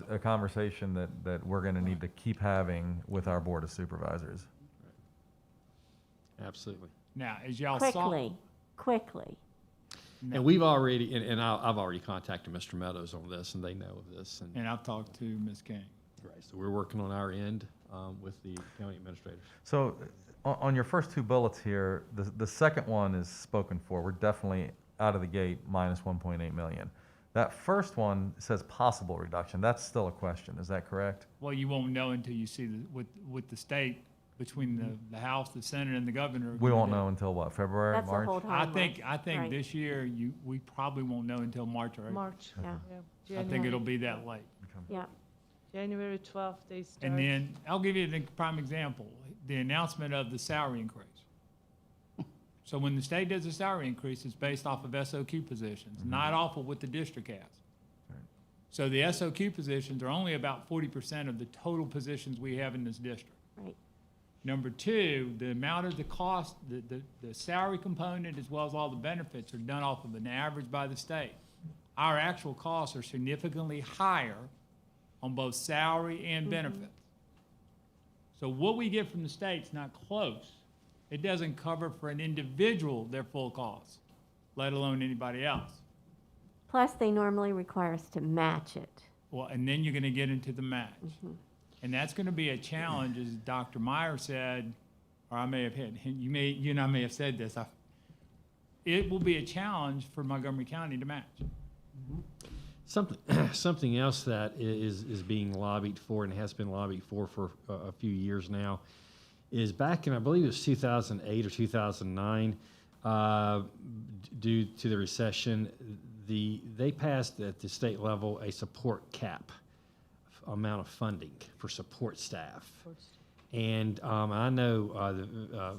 a conversation that we're going to need to keep having with our Board of Supervisors. Absolutely. Now, as y'all saw. Quickly. And we've already, and I've already contacted Mr. Meadows on this, and they know of this. And I've talked to Ms. King. Right, so we're working on our end with the county administrators. So on your first two bullets here, the second one is spoken for. We're definitely out of the gate minus 1.8 million. That first one says possible reduction. That's still a question. Is that correct? Well, you won't know until you see with the state, between the House, the Senate, and the governor. We won't know until what, February, That's a March? whole time. I think Right. this year we probably won't know until March or April. March. Yeah. I think it'll be that late. Yeah. January 12th, they start. And then I'll give you a prime example: the announcement of the salary increase. So when the state does a salary increase, it's based off of SOQ positions, not off of what the district has. So the SOQ positions are only about 40% of the total positions we have in this district. Right. Number two, the amount of the cost, the salary component as well as all the benefits are done off of an average by the state. Our actual costs are significantly higher on both salary and benefits. So what we get from the state's not close. It doesn't cover for an individual their full costs, let alone anybody else. Plus, they normally require us to match it. Well, and then you're gonna get into the match. And that's gonna be a challenge, as Dr. Meyer said, or I may have hit, you and I may have said this. It will be a challenge for Montgomery County to match. Something else that is being lobbied for and has been lobbied for a few years now is back in, I believe it was 2008 or 2009, due to the recession, they passed at the state level a support cap amount of funding for support staff. And I know the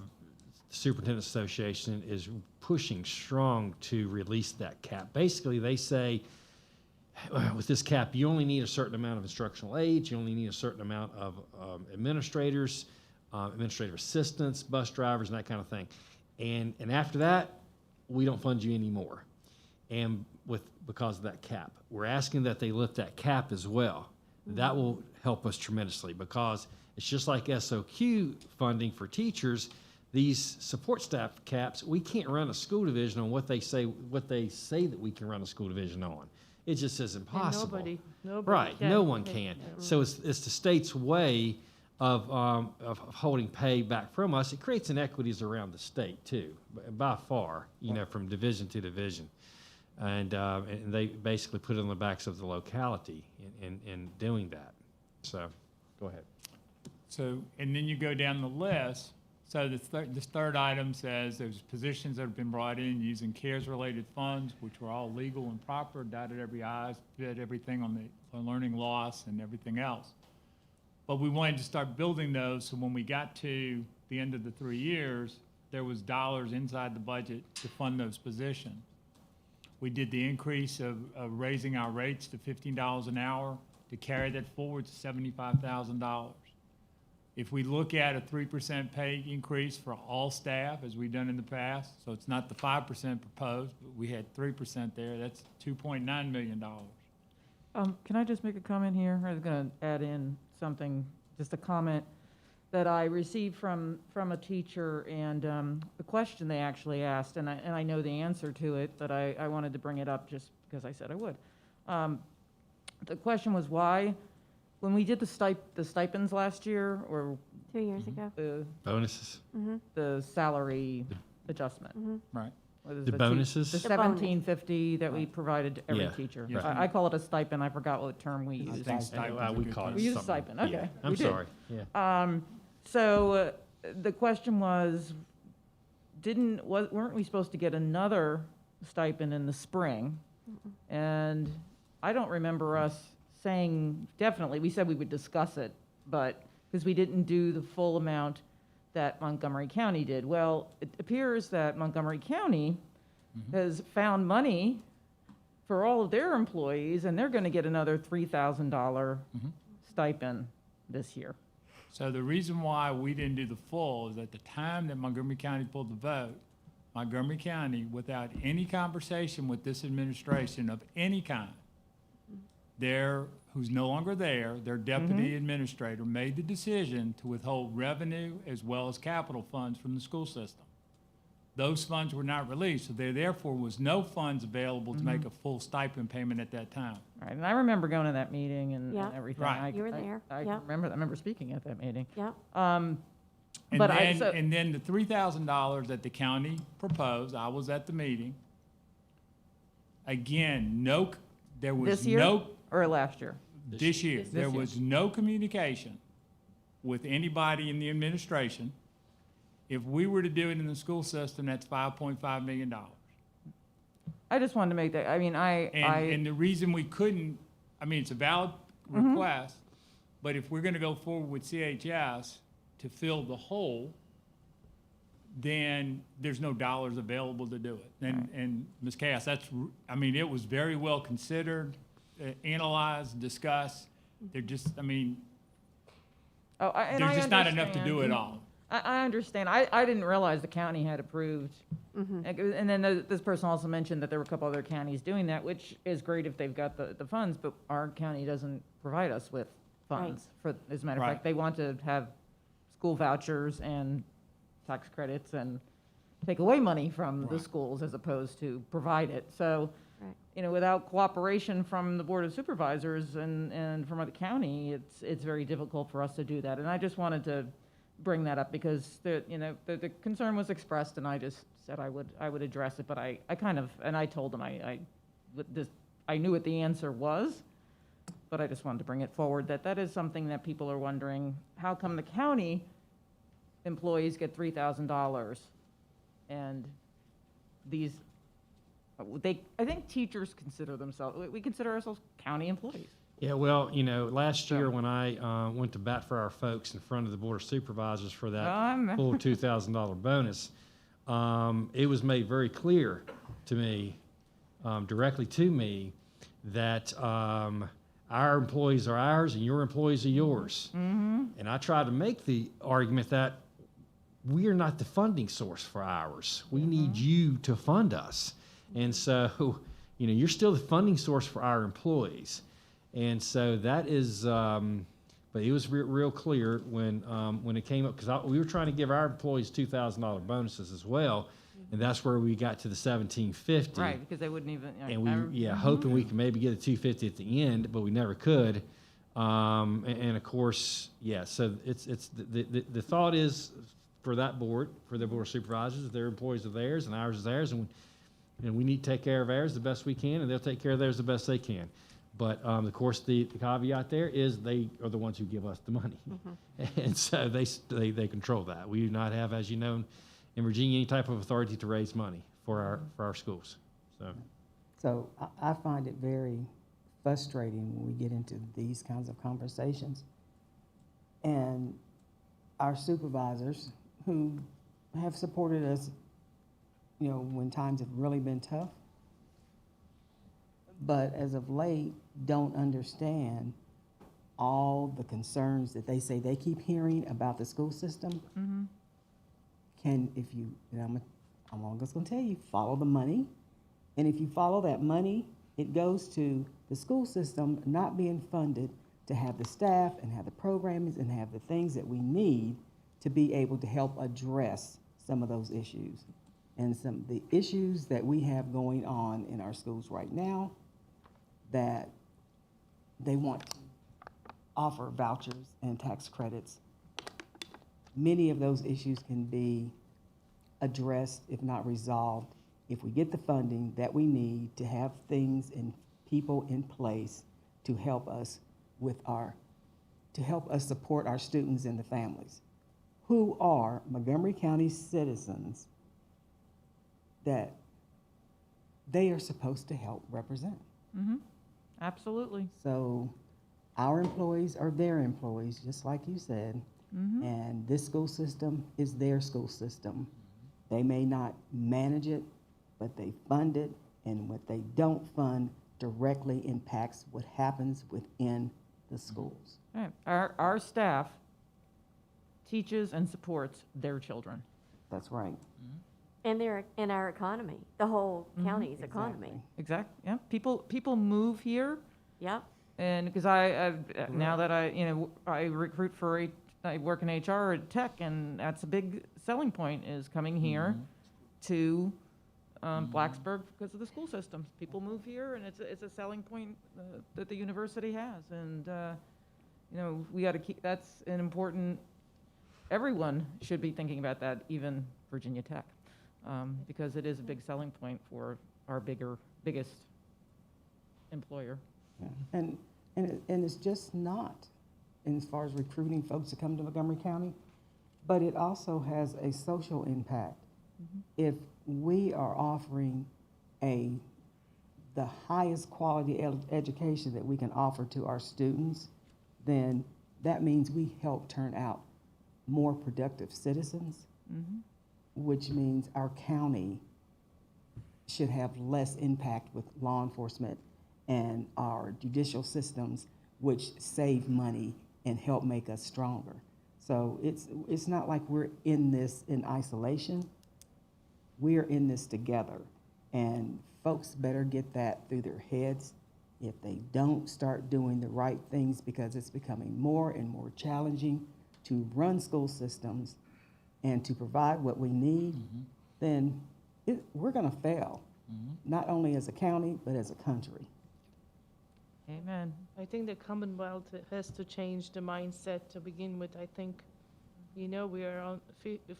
Superintendent Association is pushing strong to release that cap. Basically, they say, with this cap, you only need a certain amount of instructional aides, you only need a certain amount of administrators, administrative assistants, bus drivers, and that kind of thing. And after that, we don't fund you anymore. And because of that cap. We're asking that they lift that cap as well. That will help us tremendously because it's just like SOQ funding for teachers. These support staff caps, we can't run a school division on what they say that we can run a school division on. It just is impossible. Nobody Right, can. no one can. So it's the state's way of holding pay back from us. It creates inequities around the state too, by far, from division to division. And they basically put it on the backs of the locality in doing that. So, go ahead. So, and then you go down the list. So this third item says there's positions that have been brought in using CARES-related funds, which were all legal and proper, dotted every I, did everything on the learning loss and everything else. But we wanted to start building those, so when we got to the end of the 3 years, there was dollars inside the budget to fund those positions. We did the increase of raising our rates to $15 an hour to carry that forward to $75,000. If we look at a 3% pay increase for all staff, as we've done in the past, so it's not the 5% proposed, but we had 3% there, that's $2.9 million. Can I just make a comment here? I was going to add in something, just a comment that I received from a teacher, and the question they actually asked, and I know the answer to it, but I wanted to bring it up just because I said I would. The question was why, when we did the stipends last year, or 2 years ago, Bonuses. the salary adjustment. Right. What is The it, bonuses? The $17.50 that we provided to every Yeah, teacher. right. I call it a stipend. I forgot what term we used. think stipend. We call it We use something. stipend, okay. Yeah. I'm we did. sorry. Yeah. So the question was, weren't we supposed to get another stipend in the spring? And I don't remember us saying, definitely, we said we would discuss it, but, because we didn't do the full amount that Montgomery County did. Well, it appears that Montgomery County has found money for all of their employees, and they're going to get another $3,000 stipend this year. So the reason why we didn't do the full is at the time that Montgomery County pulled the vote, Montgomery County, without any conversation with this administration of any kind, who's no longer there, their deputy administrator made the decision to withhold revenue as well as capital funds from the school system. Those funds were not released, so there therefore was no funds available to make a full stipend payment at that time. Right, and I remember going to that meeting and Yeah. everything. Right. You were there. I Yeah. remember speaking at that meeting. Yeah. And But then the $3,000 that the county proposed, I was at the meeting. Again, there was This year no, or last year? this year, This there year. was no communication with anybody in the administration. If we were to do it in the school system, that's $5.5 million. I just wanted to make that, I mean, And the reason we couldn't, I mean, it's a valid request, but if we're gonna go forward with CHS to fill the hole, then there's no dollars available to do it. And Ms. Cass, I mean, it was very well considered, analyzed, discussed. They're just, I mean, there's just not enough to do it all. I understand. I didn't realize the county had approved. And then this person also mentioned that there were a couple other counties doing that, which is great if they've got the funds, but our county doesn't provide us with funds. As a matter of fact, they want to have school vouchers and tax credits and take away money from the schools as opposed to provide it. So, without cooperation from the Board of Supervisors and from the county, it's very difficult for us to do that. And I just wanted to bring that up because the concern was expressed, and I just said I would address it. But I kind of, and I told them I knew what the answer was, but I just wanted to bring it forward that is something that people are wondering. How come the county employees get $3,000 and I think teachers consider themselves, we consider ourselves county employees. Yeah, well, last year when I went to bat for our folks in front of the Board of Supervisors for that full $2,000 bonus, it was made very clear to me, directly to me, that our employees are ours and your employees are yours. And I tried to make the argument that we are not the funding source for ours. We need you to fund us. And so, you know, you're still the funding source for our employees. And so that is, but it was real clear when it came up, because we were trying to give our employees $2,000 bonuses as well, and that's where we got to the $1,750. Right, because they wouldn't even. And we, hoping we could maybe get a $250 at the end, but we never could. And of course, so it's the thought is for that board, for the board of supervisors, their employees are theirs and ours is theirs, and we need to take care of ours the best we can, and they'll take care of theirs the best they can. But of course, the caveat there is they are the ones who give us the money, and so they control that. We do not have, as you know, in Virginia, any type of authority to raise money for our schools. So I find it very frustrating when we get into these kinds of conversations, and our supervisors who have supported us, you know, when times have really been tough, but as of late don't understand all the concerns that they say they keep hearing about the school system. I'm just going to tell you, follow the money. And if you follow that money, it goes to the school system not being funded to have the staff and have the programming and have the things that we need to be able to help address some of those issues. And some of the issues that we have going on in our schools right now, that they want to offer vouchers and tax credits. Many of those issues can be addressed, if not resolved, if we get the funding that we need to have things and people in place to help us support our students and the families who are Montgomery County citizens that they are supposed to help represent. Absolutely. So our employees are their employees, just like you said, and this school system is their school system. They may not manage it, but they fund it, and what they don't fund directly impacts what happens within the schools. Right. Our staff teaches and supports their children. That's right. And our economy, the whole county's economy. Exactly. Yeah. People move here. Yep. And because now that I recruit I work in HR at Tech, and that's a big selling point is coming here to Blacksburg because of the school systems. People move here, and it's a selling point that the university has, and we got to keep. That's an important. Everyone should be thinking about that, even Virginia Tech, because it is a big selling point for our biggest employer. Yeah. And it's just not as far as recruiting folks to come to Montgomery County, but it also has a social impact. If we are offering the highest quality education that we can offer to our students, then that means we help turn out more productive citizens, which means our county should have less impact with law enforcement and our judicial systems, which save money and help make us stronger. So it's not like we're in this in isolation. We're in this together, and folks better get that through their heads. If they don't start doing the right things, because it's becoming more and more challenging to run school systems and to provide what we need, then we're going to fail, not only as a county, but as a country. Amen. I think the Commonwealth has to change the mindset to begin with. I think, we are on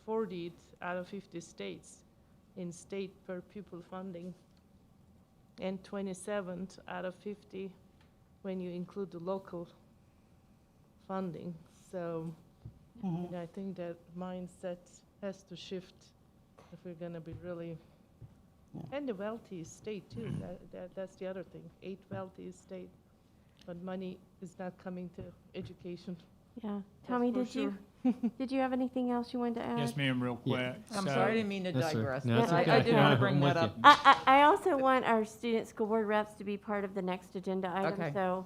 40th out of 50 states in state per pupil funding, and 27th out of 50 when you include the local funding. So I think that mindset has to shift if we're going to be really, and the wealthiest state too. That's the other thing, 8th wealthiest state, but money is not coming to education. Yeah, Tommy, That's for did you have anything else you wanted to add? Yes, ma'am, real quick. I'm sorry, I didn't mean to digress. No, but it's I okay. did want to bring that up. I also want our student school board reps to be part of the next agenda item, Okay. so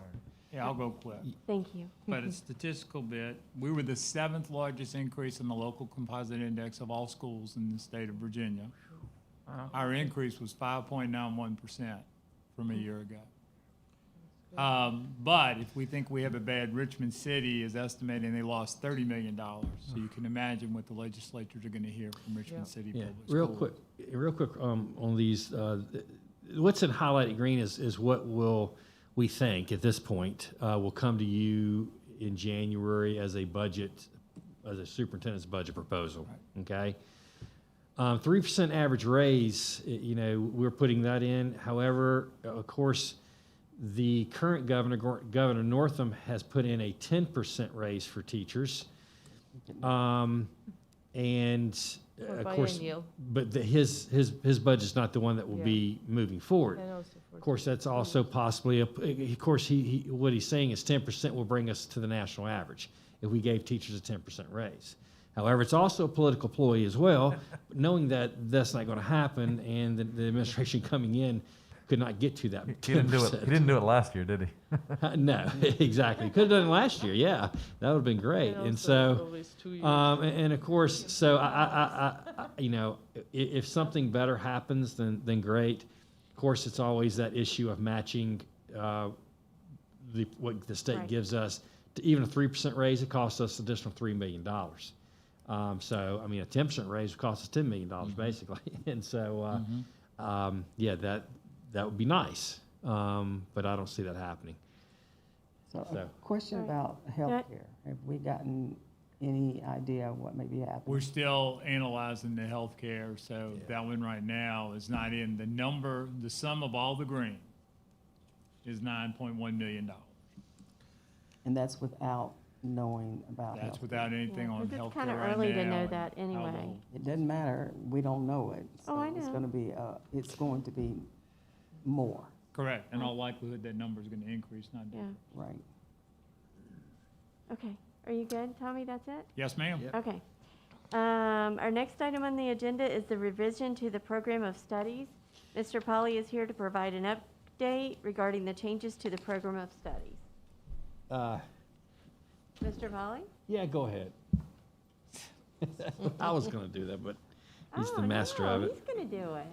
Yeah, I'll go quick. thank you. But a statistical bit, we were the 7th largest increase in the local composite index of all schools in the state of Virginia. Wow. Our increase was 5.91%. from a year ago. But if we think we have a bad, Richmond City is estimating they lost $30 million. So you can imagine what the legislatures are going to hear from Richmond City Public Schools. Real quick on these, what's in highlighted green is what we think at this point will come to you in January as a budget, as a superintendent's budget proposal, okay? 3% average raise, we're putting that in. However, of course, the current Governor Northam, has put in a 10% raise for teachers. And of course, but his budget's not the one that will be moving forward. Of course, that's also possibly of course, what he's saying is 10% will bring us to the national average if we gave teachers a 10% raise. However, it's also a political ploy as well, knowing that that's not going to happen, and the administration coming in could not get to that 10%. He didn't do it last year, did he? No, exactly. Could have done it last year. Yeah, that would have been great. And so, and of course, so I if something better happens, then great. Of course, it's always that issue of matching what the state gives us. To even a 3% raise, it costs us additional $3 million. So, I mean, a 10% raise would cost us $10 million basically. And so, yeah, that would be nice, but I don't see that happening. So a question about healthcare. Have we gotten any idea of what may be happening? We're still analyzing the healthcare, so that one right now is not in. The sum of all the green is $9.1 million. And that's without knowing about healthcare. That's without anything on healthcare right now. It's kind of early to know that anyway. It doesn't matter. We don't know it. So I know. It's going to be more. Correct. In all likelihood, that number is going to increase, not down. Right. Okay. Are you good, Tommy? That's it? Yes, ma'am. Yep. Okay. Our next item on the agenda is the revision to the program of studies. Mr. Polly is here to provide an update regarding the changes to the program of studies. Mr. Polly? Yeah, go ahead. I was going to do that, but he's the master of it. He's going to do it.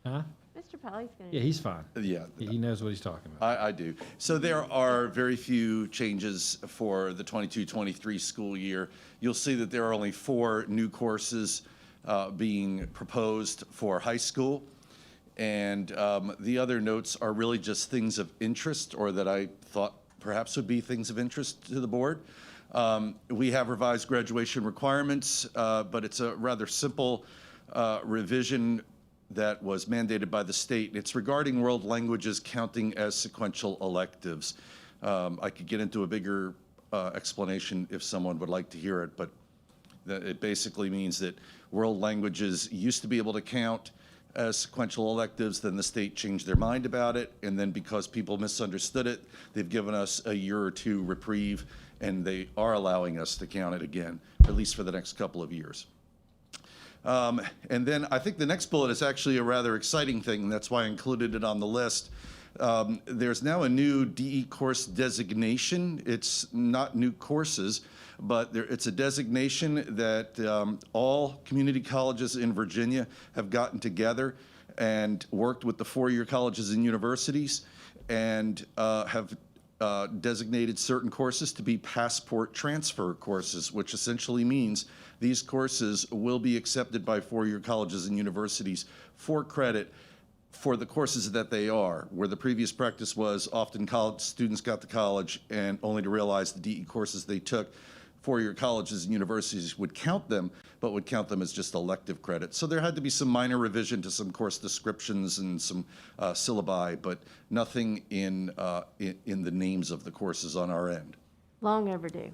Huh? Mr. Polly's going to Yeah, he's fine. Yeah. He knows what he's talking about. I do. So there are very few changes for the 22-23 school year. You'll see that there are only 4 new courses being proposed for high school. And the other notes are really just things of interest, or that I thought perhaps would be things of interest to the board. We have revised graduation requirements, but it's a rather simple revision that was mandated by the state. It's regarding world languages counting as sequential electives. I could get into a bigger explanation if someone would like to hear it, but it basically means that world languages used to be able to count as sequential electives, then the state changed their mind about it, and then because people misunderstood it, they've given us a year or 2 reprieve, and they are allowing us to count it again, at least for the next couple of years. And then I think the next bullet is actually a rather exciting thing, and that's why I included it on the list. There's now a new DE course designation. It's not new courses, but it's a designation that all community colleges in Virginia have gotten together and worked with the 4-year colleges and universities and have designated certain courses to be passport transfer courses, which essentially means these courses will be accepted by 4-year colleges and universities for credit for the courses that they are, where the previous practice was often college students got to college and only to realize the DE courses they took, 4-year colleges and universities would count them, but would count them as just elective credit. So there had to be some minor revision to some course descriptions and some syllabi, but nothing in the names of the courses on our end. Long overdue.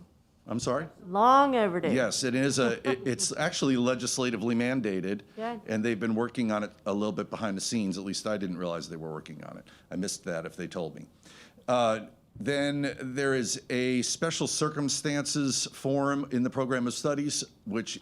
I'm sorry? Long overdue. Yes, it is it's actually legislatively mandated, Good. and they've been working on it a little bit behind the scenes. At least I didn't realize they were working on it. I missed that if they told me. Then there is a special circumstances form in the program of studies, which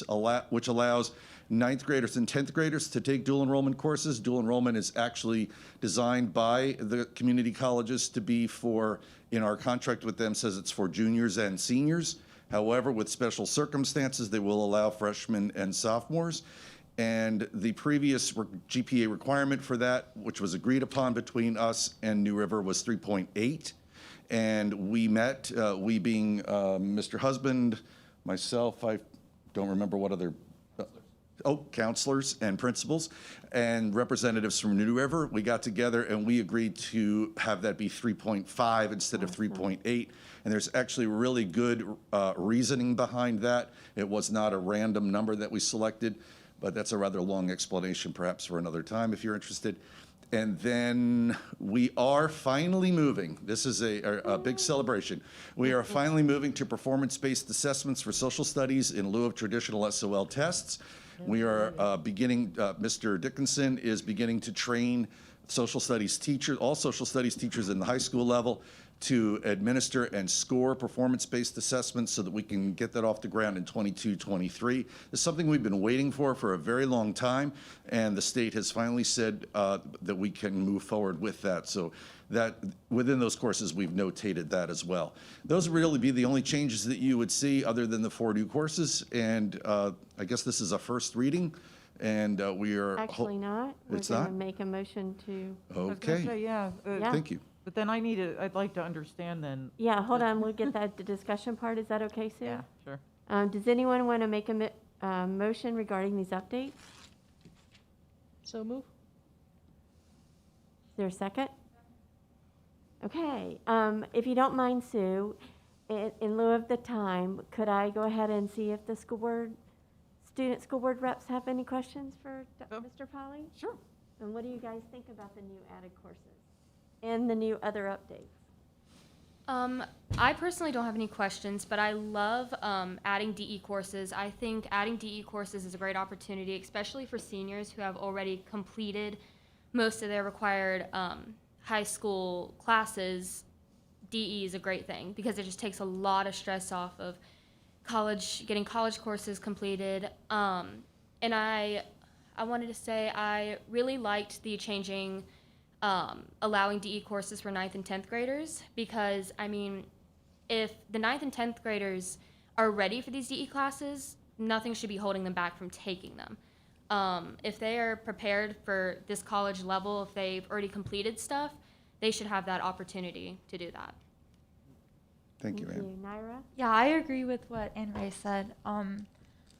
allows 9th graders and 10th graders to take dual enrollment courses. Dual enrollment is actually designed by the community colleges to be for, in our contract with them, says it's for juniors and seniors. However, with special circumstances, they will allow freshmen and sophomores. And the previous GPA requirement for that, which was agreed upon between us and New River, was 3.8. And we met, we being Mr. Husband, myself, I don't remember what other, counselors and principals and representatives from New River. We got together and we agreed to have that be 3.5 instead of 3.8. And there's actually really good reasoning behind that. It was not a random number that we selected, but that's a rather long explanation perhaps for another time if you're interested. And then we are finally moving. This is a big celebration. We are finally moving to performance-based assessments for social studies in lieu of traditional SOL tests. We are beginning, Mr. Dickinson is beginning to train social studies teachers, all social studies teachers in the high school level to administer and score performance-based assessments so that we can get that off the ground in 22-23. It's something we've been waiting for a very long time, and the state has finally said that we can move forward with that. So that within those courses, we've notated that as well. Those would really be the only changes that you would see other than the 4 new courses, and I guess this is a first reading, and we are— Actually not. It's We're not? going to make a motion to. I was gonna Okay. say, yeah. Yeah. Thank you. But then I'd like to understand then. Yeah, hold on, we'll get that, the discussion part, is that okay, Sue? Yeah, sure. Does anyone want to make a motion regarding these updates? So move. Is there a second? Okay, if you don't mind, Sue, in lieu of the time, could I go ahead and see if the student school board reps have any questions for Mr. Polly? Sure. And what do you guys think about the new added courses and the new other updates? I personally don't have any questions, but I love adding DE courses. I think adding DE courses is a great opportunity, especially for seniors who have already completed most of their required high school classes. DE is a great thing because it just takes a lot of stress off of getting college courses completed. And I wanted to say I really liked the changing allowing DE courses for 9th and 10th graders because, I mean, if the 9th and 10th graders are ready for these DE classes, nothing should be holding them back from taking them. If they are prepared for this college level, if they've already completed stuff, they should have that opportunity to do that. Thank you, Ann. Naira? Yeah, I agree with what Anne Ray said.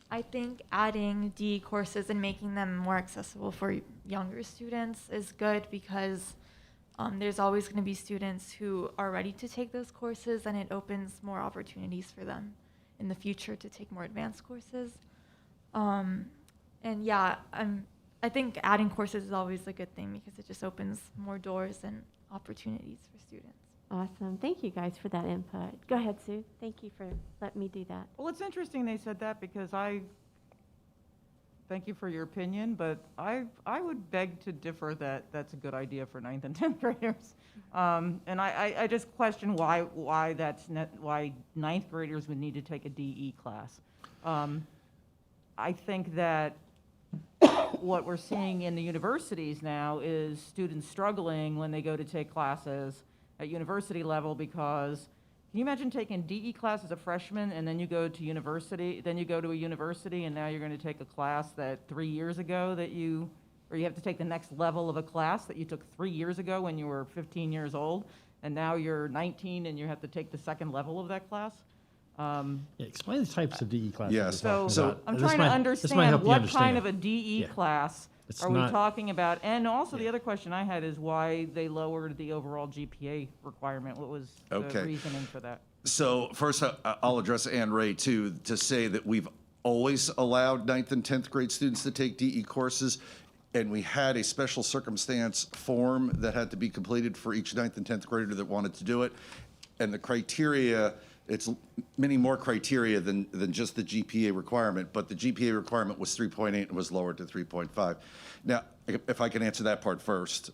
I think adding DE courses and making them more accessible for younger students is good because there's always going to be students who are ready to take those courses, and it opens more opportunities for them in the future to take more advanced courses. And yeah, I think adding courses is always a good thing because it just opens more doors and opportunities for students. Awesome. Thank you guys for that input. Go ahead, Sue. Thank you for letting me do that. Well, it's interesting they said that because thank you for your opinion, but I would beg to differ that that's a good idea for 9th and 10th graders. And I just question why 9th graders would need to take a DE class. I think that what we're seeing in the universities now is students struggling when they go to take classes at university level because can you imagine taking DE class as a freshman and then you go to university, then you go to a university and now you're going to take a class that 3 years ago or you have to take the next level of a class that you took 3 years ago when you were 15 years old, and now you're 19 and you have to take the second level of that class? Yeah, explain the types of DE classes. Yes. So I'm trying to understand what kind of a DE class are we talking about? And also the other question I had is why they lowered the overall GPA requirement. What was the reasoning for that? So first, I'll address Ann Ray too, to say that we've always allowed 9th and 10th grade students to take DE courses, and we had a special circumstance form that had to be completed for each 9th and 10th grader that wanted to do it. And the criteria, it's many more criteria than just the GPA requirement, but the GPA requirement was 3.8 and was lowered to 3.5. Now, if I can answer that part first.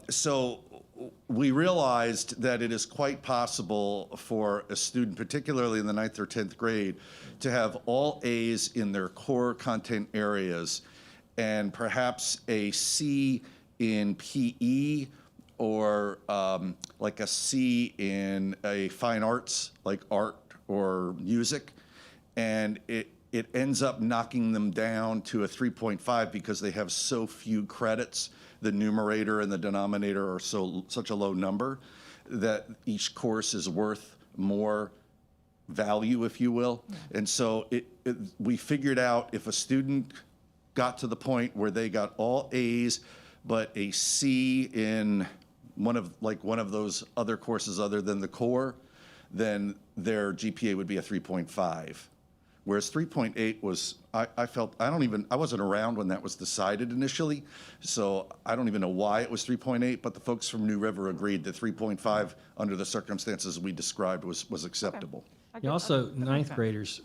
So we realized that it is quite possible for a student, particularly in the 9th or 10th grade, to have all A's in their core content areas and perhaps a C in PE or like a C in a fine arts, like art or music. And it ends up knocking them down to a 3.5 because they have so few credits. The numerator and the denominator are such a low number that each course is worth more value, if you will. And so we figured out if a student got to the point where they got all A's but a C in one of those other courses other than the core, then their GPA would be a 3.5. Whereas 3.8 was, I wasn't around when that was decided initially, so I don't even know why it was 3.8, but the folks from New River agreed that 3.5, under the circumstances we described, was acceptable. Yeah, also,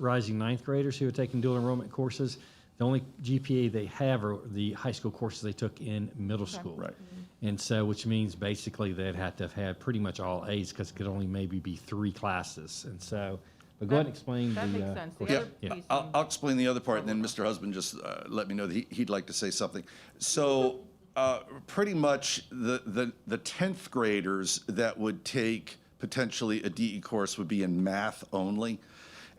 rising ninth graders who are taking dual enrollment courses, the only GPA they have are the high school courses they took in middle school. Right. And so, which means basically they'd have to have had pretty much all A's because it could only maybe be 3 classes. And so, but go ahead and explain that the. makes sense. The course. other Yeah, piece I'll explain the other part, and then Mr. Husband just let me know that he'd like to say something. So pretty much the 10th graders that would take potentially a DE course would be in math only.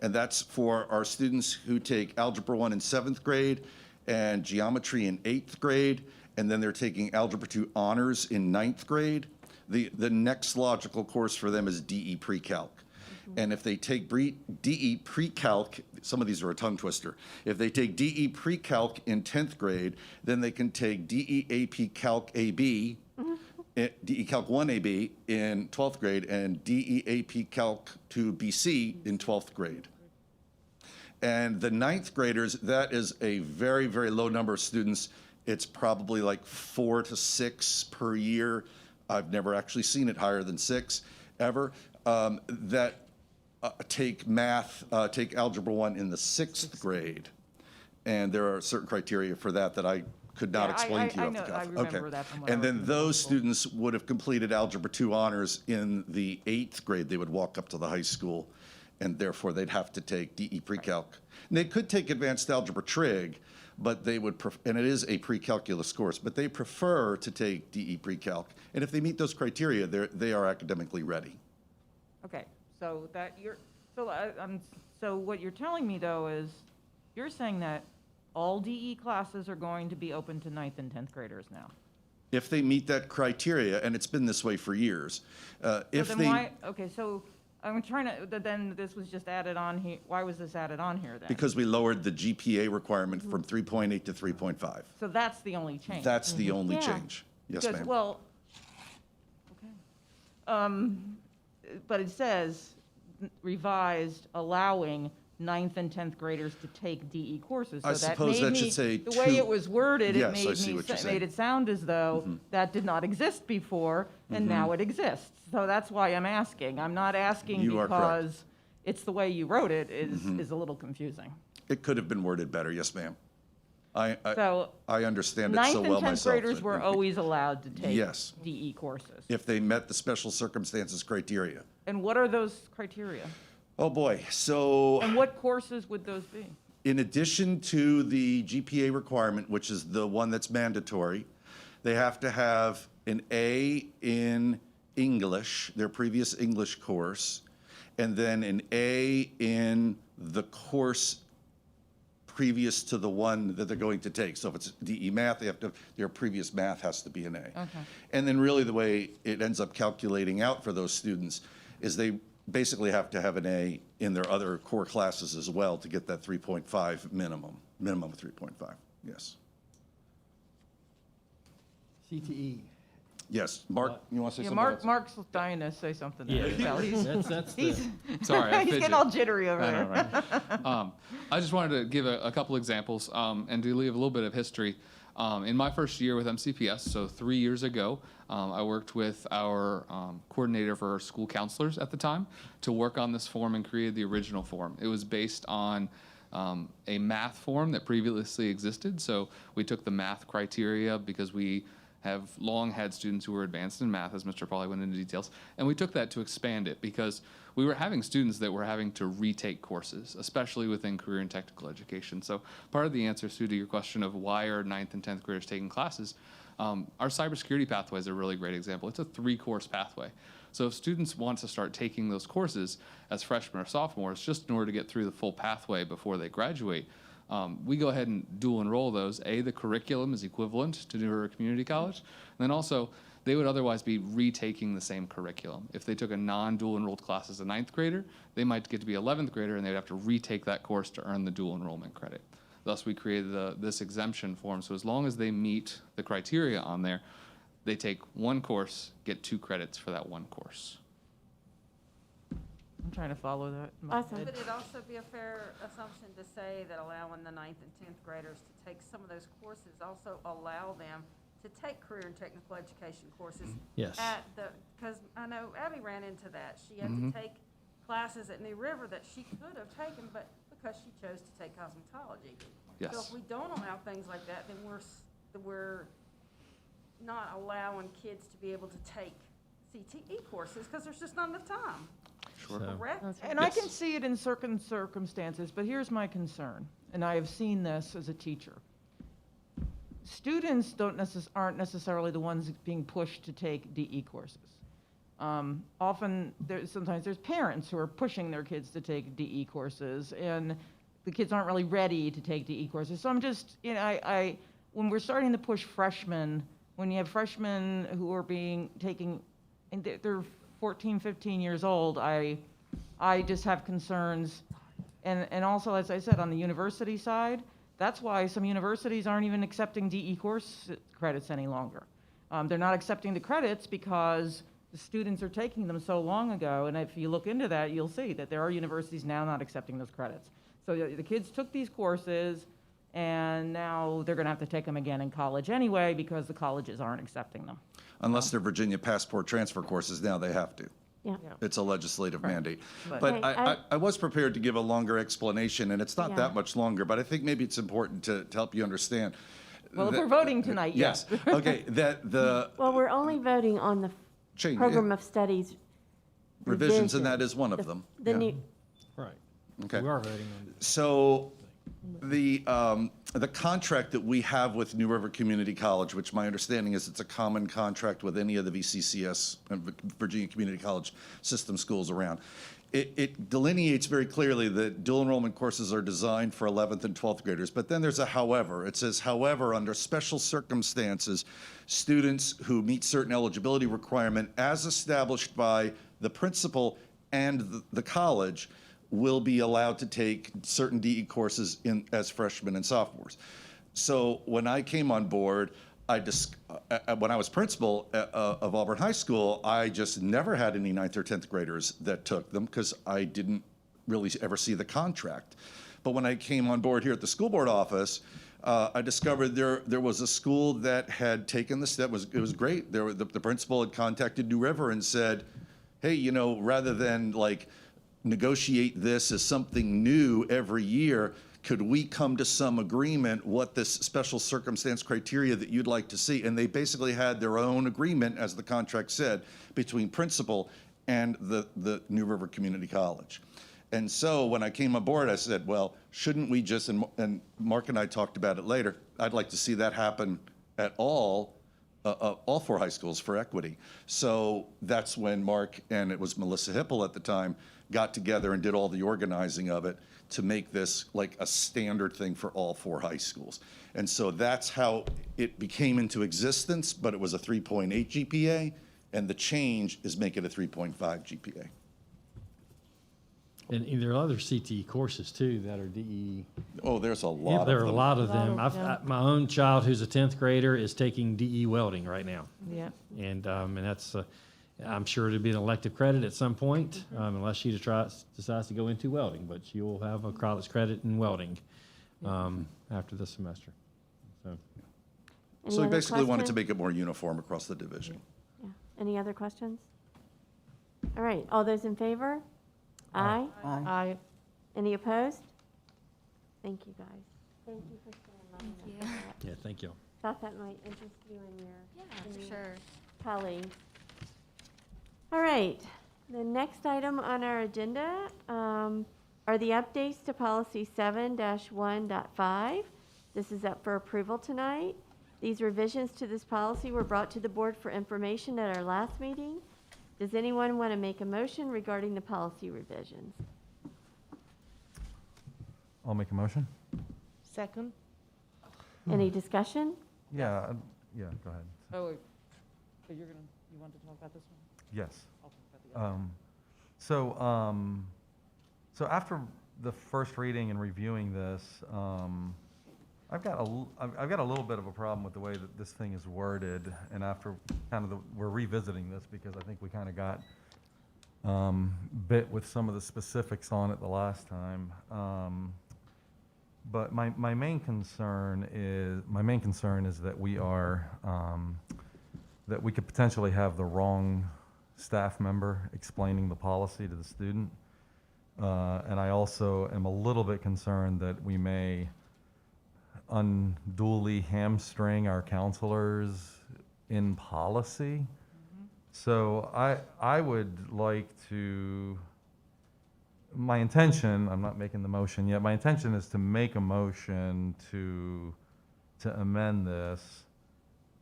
And that's for our students who take Algebra 1 in 7th grade and Geometry in 8th grade, and then they're taking Algebra 2 Honors in 9th grade. The next logical course for them is DE Pre-Calc. And if they take DE Pre-Calc, some of these are a tongue twister. If they take DE Pre-Calc in 10th grade, then they can take DE AP Calc AB, DE Calc 1 AB in 12th grade, and DE AP Calc 2 BC in 12th grade. And the 9th graders, that is a very, very low number of students. It's probably like 4 to 6 per year. I've never actually seen it higher than 6 ever. That take math, take Algebra 1 in the 6th grade. And there are certain criteria for that I could not explain to you off the cuff. I remember that from when I And was then in those school. students would have completed Algebra 2 Honors in the 8th grade. They would walk up to the high school, and therefore they'd have to take DE Pre-Calc. And they could take Advanced Algebra Trig, but they would, and it is a pre-calculus course, but they prefer to take DE Pre-Calc. And if they meet those criteria, they are academically ready. Okay, so so what you're telling me though is, you're saying that all DE classes are going to be open to 9th and 10th graders now? If they meet that criteria, and it's been this way for years. Okay, so I'm trying to, then this was just added on here, why was this added on here then? Because we lowered the GPA requirement from 3.8 to 3.5. So that's the only change? That's the only Yeah. change. Yes, Because, ma'am. well, okay. But it says revised allowing 9th and 10th graders to take DE courses. So I suppose that should say the way it was worded, it Yes, I made see what you're saying. made it sound as though that did not exist before, and now it exists. So that's why I'm asking. I'm not asking You are correct. because it's the way you wrote it is a little confusing. It could have been worded better, yes, ma'am. So I understand it 9th so and well 10th myself. graders that were always allowed to take Yes. DE courses. if they met the special circumstances criteria. And what are those criteria? Oh, boy. So And what courses would those be? in addition to the GPA requirement, which is the one that's mandatory, they have to have an A in English, their previous English course, and then an A in the course previous to the one that they're going to take. So if it's DE math, their previous math has to be an A. Okay. And then really the way it ends up calculating out for those students is they basically have to have an A in their other core classes as well to get that 3.5 minimum of 3.5, yes. CTE. Yes, Mark, you want to say Yeah, something else? Mark's dying to say something. Yeah. Well, he's, That's he's, Sorry, I he's fidget. getting all jittery over I there. know, right? I just wanted to give a couple examples and to leave a little bit of history. In my first year with MCPS, so 3 years ago, I worked with our coordinator for our school counselors at the time to work on this form and created the original form. It was based on a math form that previously existed. So we took the math criteria because we have long had students who were advanced in math, as Mr. Pauly went into details, and we took that to expand it because we were having students that were having to retake courses, especially within career and technical education. So part of the answer, Sue, to your question of why are 9th and 10th graders taking classes, our cybersecurity pathway is a really great example. It's a 3-course pathway. So if students want to start taking those courses as freshmen or sophomores, just in order to get through the full pathway before they graduate, we go ahead and dual enroll those. The curriculum is equivalent to New River Community College. And then also, they would otherwise be retaking the same curriculum. If they took a non-dual enrolled class as a 9th grader, they might get to be 11th grader and they'd have to retake that course to earn the dual enrollment credit. Thus, we created this exemption form. So as long as they meet the criteria on there, they take one course, get 2 credits for that one course. I'm trying to follow that. in my Awesome. head. Would it also be a fair assumption to say that allowing the 9th and 10th graders to take some of those courses also allow them to take career and technical education courses? Yes. Because I know Abby ran into that. She had to take classes at New River that she could have taken, but because she chose to take cosmetology. Yes. So if we don't allow things like that, then we're not allowing kids to be able to take CTE courses because there's just not enough time. Sure. Correct? And I can see it in certain circumstances, but here's my concern, and I have seen this as a teacher. Students aren't necessarily the ones being pushed to take DE courses. Sometimes there's parents who are pushing their kids to take DE courses, and the kids aren't really ready to take DE courses. So I'm just, when we're starting to push freshmen, when you have freshmen who are taking, and they're 14, 15 years old, I just have concerns. And also, as I said, on the university side, that's why some universities aren't even accepting DE course credits any longer. They're not accepting the credits because the students are taking them so long ago. And if you look into that, you'll see that there are universities now not accepting those credits. So the kids took these courses, and now they're going to have to take them again in college anyway because the colleges aren't accepting them. Unless they're Virginia passport transfer courses, now they have to. Yeah. It's a legislative mandate. But- But Okay, I was prepared to give a longer explanation, and it's not Yeah. that much longer, but I think maybe it's important to help you understand. Well, if that- we're voting tonight, Yes, yes. okay, that the Well, we're only voting on the change, program of studies revisions, and revision. that is one of them. The Yeah. new, Right. Okay. We are voting on. So the contract that we have with New River Community College, which my understanding is it's a common contract with any of the VCCS, Virginia Community College system schools around, it delineates very clearly that dual enrollment courses are designed for 11th and 12th graders. But then there's a however. It says, however, under special circumstances, students who meet certain eligibility requirement as established by the principal and the college will be allowed to take certain DE courses as freshmen and sophomores. So when I came on board, when I was principal of Auburn High School, I just never had any 9th or 10th graders that took them because I didn't really ever see the contract. But when I came on board here at the school board office, I discovered there was a school that had taken the step. It was great. The principal had contacted New River and said, hey, rather than negotiate this as something new every year, could we come to some agreement what this special circumstance criteria that you'd like to see? And they basically had their own agreement, as the contract said, between principal and the New River Community College. And so when I came aboard, I said, well, shouldn't we just, and Mark and I talked about it later, I'd like to see that happen at all 4 high schools for equity. So that's when Mark, and it was Melissa Hipple at the time, got together and did all the organizing of it to make this like a standard thing for all 4 high schools. And so that's how it became into existence, but it was a 3.8 GPA, and the change is make it a 3.5 GPA. And there are other CTE courses too that are DE. Oh, there's a lot of them. There are a lot of them. yeah. My own child, who's a 10th grader, is taking DE welding right now. Yeah. And that's, I'm sure it'll be an elective credit at some point, unless she decides to go into welding. But she will have a college credit in welding after this semester. So Any So we other basically wanted to questions? make it more uniform across the division. Yeah. Any other questions? All right, all those in favor? Aye. Aye. Any opposed? Thank you, guys. Thank you for staying on. Thank this. you. yeah, thank you. Thought that might interest you and your Yeah, and for your sure. colleagues. All right, the next item on our agenda are the updates to policy 7-1.5. This is up for approval tonight. These revisions to this policy were brought to the board for information at our last meeting. Does anyone want to make a motion regarding the policy revisions? I'll make a motion. Second? Any discussion? Yeah, yeah, go ahead. Oh, wait. So you want to talk about this one? Yes. I'll talk about the other one. So after the first reading and reviewing this, I've got a little bit of a problem with the way that this thing is worded, and after we're revisiting this because I think we kind of got bit with some of the specifics on it the last time. But my main concern is that we are that we could potentially have the wrong staff member explaining the policy to the student. And I also am a little bit concerned that we may unduly hamstring our counselors in policy. Mm-hmm. So I would like to, my intention, I'm not making the motion yet, my intention is to make a motion to amend this.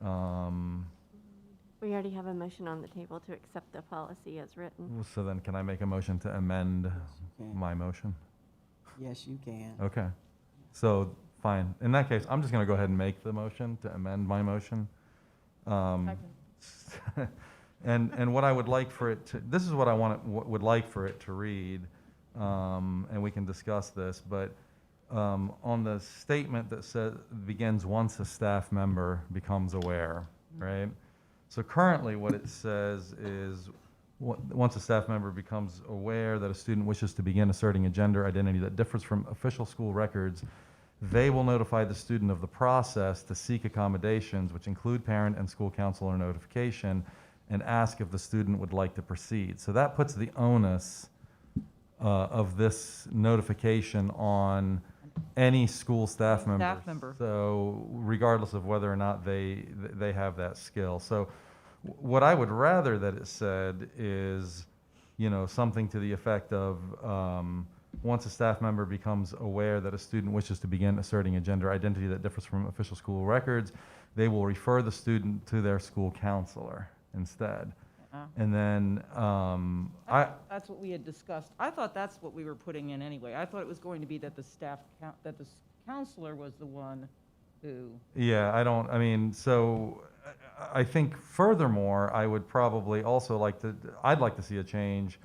We already have a motion on the table to accept the policy as written. So then can I make a motion to amend can. my motion? Yes, you can. Okay. So, fine. In that case, I'm just going to go ahead and make the motion to amend my motion. And what I would like for it to, this is what I would like for it to read, and we can discuss this, but on the statement that says, begins once a staff member becomes aware, right? So currently what it says is, once a staff member becomes aware that a student wishes to begin asserting a gender identity that differs from official school records, they will notify the student of the process to seek accommodations, which include parent and school counselor notification, and ask if the student would like to proceed. So that puts the onus of this notification on any school staff member. So regardless of whether or not they have that skill. So what I would rather that it said is, something to the effect of, once a staff member becomes aware that a student wishes to begin asserting a gender identity that differs from official school records, they will refer the student to their school counselor instead. And then That's what we had discussed. I thought that's what we were putting in anyway. I thought it was going to be that that the counselor was the one who. Yeah, so I think furthermore, I would probably also I'd like to see a change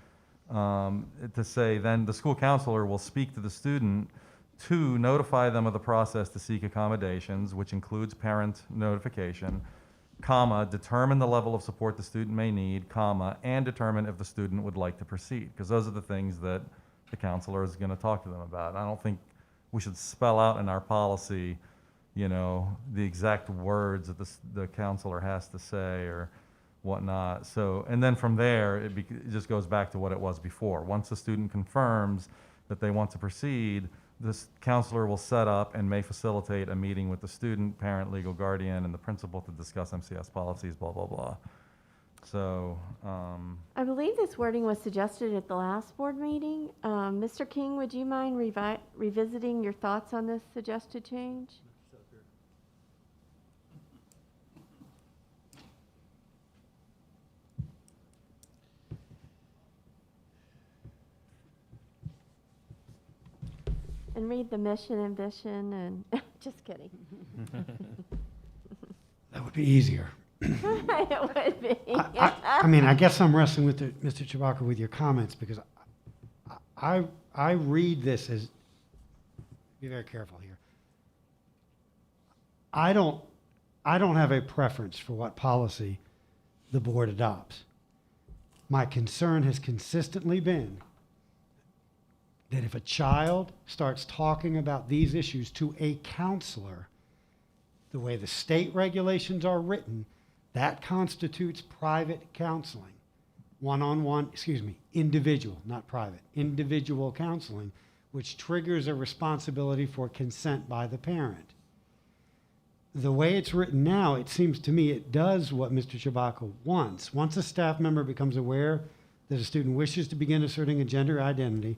to say then the school counselor will speak to the student to notify them of the process to seek accommodations, which includes parent notification, comma, determine the level of support the student may need, comma, and determine if the student would like to proceed. Because those are the things that the counselor is going to talk to them about. I don't think we should spell out in our policy, the exact words that the counselor has to say or whatnot. So, and then from there, it just goes back to what it was before. Once the student confirms that they want to proceed, this counselor will set up and may facilitate a meeting with the student, parent, legal guardian, and the principal to discuss MCS policies, blah, blah, blah. So, I believe this wording was suggested at the last board meeting. Mr. King, would you mind revisiting your thoughts on this suggested change? And read the mission and vision and, just kidding. That would be easier. It would be. I guess I'm wrestling with Mr. Chewbacca with your comments because I read this as, be very careful here. I don't have a preference for what policy the board adopts. My concern has consistently been that if a child starts talking about these issues to a counselor, the way the state regulations are written, that constitutes private counseling. Individual, not private, individual counseling, which triggers a responsibility for consent by the parent. The way it's written now, it seems to me it does what Mr. Chewbacca wants. Once a staff member becomes aware that a student wishes to begin asserting a gender identity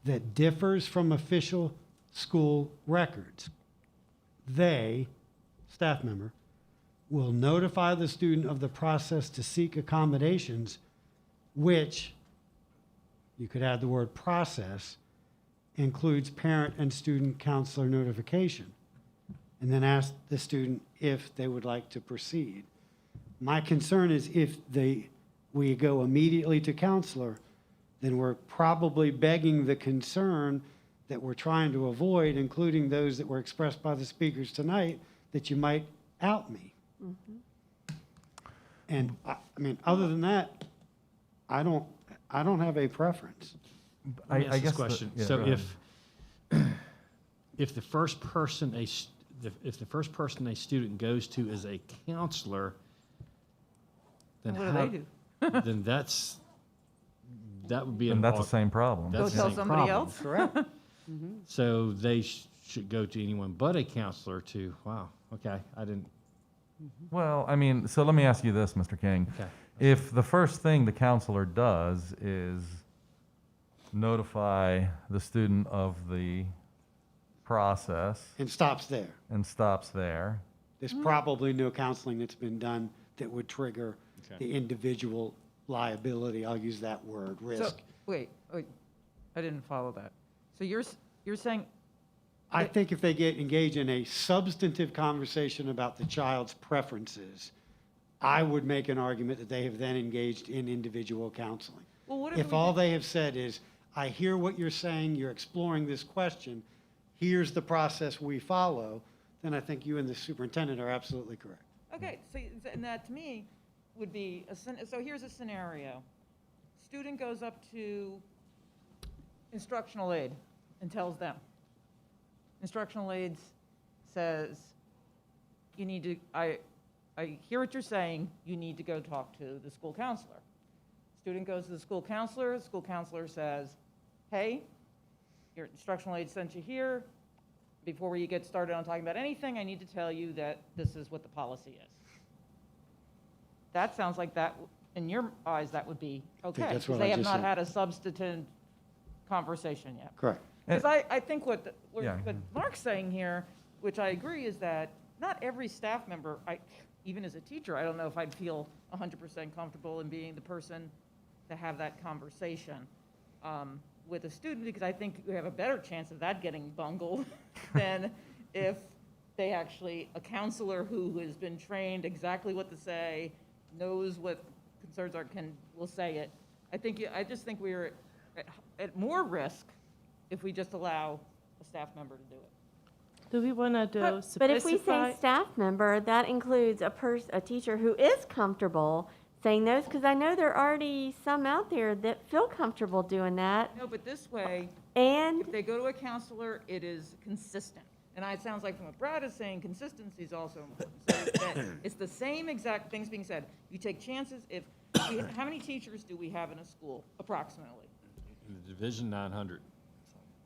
that differs from official school records, they, staff member, will notify the student of the process to seek accommodations, which, you could add the word process, includes parent and student counselor notification, and then ask the student if they would like to proceed. My concern is if we go immediately to counselor, then we're probably begging the concern that we're trying to avoid, including those that were expressed by the speakers tonight, that you might out me. And I mean, other than that, I don't have a preference. Let me ask I this guess question. yeah, So go ahead. if the first person if the first person a student goes to is a counselor, then What do they do? Then that would be And that's the same problem. Go tell somebody else? Correct. So they should go to anyone but a counselor to, wow, okay, I didn't. Well, I mean, so let me ask you this, Mr. King. Okay. If the first thing the counselor does is notify the student of the process And stops there. and stops there, There's probably no counseling that's been done that would trigger the individual liability, I'll use that word, So, risk. wait, I didn't follow that. So you're saying, I think if they engage in a substantive conversation about the child's preferences, I would make an argument that they have then engaged in individual counseling. well, what If all they have said is, I hear what you're saying, you're exploring this question, here's the process we follow, then I think you and the superintendent are absolutely correct. Okay, so, and that to me would be, so here's a scenario. Student goes up to instructional aide and tells them. Instructional aide says, you need to, I hear what you're saying, you need to go talk to the school counselor. Student goes to the school counselor says, hey, your instructional aide sent you here. Before you get started on talking about anything, I need to tell you that this is what the policy is. That sounds like that, in your eyes, that would be okay, that's because what they I have just not said. had a substantive conversation yet. Correct. Because I think what Yeah. Mark's saying here, which I agree, is that not every staff member, even as a teacher, I don't know if I'd feel 100% comfortable in being the person to have that conversation with a student, because I think we have a better chance of that getting bungled than if they actually, a counselor who has been trained exactly what to say, knows what concerns are, will say it. I just think we're at more risk if we just allow a staff member to do it. Do we want to But if we specify? say staff member, that includes a teacher who is comfortable saying those, because I know there are already some out there that feel comfortable doing that. No, but this way, And if they go to a counselor, it is consistent. And it sounds like from what Brad is saying, consistency is also important. So that it's the same exact things being said. You take chances. How many teachers do we have in a school, approximately? In the division, 900.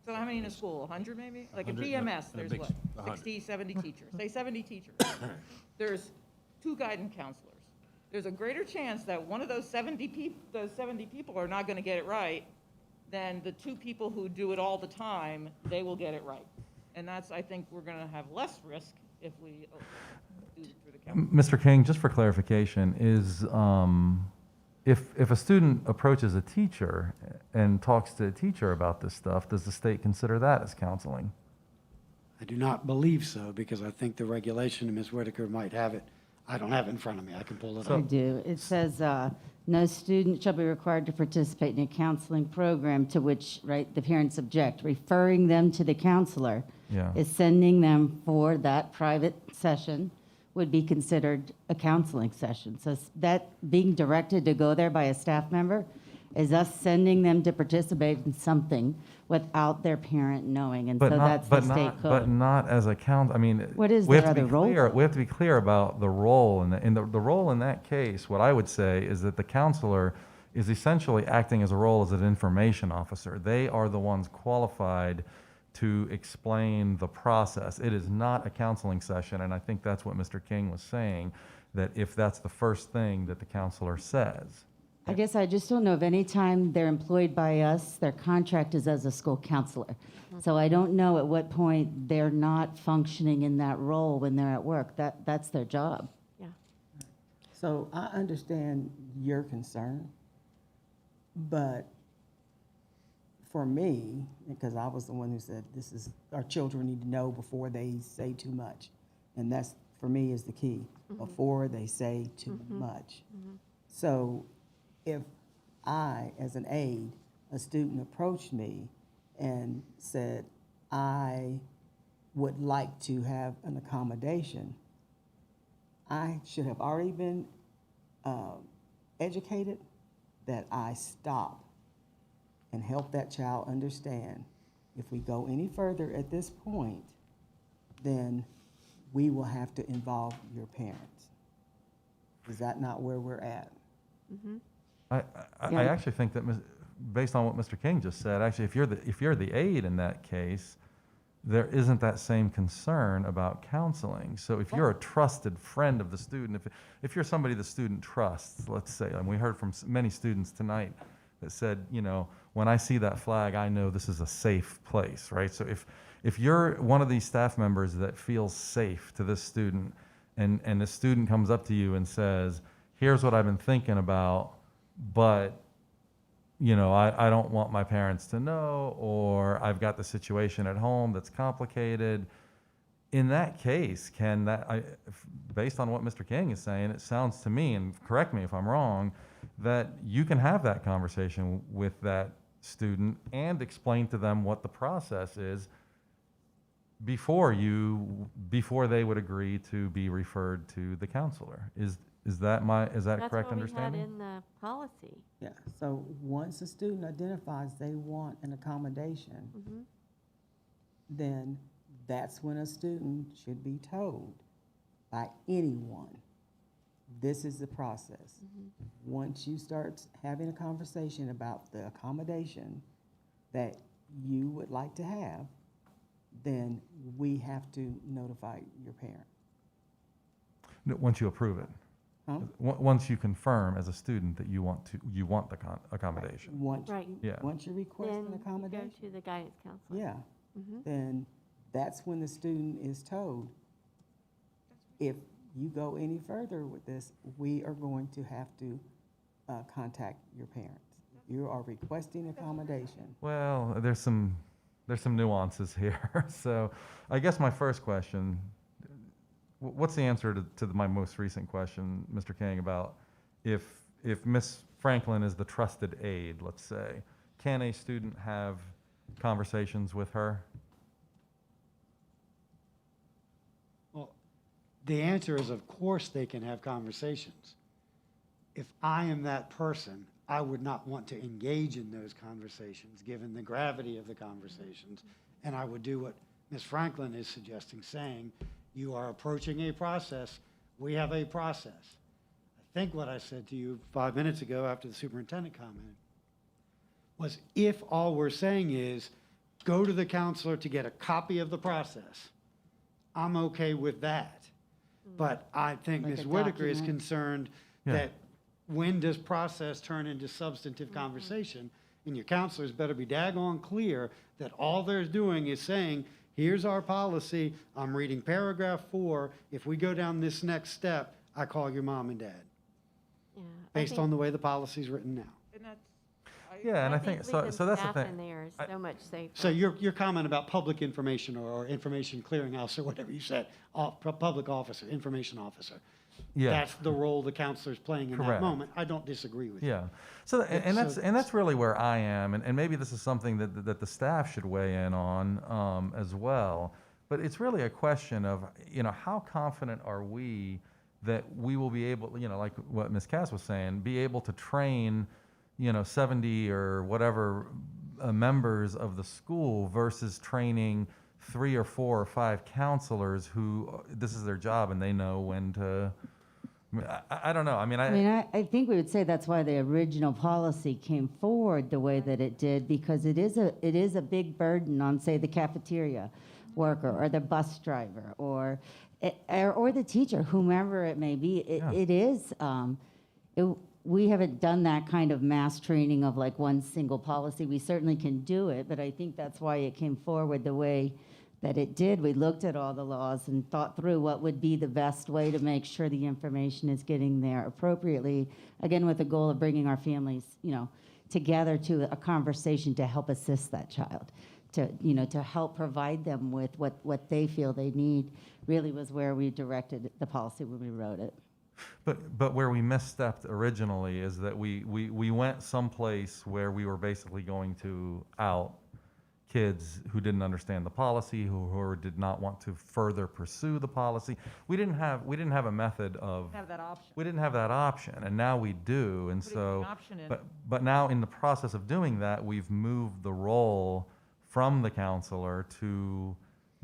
So how many in a school? 100 maybe? Like in 100 in a- BMS, in a there's big what? 100. 60, 70 teachers. Say 70 teachers. There's 2 guidance counselors. There's a greater chance that one of those 70 people are not going to get it right than the 2 people who do it all the time, they will get it right. And I think we're going to have less risk if we do it through the counselor. Mr. King, just for clarification, is if a student approaches a teacher and talks to a teacher about this stuff, does the state consider that as counseling? I do not believe so, because I think the regulation, and Ms. Whitaker might have it, I don't have it in front of me, I can pull it I up. do. It says, no student shall be required to participate in a counseling program to which, right, the parents object. Referring them to the counselor Yeah. is sending them for that private session would be considered a counseling session. So that being directed to go there by a staff member is us sending them to participate in something without their parent knowing, and so that's the state But code. not as a I mean, What is we have their to be other role? clear. We have to be clear about the role, and the role in that case. What I would say is that the counselor is essentially acting as a role as an information officer. They are the ones qualified to explain the process. It is not a counseling session, and I think that's what Mr. King was saying. That if that's the first thing that the counselor says. I guess I just don't know of any time they're employed by us, their contract is as a school counselor. So I don't know at what point they're not functioning in that role when they're at work. That's their job. So I understand your concern, But for me, because I was the one who said, this is, our children need to know before they say too much. And that's, for me, is the key, before they say too much. So if I, as an aide, a student approached me and said, I would like to have an accommodation, I should have already been educated that I stop and help that child understand, if we go any further at this point, then we will have to involve your parents. Is that not where we're at? I actually think that, based on what Mr. King just said, actually, if you're the aide in that case, there isn't that same concern about counseling. So if you're a trusted friend of the student, if you're somebody the student trusts, let's say, and we heard from many students tonight that said, you know, when I see that flag, I know this is a safe place, right? So if you're one of these staff members that feels safe to this student, and the student comes up to you and says, here's what I've been thinking about, but you know, I don't want my parents to know, or I've got the situation at home that's complicated. In that case, based on what Mr. King is saying, it sounds to me, and correct me if I'm wrong, that you can have that conversation with that student and explain to them what the process is before they would agree to be referred to the counselor. Is that a correct understanding? That's what we had in the policy. Yeah, so once a student identifies they want an accommodation, then that's when a student should be told by anyone, this is the process. Once you start having a conversation about the accommodation that you would like to have, then we have to notify your parent. Once you approve it. Huh? Once you confirm as a student that you want the accommodation. Once you request Then an you accommodation. go to the guidance counselor. Yeah, then that's when the student is told, if you go any further with this, we are going to have to contact your parents. You are requesting accommodation. Well, there's some nuances here. So I guess my first question, what's the answer to my most recent question, Mr. King, about if Miss Franklin is the trusted aide, let's say, can a student have conversations with her? Well, the answer is, of course, they can have conversations. If I am that person, I would not want to engage in those conversations, given the gravity of the conversations, and I would do what Ms. Franklin is suggesting, saying, you are approaching a process, we have a process. I think what I said to you 5 minutes ago after the superintendent commented was, if all we're saying is, go to the counselor to get a copy of the process, I'm okay with that. But I think Like Ms. a Whitaker is document. concerned Yeah. that when does process turn into substantive conversation? And your counselors better be daggone clear that all they're doing is saying, here's our policy, I'm reading paragraph 4, if we go down this next step, I call your mom and dad, based on the way the policy's written now. Yeah, and I think, so that's the Staff thing. in there is so much safer. So your comment about public information or information clearinghouse or whatever you said, public officer, information officer, Yeah. that's the role the counselor's playing in that Correct. moment. I don't disagree with you. Yeah. So, and that's really where I am, and maybe this is something that the staff should weigh in on as well. But it's really a question of, you know, how confident are we that we will be able, you know, like what Ms. Cass was saying, be able to train, you know, 70 or whatever members of the school versus training 3 or 4 or 5 counselors who this is their job and they know when to. I don't know. I think we would say that's why the original policy came forward the way that it did, because it is a big burden on, say, the cafeteria worker or the bus driver or the teacher, whomever it may be. It is. We haven't done that kind of mass training of like one single policy. We certainly can do it, but I think that's why it came forward the way that it did. We looked at all the laws and thought through what would be the best way to make sure the information is getting there appropriately, again, with the goal of bringing our families, you know, together to a conversation to help assist that child, to help provide them with what they feel they need, really was where we directed the policy when we wrote it. But where we misstepped originally is that we went someplace where we were basically going to out kids who didn't understand the policy, who did not want to further pursue the policy. We didn't have a method of. Have that option. We didn't have that option, and now we do. And Putting so, the option in. but now in the process of doing that, we've moved the role from the counselor to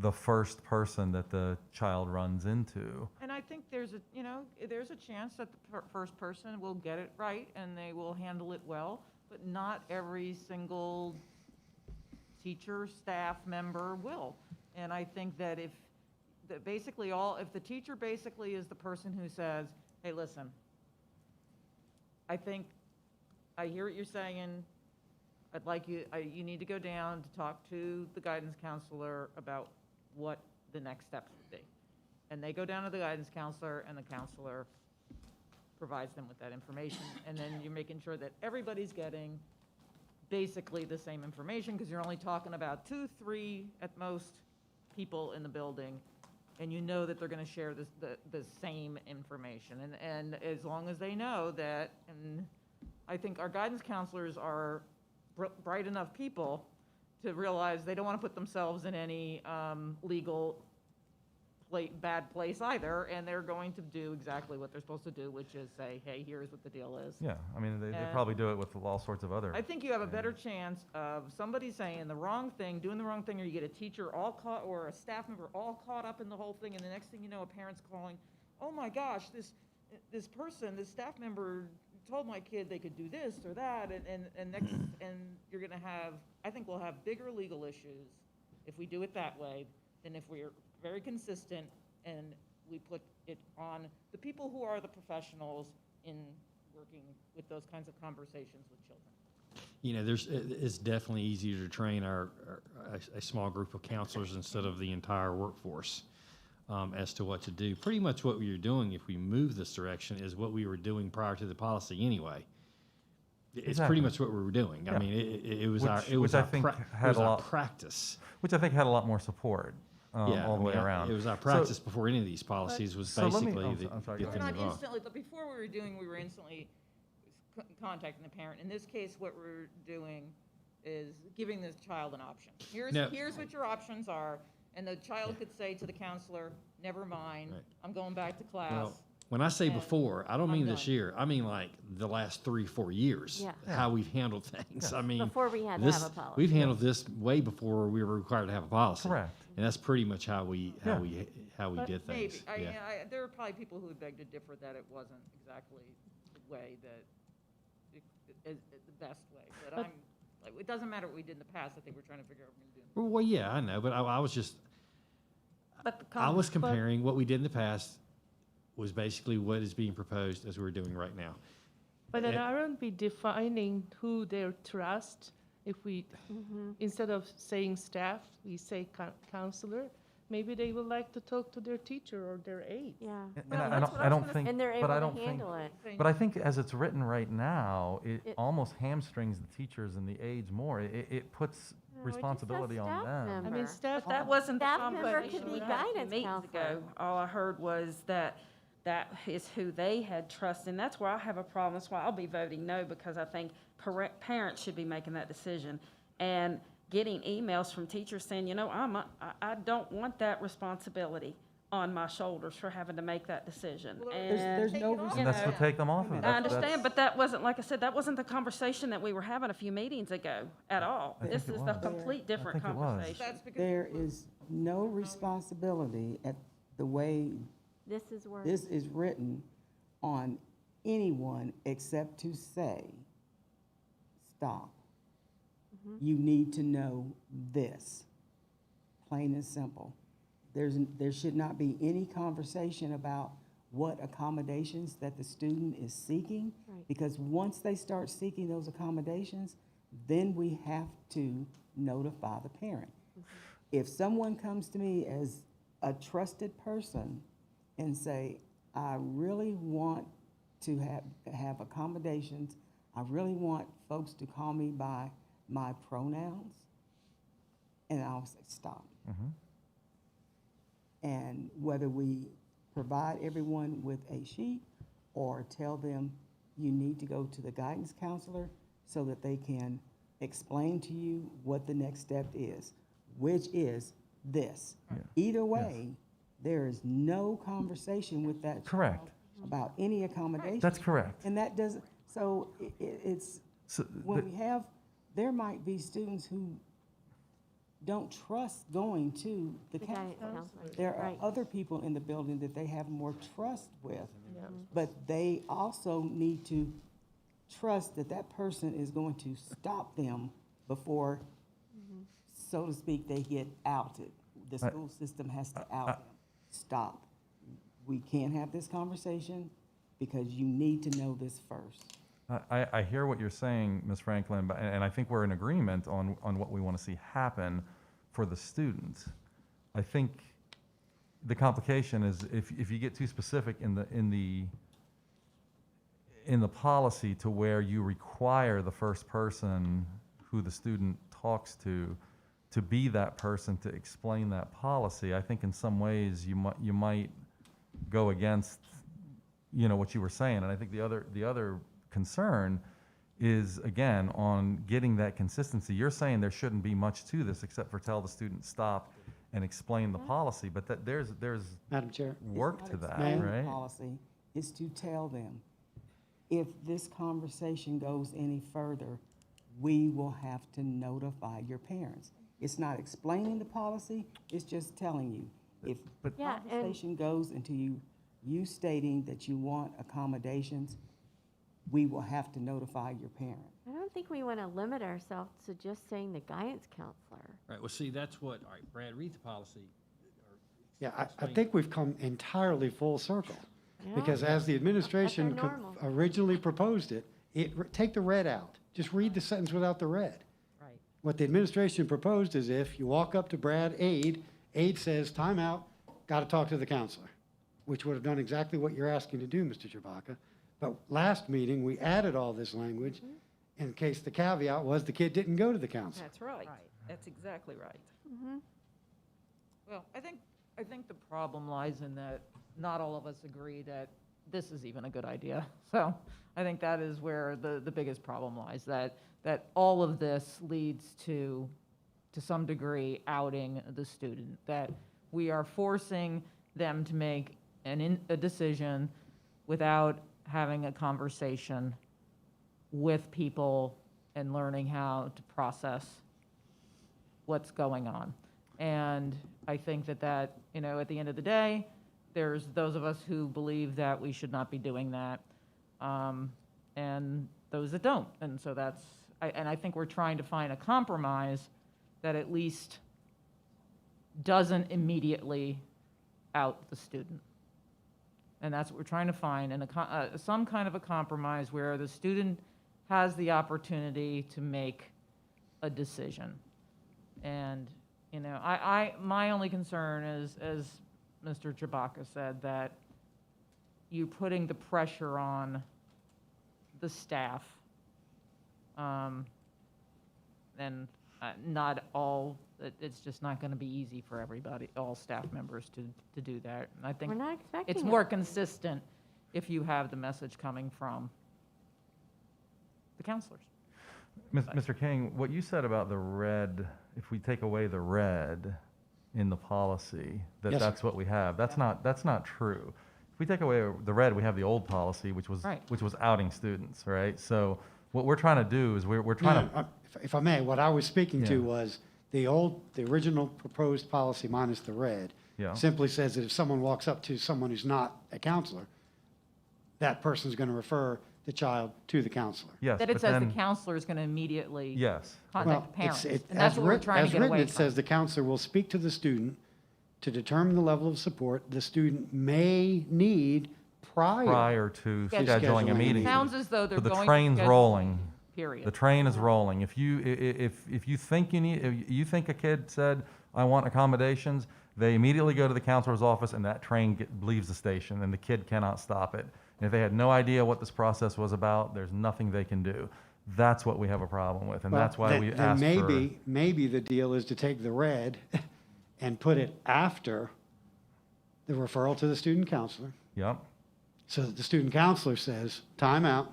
the first person that the child runs into. And I think there's a chance that the first person will get it right and they will handle it well, but not every single teacher, staff member will. And I think that if the teacher basically is the person who says, hey, listen, I think I hear what you're saying. I'd like you need to go down to talk to the guidance counselor about what the next steps would be. And they go down to the guidance counselor, and the counselor provides them with that information. And then you're making sure that everybody's getting basically the same information, because you're only talking about 2, 3 at most people in the building, and you know that they're going to share the same information. And as long as they know that, and I think our guidance counselors are bright enough people to realize they don't want to put themselves in any legal bad place either, and they're going to do exactly what they're supposed to do, which is say, hey, here's what the deal is. Yeah, I mean, they probably do it with all sorts of other. I think you have a better chance of somebody saying the wrong thing, doing the wrong thing, or you get a teacher all caught, or a staff member all caught up in the whole thing, and the next thing you know, a parent's calling, oh my gosh, this staff member told my kid they could do this or that, and next, and you're gonna have, I think we'll have bigger legal issues if we do it that way than if we're very consistent and we put it on the people who are the professionals in working with those kinds of conversations with children. It's definitely easier to train a small group of counselors instead of the entire workforce as to what to do. Pretty much what we were doing, if we move this direction, is what we were doing prior to the policy anyway. It's pretty much what we were doing. Yeah. I mean, it was our practice. Which I think had a lot more support all the way around. It was our practice before any of these policies was basically get them involved. But before we were instantly contacting the parent. In this case, what we're doing is giving this child an option. Here's what your options are, and the child could say to the counselor, never mind, I'm going back to class. Well, when I say before, I don't mean this year. I mean like the last 3-4 years, how we've handled things. I mean, before we had to have a policy. We've handled this way before we were required to have a policy. Correct. And that's pretty much how we did things. Maybe. There are probably people who would beg to differ that it wasn't exactly the way that the best way. But it doesn't matter what we did in the past. I think we're trying to figure out what we're going to do. Well, yeah, I know, but I was just, I was comparing what we did in the past was basically what is being proposed as we're doing right now. But then aren't we defining who they trust? If we, instead of saying staff, we say counselor, maybe they would like to talk to their teacher or their aide. Yeah. I don't think, and they're able to handle it. But I think as it's written right now, it almost hamstrings the teachers and the aides more. It puts responsibility on them. I mean, staff, that wasn't the conversation could be we had guidance meetings counselor. ago. All I heard was that is who they had trust, and that's where I have a problem. That's why I'll be voting no, because I think parents should be making that decision. And getting emails from teachers saying, I don't want that responsibility on my shoulders for having to make that decision. Well, there's no reason. And that's to take them off of it. I understand, but that wasn't, like I said, that wasn't the conversation that we were having a few meetings ago at all. This is a complete different conversation. There is no responsibility at the way this is written on anyone except to say, stop. You need to know this, plain and simple. There should not be any conversation about what accommodations that the student is seeking, because once they start seeking those accommodations, then we have to notify the parent. If someone comes to me as a trusted person and say, I really want to have accommodations, I really want folks to call me by my pronouns. And I'll say, stop. And whether we provide everyone with a sheet or tell them you need to go to the guidance counselor so that they can explain to you what the next step is, which is this. Either way, there is no conversation with that Correct. child about any accommodation. That's correct. And that doesn't, so it's, So when we have, there might be students who don't trust going to the guidance counselor. counselor, There are right. other people in the building that they have more trust with, but they also need to trust that that person is going to stop them before, so to speak, they get outed. The school system has to out them. Stop. We can't have this conversation because you need to know this first. I hear what you're saying, Ms. Franklin, and I think we're in agreement on what we want to see happen for the students. I think the complication is if you get too specific in the policy to where you require the first person who the student talks to be that person to explain that policy, I think in some ways you might go against, what you were saying. And I think the other concern is, again, on getting that consistency. You're saying there shouldn't be much to this except for tell the student stop and explain the policy, but that there's Madam Chair. work to that, Explain the right? Policy is to tell them, if this conversation goes any further, we will have to notify your parents. It's not explaining the policy, it's just telling you. If the Yeah, and- conversation goes into you stating that you want accommodations, we will have to notify your parent. I don't think we want to limit ourselves to just saying the guidance counselor. Right, well, see, that's what, all right, Brad, read the policy. Yeah, I think we've come entirely full circle. Yeah. Because as the administration That's our normal. originally proposed it, take the red out. Just read the sentence without the red. Right. What the administration proposed is if you walk up to Brad, Aide says, time out, got to talk to the counselor, which would have done exactly what you're asking to do, Mr. Chewbacca. But last meeting, we added all this language in case the caveat was the kid didn't go to the counselor. That's right. That's exactly right. Mm-hmm. Well, I think the problem lies in that not all of us agree that this is even a good idea. So I think that is where the biggest problem lies, that all of this leads to some degree, outing the student, that we are forcing them to make a decision without having a conversation with people and learning how to process what's going on. And I think that, at the end of the day, there's those of us who believe that we should not be doing that, and those that don't. And so I think we're trying to find a compromise that at least doesn't immediately out the student. And that's what we're trying to find, and some kind of a compromise where the student has the opportunity to make a decision. And, my only concern is, as Mr. Chewbacca said, that you're putting the pressure on the staff. And not all, it's just not going to be easy for everybody, all staff members to do that. And I think We're not expecting it's it. more consistent if you have the message coming from the counselors. Mr. King, what you said about the red, if we take away the red in the policy, Yes, sir. that's what we have. That's not true. If we take away the red, we have the old policy, which was Right. outing students, right? So what we're trying to do is we're trying to. If I may, what I was speaking Yeah. to was the original proposed policy minus the red. Yeah. Simply says that if someone walks up to someone who's not a counselor, that person's going to refer the child to the counselor. Yes, That it but says the then- counselor is going to immediately Yes. contact the parents. It's- And that's as what we're writ- trying to as get written, away it from. says the counselor will speak to the student to determine the level of support the student may need prior to scheduling a meeting. Sounds as though they're So the going to train's schedule- rolling. Period. The train is rolling. If you think if you think a kid said, I want accommodations, they immediately go to the counselor's office and that train leaves the station and the kid cannot stop it. And if they had no idea what this process was about, there's nothing they can do. That's what we have a problem with, and Well, that's why we then asked for. maybe the deal is to take the red and put it after the referral to the student counselor, Yep. so that the student counselor says, time out.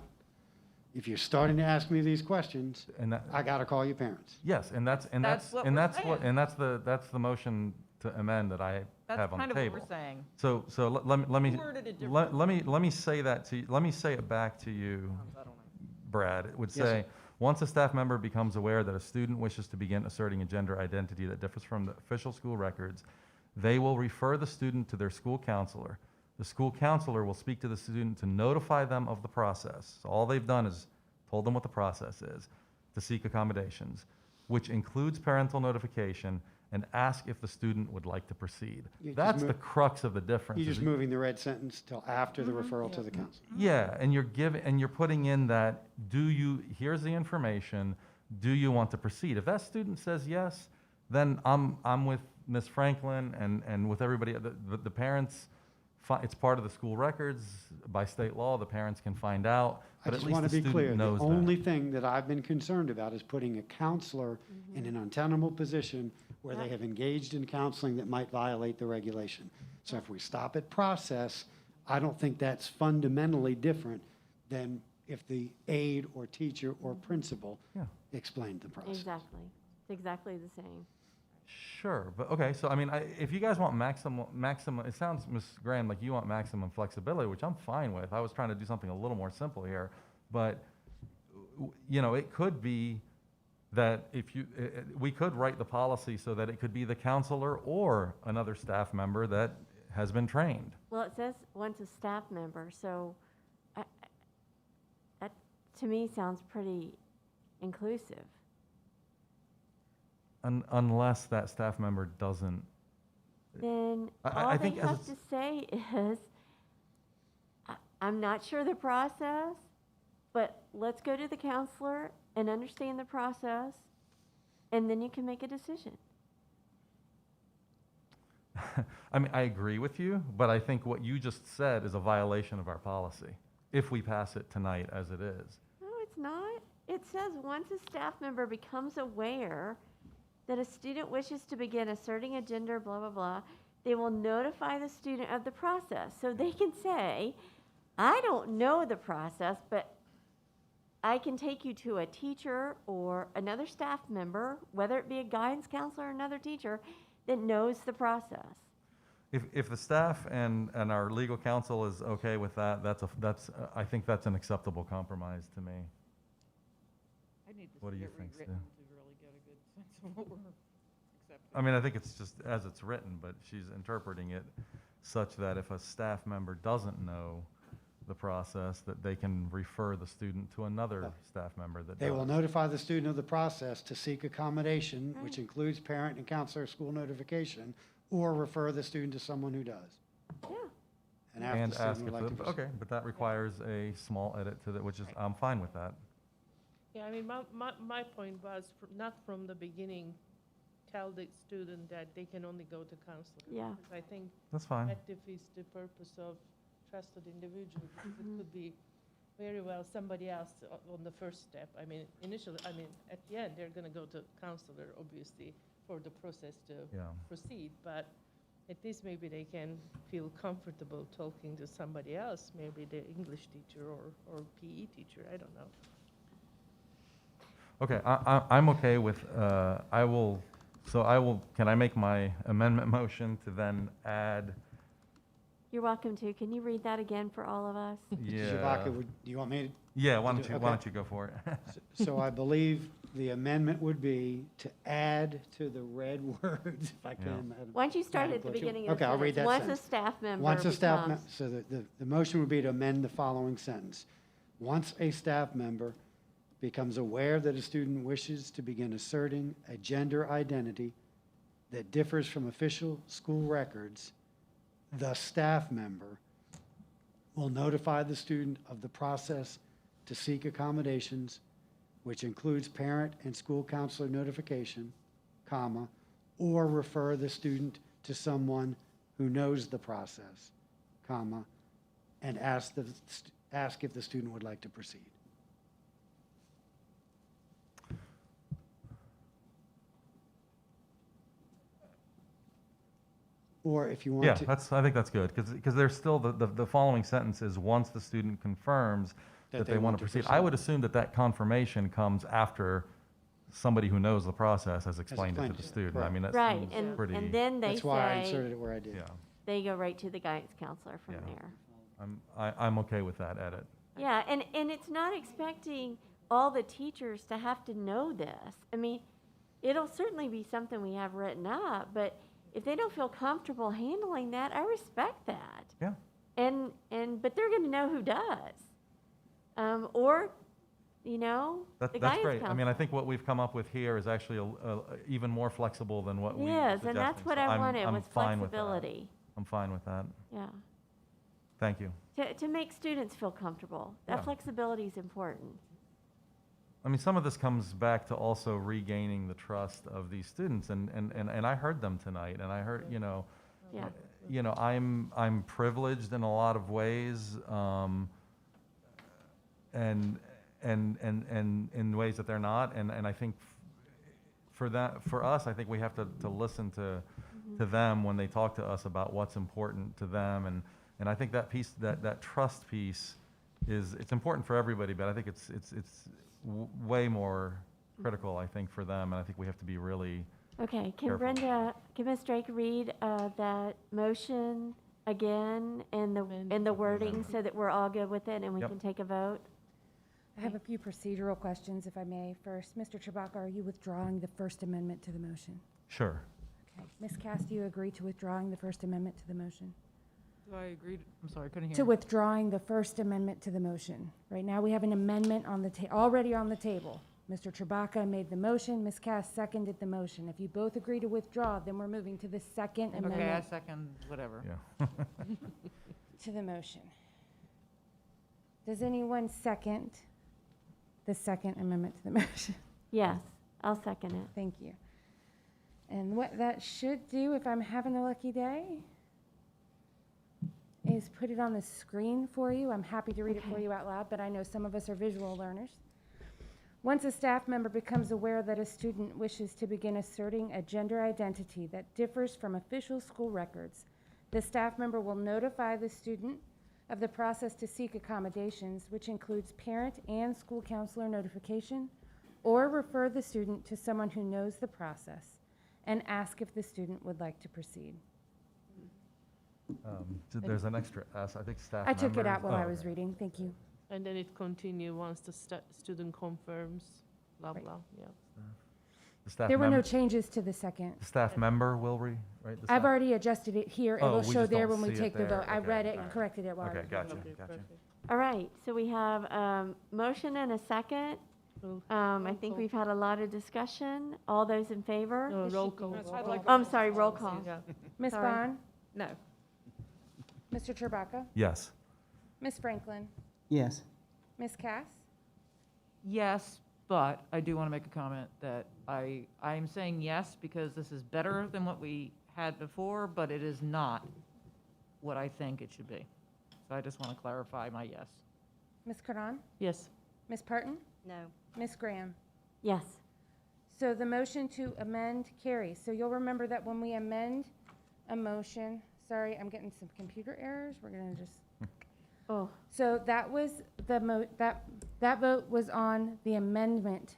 If you're starting to ask me these questions, And that, I gotta call your parents. yes, and that's what we're saying. that's the motion to amend that I That's have on kind the of what table. we're saying. So let me You worded it let me say that to you, let me say it back to you, Brad. It would Yes, say, sir. once a staff member becomes aware that a student wishes to begin asserting a gender identity that differs from the official school records, they will refer the student to their school counselor. The school counselor will speak to the student to notify them of the process. So all they've done is told them what the process is, to seek accommodations, which includes parental notification, and ask if the student would like to proceed. You're just That's mo- the crux of the difference. You're is just that- moving the red sentence till after the referral to the counselor. Yeah, and you're putting in that, here's the information, do you want to proceed? If that student says yes, then I'm with Ms. Franklin and with everybody, the parents, it's part of the school records, by state law, the parents can find out, I but at just least want the to be clear, student the knows that. only thing that I've been concerned about is putting a counselor in an untenable position where they have engaged in counseling that might violate the regulation. So if we stop at process, I don't think that's fundamentally different than if the aide or teacher or principal Yeah. explained the process. Exactly. It's exactly the same. Sure, but okay, so I mean, if you guys want maximum, it sounds, Ms. Graham, like you want maximum flexibility, which I'm fine with. I was trying to do something a little more simple here, but, it could be that we could write the policy so that it could be the counselor or another staff member that has been trained. Well, it says once a staff member, so that to me sounds pretty inclusive. Unless that staff member doesn't. Then I all they think as have it's- to say is, I'm not sure the process, but let's go to the counselor and understand the process, and then you can make a decision. I mean, I agree with you, but I think what you just said is a violation of our policy, if we pass it tonight as it is. No, it's not. It says once a staff member becomes aware that a student wishes to begin asserting a gender, blah, blah, blah, they will notify the student of the process. So they can say, I don't know the process, but I can take you to a teacher or another staff member, whether it be a guidance counselor or another teacher, that knows the process. If the staff and our legal counsel is okay with that, I think that's an acceptable compromise to me. I need to What do see you it think, rewritten Stu? to really get a good sense of what we're accepting. I mean, I think it's just as it's written, but she's interpreting it such that if a staff member doesn't know the process, that they can refer the student to another staff member that They does. will notify the student of the process to seek accommodation, which includes parent and counselor school notification, or refer the student to someone who does. Yeah. And after And the student ask would if, like to proceed. okay, but that requires a small edit to that, which is, I'm fine with that. Yeah, I mean, my point was not from the beginning, tell the student that they can only go to counselor. Yeah. Because I think That's fine. that defeats the purpose of trusted individual, because it could be very well somebody else on the first step. I mean, initially, at the end, they're gonna go to counselor, obviously, for the process to Yeah. proceed, but at least maybe they can feel comfortable talking to somebody else, maybe the English teacher or PE teacher, I don't know. Okay, I'm okay with, can I make my amendment motion to then add, You're welcome to. Can you read that again for all of us? yeah. Shabaka, do you want me to? Yeah, why to don't do- you, why don't you go for it? So I believe the amendment would be to add to the red words, if I can, Madam. Why don't you start Madam at the Clerk. beginning of the Okay, I'll read that sentence. sentence. Once a staff member Once a staff, becomes- so the motion would be to amend the following sentence. Once a staff member becomes aware that a student wishes to begin asserting a gender identity that differs from official school records, the staff member will notify the student of the process to seek accommodations, which includes parent and school counselor notification, comma, or refer the student to someone who knows the process, comma, and ask if the student would like to proceed. Or if you want Yeah, to. I think that's good, because there's still, the following sentence is, once the student confirms that they want to proceed. I would assume that that confirmation comes after somebody who knows the process has explained it to the student. I mean, that Right, seems and, pretty. and then they That's why I say, inserted it where I did. Yeah, they go right to the guidance counselor from there. I'm okay with that edit. Yeah, and it's not expecting all the teachers to have to know this. I mean, it'll certainly be something we have written up, but if they don't feel comfortable handling that, I respect that. Yeah. But they're gonna know who does. Or, the That's guidance great. I mean, counselor. I think what we've come up with here is actually even more flexible than what we Yes, and that's suggesting. what So I I'm- wanted, I'm was fine with that. flexibility. I'm fine with that. Yeah, Thank you. to make students feel comfortable. That Yeah. flexibility is important. I mean, some of this comes back to also regaining the trust of these students, and I heard them tonight, and I heard, Yeah. I'm privileged in a lot of ways, and in ways that they're not, and I think for us, I think we have to listen to them when they talk to us about what's important to them, and I think that piece, that trust piece, it's important for everybody, but I think it's way more critical, I think, for them, and I think we have to be really Okay, can careful. Ms. Drake read that motion again and the wording so that we're all good with it and we Yep. can take a vote? I have a few procedural questions, if I may. First, Mr. Chewbacca, are you withdrawing the First Amendment to the motion? Sure. Okay. Ms. Cass, do you agree to withdrawing the First Amendment to the motion? Do I agree? I'm sorry, I couldn't hear. To withdrawing the First Amendment to the motion. Right now, we have an amendment on the already on the table. Mr. Chewbacca made the motion, Ms. Cass seconded the motion. If you both agree to withdraw, then we're moving to the Second Okay, I Amendment second, whatever. Yeah. to the motion. Does anyone second the Second Amendment to the motion? Yes, I'll second it. Thank you. And what that should do, if I'm having a lucky day, is put it on the screen for you. I'm happy to read it for you out loud, but I know some of us are visual learners. Once a staff member becomes aware that a student wishes to begin asserting a gender identity that differs from official school records, the staff member will notify the student of the process to seek accommodations, which includes parent and school counselor notification, or refer the student to someone who knows the process and ask if the student would like to proceed. There's an extra S, I think staff I took it members- out while oh, I was okay. reading. Thank you. And then it continue once the student confirms, blah, blah, yeah. The staff There were no mem- changes to the second. The staff member will right? The I've staff- already adjusted it here. It Oh, will we show just there don't when we see it take the there. vote. I Okay, read it all and right. corrected it while I Okay, was gotcha, reading. gotcha. All right, so we have motion and a second. I think we've had a lot of discussion. All those in favor? No, roll call. Oh, I'm sorry, roll call. Yeah. Ms. Sorry. Bond? No. Mr. Chewbacca? Yes. Ms. Franklin? Yes. Ms. Cass? Yes, but I do want to make a comment that I'm saying yes because this is better than what we had before, but it is not what I think it should be. So I just want to clarify my yes. Ms. Karan? Yes. Ms. Parton? No. Ms. Graham? Yes. So the motion to amend carries. So you'll remember that when we amend a motion, sorry, I'm getting some computer errors. We're going to just. Oh. So that was that vote was on the amendment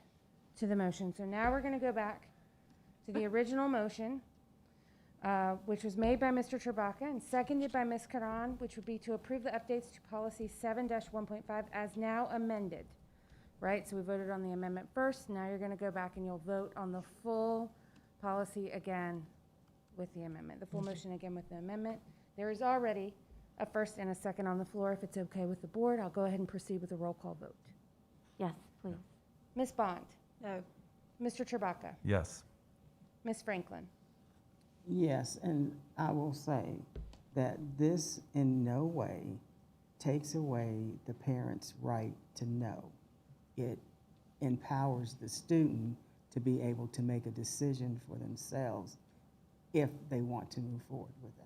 to the motion. So now we're going to go back to the original motion, which was made by Mr. Chewbacca and seconded by Ms. Karan, which would be to approve the updates to policy 7-1.5 as now amended. Right? So we voted on the amendment first. Now you're going to go back and you'll vote on the full policy again with the amendment, the full motion again with the amendment. There is already a first and a second on the floor. If it's okay with the board, I'll go ahead and proceed with a roll call vote. Yes, please. Ms. Bond? No. Mr. Chewbacca? Yes. Ms. Franklin? Yes, and I will say that this in no way takes away the parent's right to know. It empowers the student to be able to make a decision for themselves if they want to move forward with that.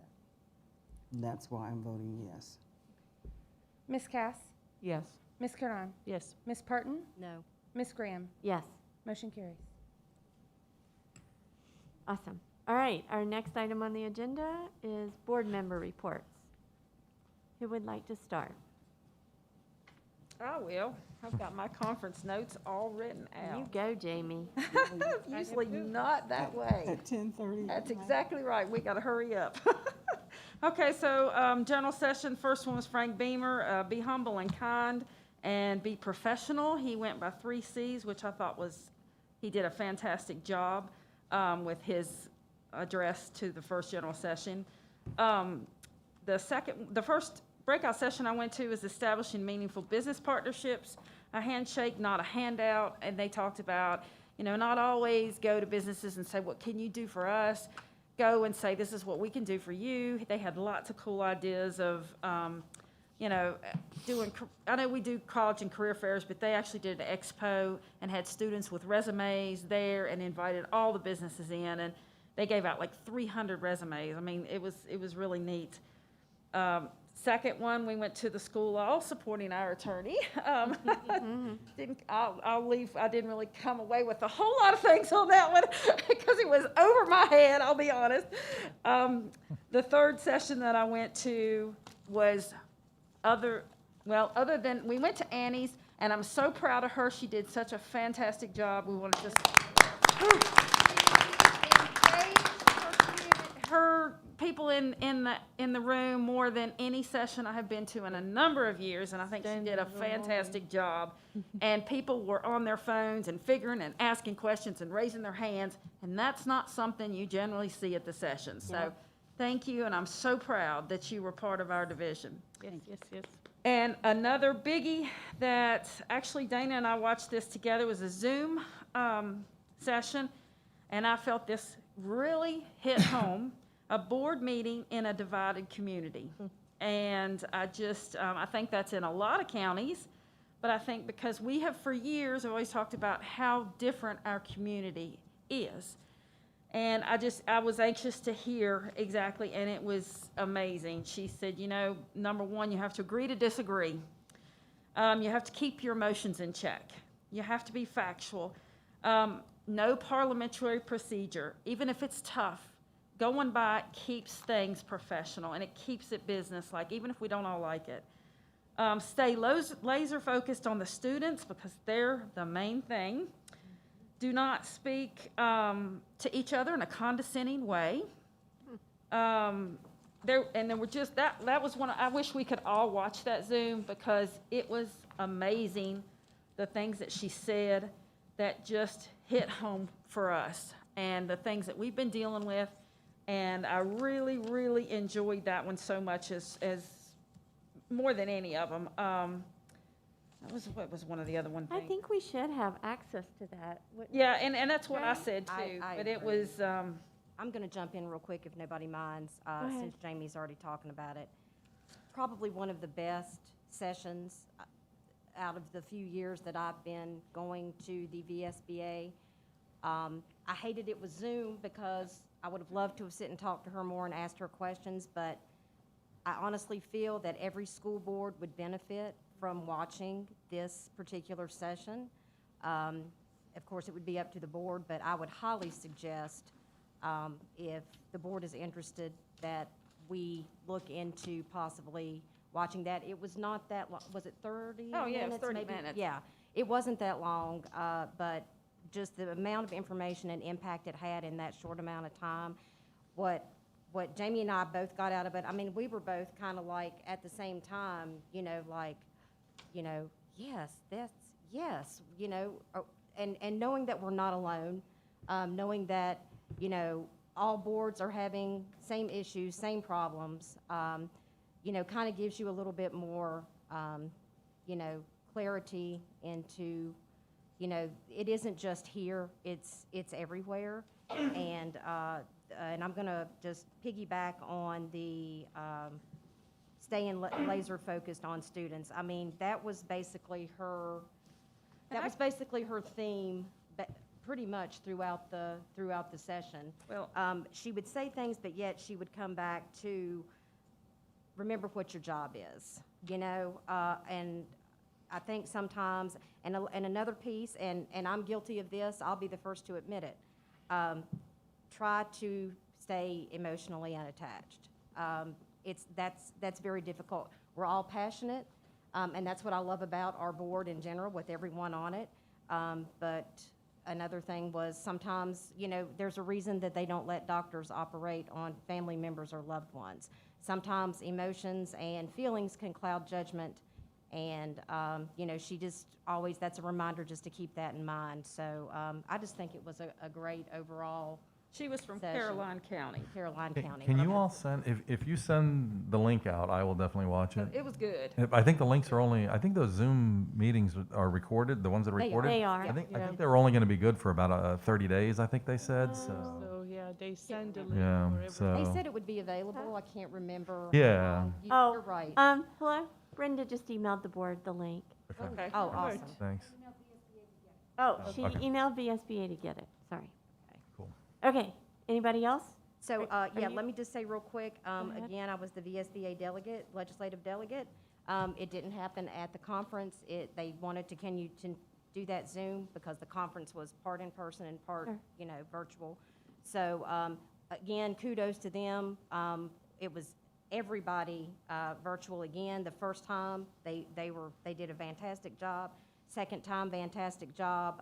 And that's why I'm voting yes. Ms. Cass? Yes. Ms. Curran? Yes. Ms. Parton? No. Ms. Graham? Yes. Motion carries. Awesome. All right, our next item on the agenda is board member reports. Who would like to start? I will. I've got my conference notes all written out. You go, Jamie. Usually not that way. At 10:30. That's exactly right. We got to hurry up. Okay, so general session, first one was Frank Beamer, be humble and kind and be professional. He went by 3 C's, which I thought he did a fantastic job with his address to the first general session. The first breakout session I went to was establishing meaningful business partnerships, a handshake, not a handout. And they talked about, not always go to businesses and say, what can you do for us? Go and say, this is what we can do for you. They had lots of cool ideas of, doing, I know we do college and career fairs, but they actually did an expo and had students with resumes there and invited all the businesses in. And they gave out like 300 resumes. I mean, it was really neat. Second one, we went to the school all supporting our attorney. I'll leave. I didn't really come away with a whole lot of things on that one because it was over my head, I'll be honest. The third session that I went to was other than, we went to Annie's, and I'm so proud of her. She did such a fantastic job. We want to just her people in the room more than any session I have been to in a number of years, and I think she did a fantastic job. And people were on their phones and figuring and asking questions and raising their hands, and that's not something you generally see at the session. So thank you, and I'm so proud that you were part of our division. Yes. And another biggie that actually Dana and I watched this together was a Zoom session, and I felt this really hit home. A board meeting in a divided community. And I think that's in a lot of counties, but I think because we have for years always talked about how different our community is. And I was anxious to hear exactly, and it was amazing. She said, number one, you have to agree to disagree. You have to keep your emotions in check. You have to be factual. No parliamentary procedure, even if it's tough. Going by it keeps things professional, and it keeps it business-like, even if we don't all like it. Stay laser focused on the students because they're the main thing. Do not speak to each other in a condescending way. There were just that was one. I wish we could all watch that Zoom because it was amazing, the things that she said that just hit home for us and the things that we've been dealing with. And I really, really enjoyed that one so much as more than any of them. What was one of the other one things? I think we should have access to that. Yeah, and that's what I said too. I but it agree. was. I'm going to jump in real quick if nobody minds, ahead. since Jamie's already talking about it. Probably one of the best sessions out of the few years that I've been going to the VSBA. I hated it with Zoom because I would have loved to have sit and talked to her more and asked her questions, but I honestly feel that every school board would benefit from watching this particular session. Of course, it would be up to the board, but I would highly suggest, if the board is interested, that we look into possibly watching that. It was not that long. Was it 30 minutes? Oh, yeah, it was 30 maybe? minutes. Yeah, it wasn't that long, but just the amount of information and impact it had in that short amount of time. What Jamie and I both got out of it, I mean, we were both kind of like at the same time, yes, and knowing that we're not alone, knowing that, all boards are having same issues, same problems, kind of gives you a little bit more, clarity into, it isn't just here, it's everywhere. And I'm going to just piggyback on the staying laser focused on students. I mean, that was basically her theme, pretty much throughout the session. Well, she would say things, but yet she would come back to remember what your job is, and I think sometimes, and another piece, and I'm guilty of this, I'll be the first to admit it, try to stay emotionally unattached. That's very difficult. We're all passionate, and that's what I love about our board in general with everyone on it. But another thing was sometimes, there's a reason that they don't let doctors operate on family members or loved ones. Sometimes emotions and feelings can cloud judgment, and, she just always, that's a reminder just to keep that in mind. So I just think it was a great overall. She was from session. Caroline County. Caroline County. Can you all send, if you send the link out, I will definitely watch it. It was good. I think the links are only, I think those Zoom meetings are recorded, the ones that are They are. recorded. They are. I think Yeah. they were only going to be good for about 30 days, I think they said, so. So, yeah, they send a link Yeah, for everyone. so. They said it would be available. I can't remember. Yeah. You're right. Hello? Brenda just emailed the board the link. Okay. Oh, Good. awesome. Thanks. Oh, she okay. emailed VSBA to get it. Sorry. Cool. Okay. Anybody else? So, Are yeah, you- let me just say real quick, ahead. again, I was the VSBA delegate, legislative delegate. It didn't happen at the conference. They wanted to continue to do that Zoom because the conference was part in person and part, Sure. virtual. So, again, kudos to them. It was everybody virtual again. The first time, they did a fantastic job. Second time, fantastic job.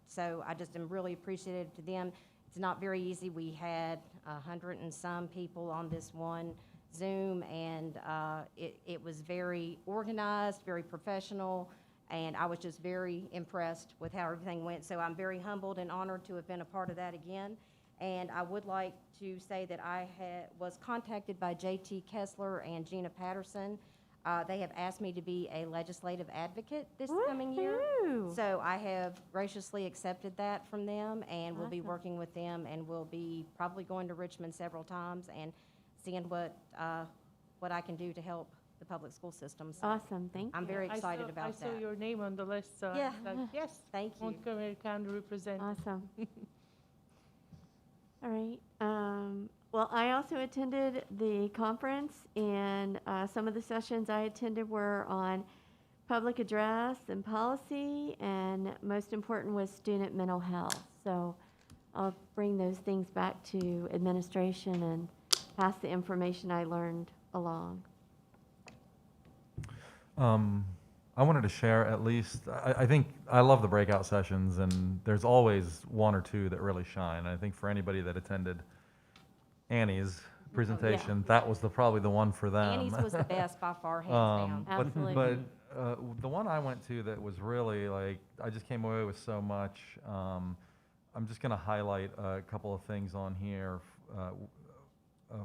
So I just am really appreciative to them. It's not very easy. We had 100 and some people on this one Zoom, and it was very organized, very professional, and I was just very impressed with how everything went. So I'm very humbled and honored to have been a part of that again. And I would like to say that I was contacted by J.T. Kessler and Gina Patterson. They have asked me to be a legislative advocate this coming year. Woohoo. So I have graciously accepted that from them, and will be Awesome. working with them, and will be probably going to Richmond several times and seeing what I can do to help the public school system. So Awesome. Thank I'm you. very excited I about saw that. your name on the list, so Yeah. I was like, yes, Thank you. Montgomery County represent. Awesome. All right. Well, I also attended the conference, and some of the sessions I attended were on public address and policy, and most important was student mental health. So I'll bring those things back to administration and pass the information I learned along. I wanted to share at least, I think, I love the breakout sessions, and there's always one or two that really shine. And I think for anybody that attended Annie's presentation, that was probably the one for them. Annie's was the best by far, hands down. Absolutely. But the one I went to that was really like, I just came away with so much. I'm just going to highlight a couple of things on here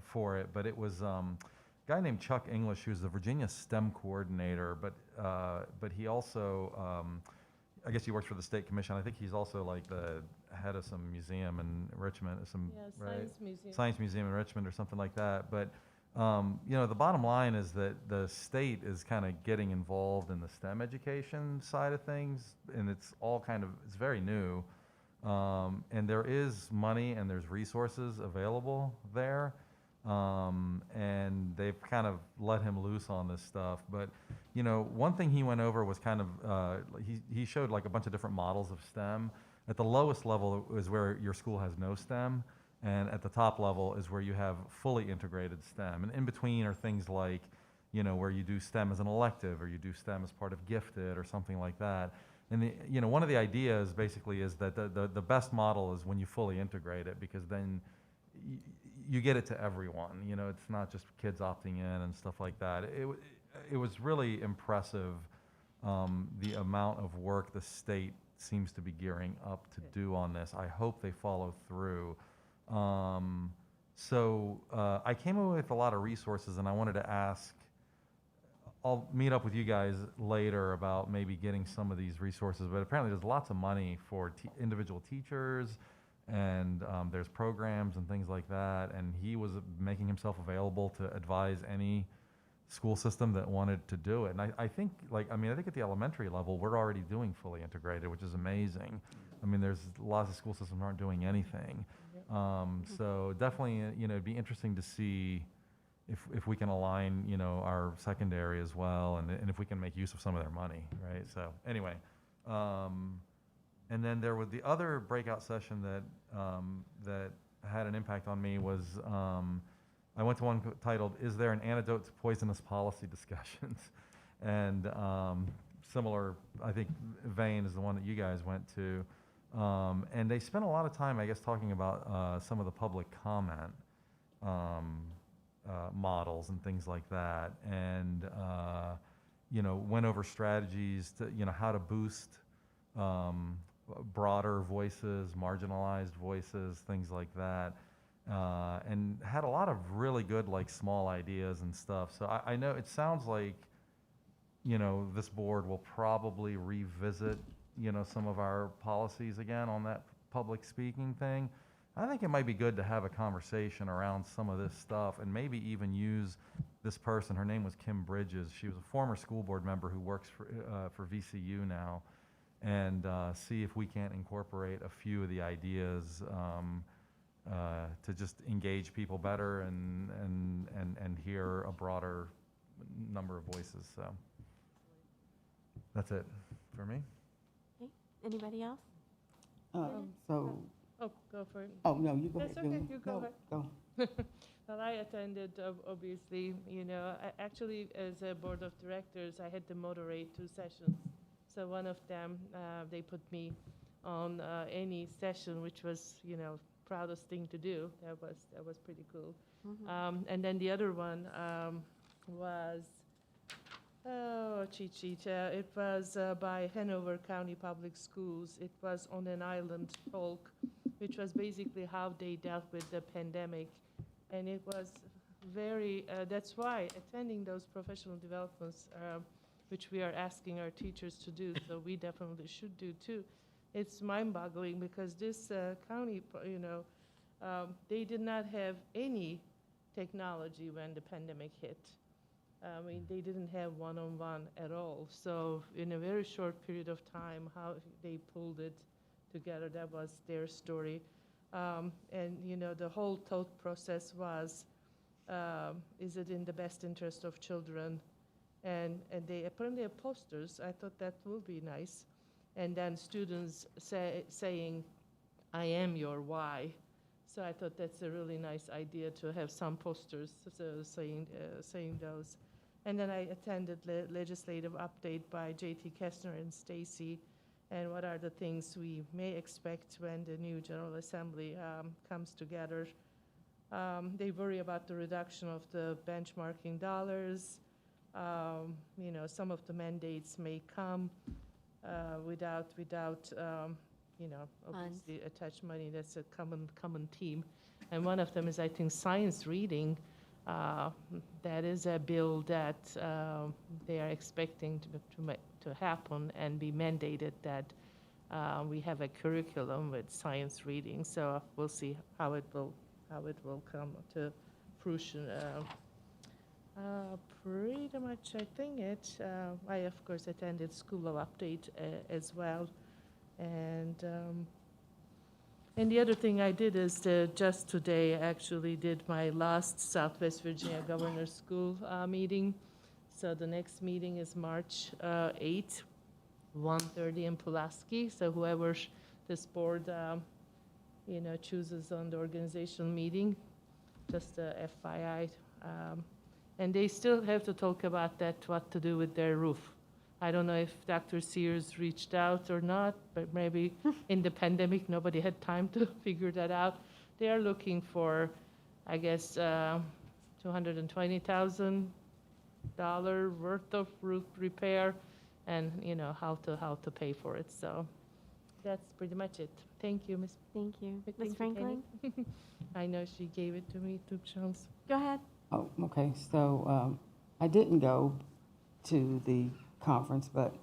for it, but it was a guy named Chuck English, who's the Virginia STEM coordinator, but he also, I guess he works for the state commission. I think he's also like the head of some museum in Richmond, Science Museum in Richmond or something like that. But the bottom line is that the state is kind of getting involved in the STEM education side of things, and it's very new. And there is money and there's resources available there. And they've kind of let him loose on this stuff. But, one thing he went over was kind of, he showed like a bunch of different models of STEM. At the lowest level is where your school has no STEM, and at the top level is where you have fully integrated STEM. And in between are things like, where you do STEM as an elective, or you do STEM as part of gifted or something like that. And one of the ideas basically is that the best model is when you fully integrate it, because then you get it to everyone. It's not just kids opting in and stuff like that. It was really impressive, the amount of work the state seems to be gearing up to do on this. I hope they follow through. So I came away with a lot of resources, and I wanted to ask, I'll meet up with you guys later about maybe getting some of these resources, but apparently there's lots of money for individual teachers, and there's programs and things like that, and he was making himself available to advise any school system that wanted to do it. And I think at the elementary level, we're already doing fully integrated, which is amazing. I mean, there's lots of school systems aren't doing anything. So definitely, it'd be interesting to see if we can align, you know, our secondary as well, and if we can make use of some of their money, right? So anyway, and then there was the other breakout session that had an impact on me was I went to one titled "Is There an Antidote to Poisonous Policy Discussions?" and similar, I think, vein is the one that you guys went to, and they spent a lot of time, I guess, talking about some of the public comment models and things like that, and you know, went over strategies to, you know, how to boost broader voices, marginalized voices, things like that, and had a lot of really good, like, small ideas and stuff. So I know it sounds like, you know, this board will probably revisit, you know, some of our policies again on that public speaking thing. I think it might be good to have a conversation around some of this stuff and maybe even use this person. Her name was Kim Bridges. She was a former school board member who works for VCU now, and see if we can't incorporate a few of the ideas to just engage people better and hear a broader number of voices. So that's it for me. Okay. Anybody else? So, Oh, go for it. oh, no, you go That's ahead. okay, you go ahead. Go. Well, I attended, obviously, you know, actually, as a board of directors, I had to moderate 2 sessions. So one of them, they put me on any session, which was, you know, proudest thing to do. That was pretty cool. And then the other one was, cheat sheet. It was by Hanover County Public Schools. It was on an island talk, which was basically how they dealt with the pandemic. And it was very, that's why attending those professional developments, which we are asking our teachers to do, so we definitely should do too. It's mind-boggling because this county, you know, they did not have any technology when the pandemic hit. I mean, they didn't have one-on-one at all. So in a very short period of time, how they pulled it together, that was their story. And, you know, the whole thought process was, is it in the best interest of children? And they apparently have posters. I thought that would be nice. And then students saying, I am your why. So I thought that's a really nice idea to have some posters saying those. And then I attended legislative update by J.T. Kestner and Stacy, and what are the things we may expect when the new General Assembly comes together. They worry about the reduction of the benchmarking dollars. You know, some of the mandates may come without you know, obviously attached money. That's a common theme. And one of them is, I think, science reading. That is a bill that they are expecting to happen and be mandated, that we have a curriculum with science reading. So we'll see how it will come to fruition. Pretty much, I think I of course attended School of Update as well, and the other thing I did is just today actually did my last Southwest Virginia Governor's School meeting. So the next meeting is March 8th, 1:30 in Pulaski. So whoever this board, you know, chooses on the organizational meeting, just FYI. And they still have to talk about that, what to do with their roof. I don't know if Dr. Sears reached out or not, but maybe in the pandemic, nobody had time to figure that out. They are looking for, I guess, $220,000 worth of roof repair, and you know how to pay for it. So that's pretty much it. Thank you, Ms. Thank you. Thank Ms. you, Franklin? Penny. I know she gave it to me, took chance. Go ahead. Oh, okay. So I didn't go to the conference, but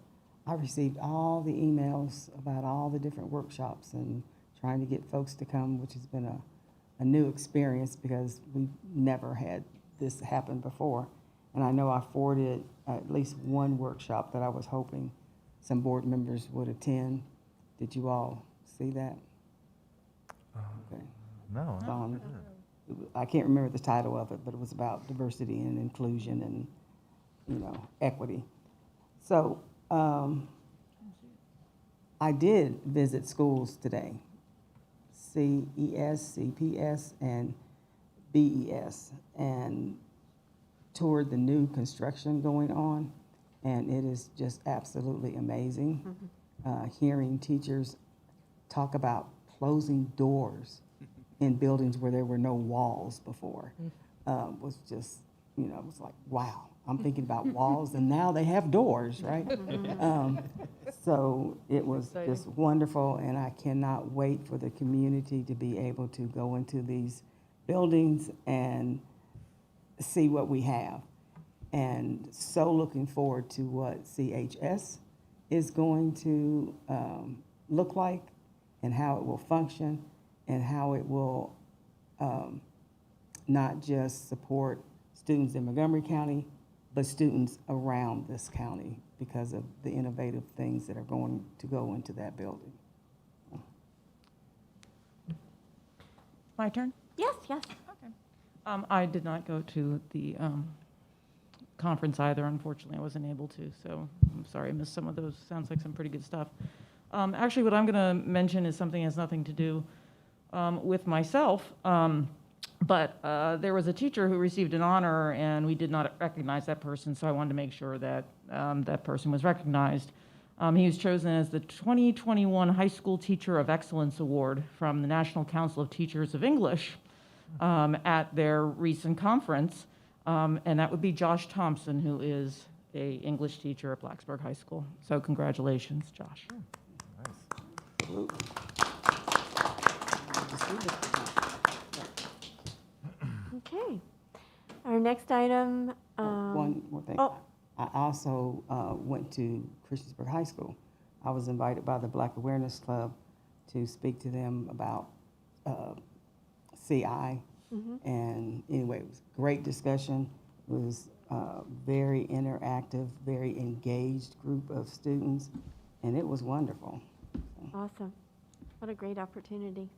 I received all the emails about all the different workshops and trying to get folks to come, which has been a new experience because we've never had this happen before. And I know I forwarded at least one workshop that I was hoping some board members would attend. Did you all see that? No. I can't remember the title of it, but it was about diversity and inclusion and, equity. So, I did visit schools today, CES, CPS, and BES, and toured the new construction going on, and it is just absolutely amazing. Hearing teachers talk about closing doors in buildings where there were no walls before was just, it was like, wow. I'm thinking about walls, and now they have doors, right? So it was just wonderful, and I cannot wait for the community to be able to go into these buildings and see what we have. And so looking forward to what CHS is going to look like and how it will function and how it will not just support students in Montgomery County, but students around this county because of the innovative things that are going to go into that building. My turn? Yes, yes. Okay. I did not go to the conference either. Unfortunately, I wasn't able to, so I'm sorry I missed some of those. Sounds like some pretty good stuff. Actually, what I'm going to mention is something that has nothing to do with myself. But there was a teacher who received an honor, and we did not recognize that person, so I wanted to make sure that that person was recognized. He was chosen as the 2021 High School Teacher of Excellence Award from the National Council of Teachers of English at their recent conference, and that would be Josh Thompson, who is an English teacher at Blacksburg High School. So congratulations, Josh. Nice. Okay. Our next item. One more thing. Oh. I also went to Christiansburg High School. I was invited by the Black Awareness Club to speak to them about CI. And anyway, it was a great discussion. It was a very interactive, very engaged group of students, and it was wonderful. Awesome. What a great opportunity.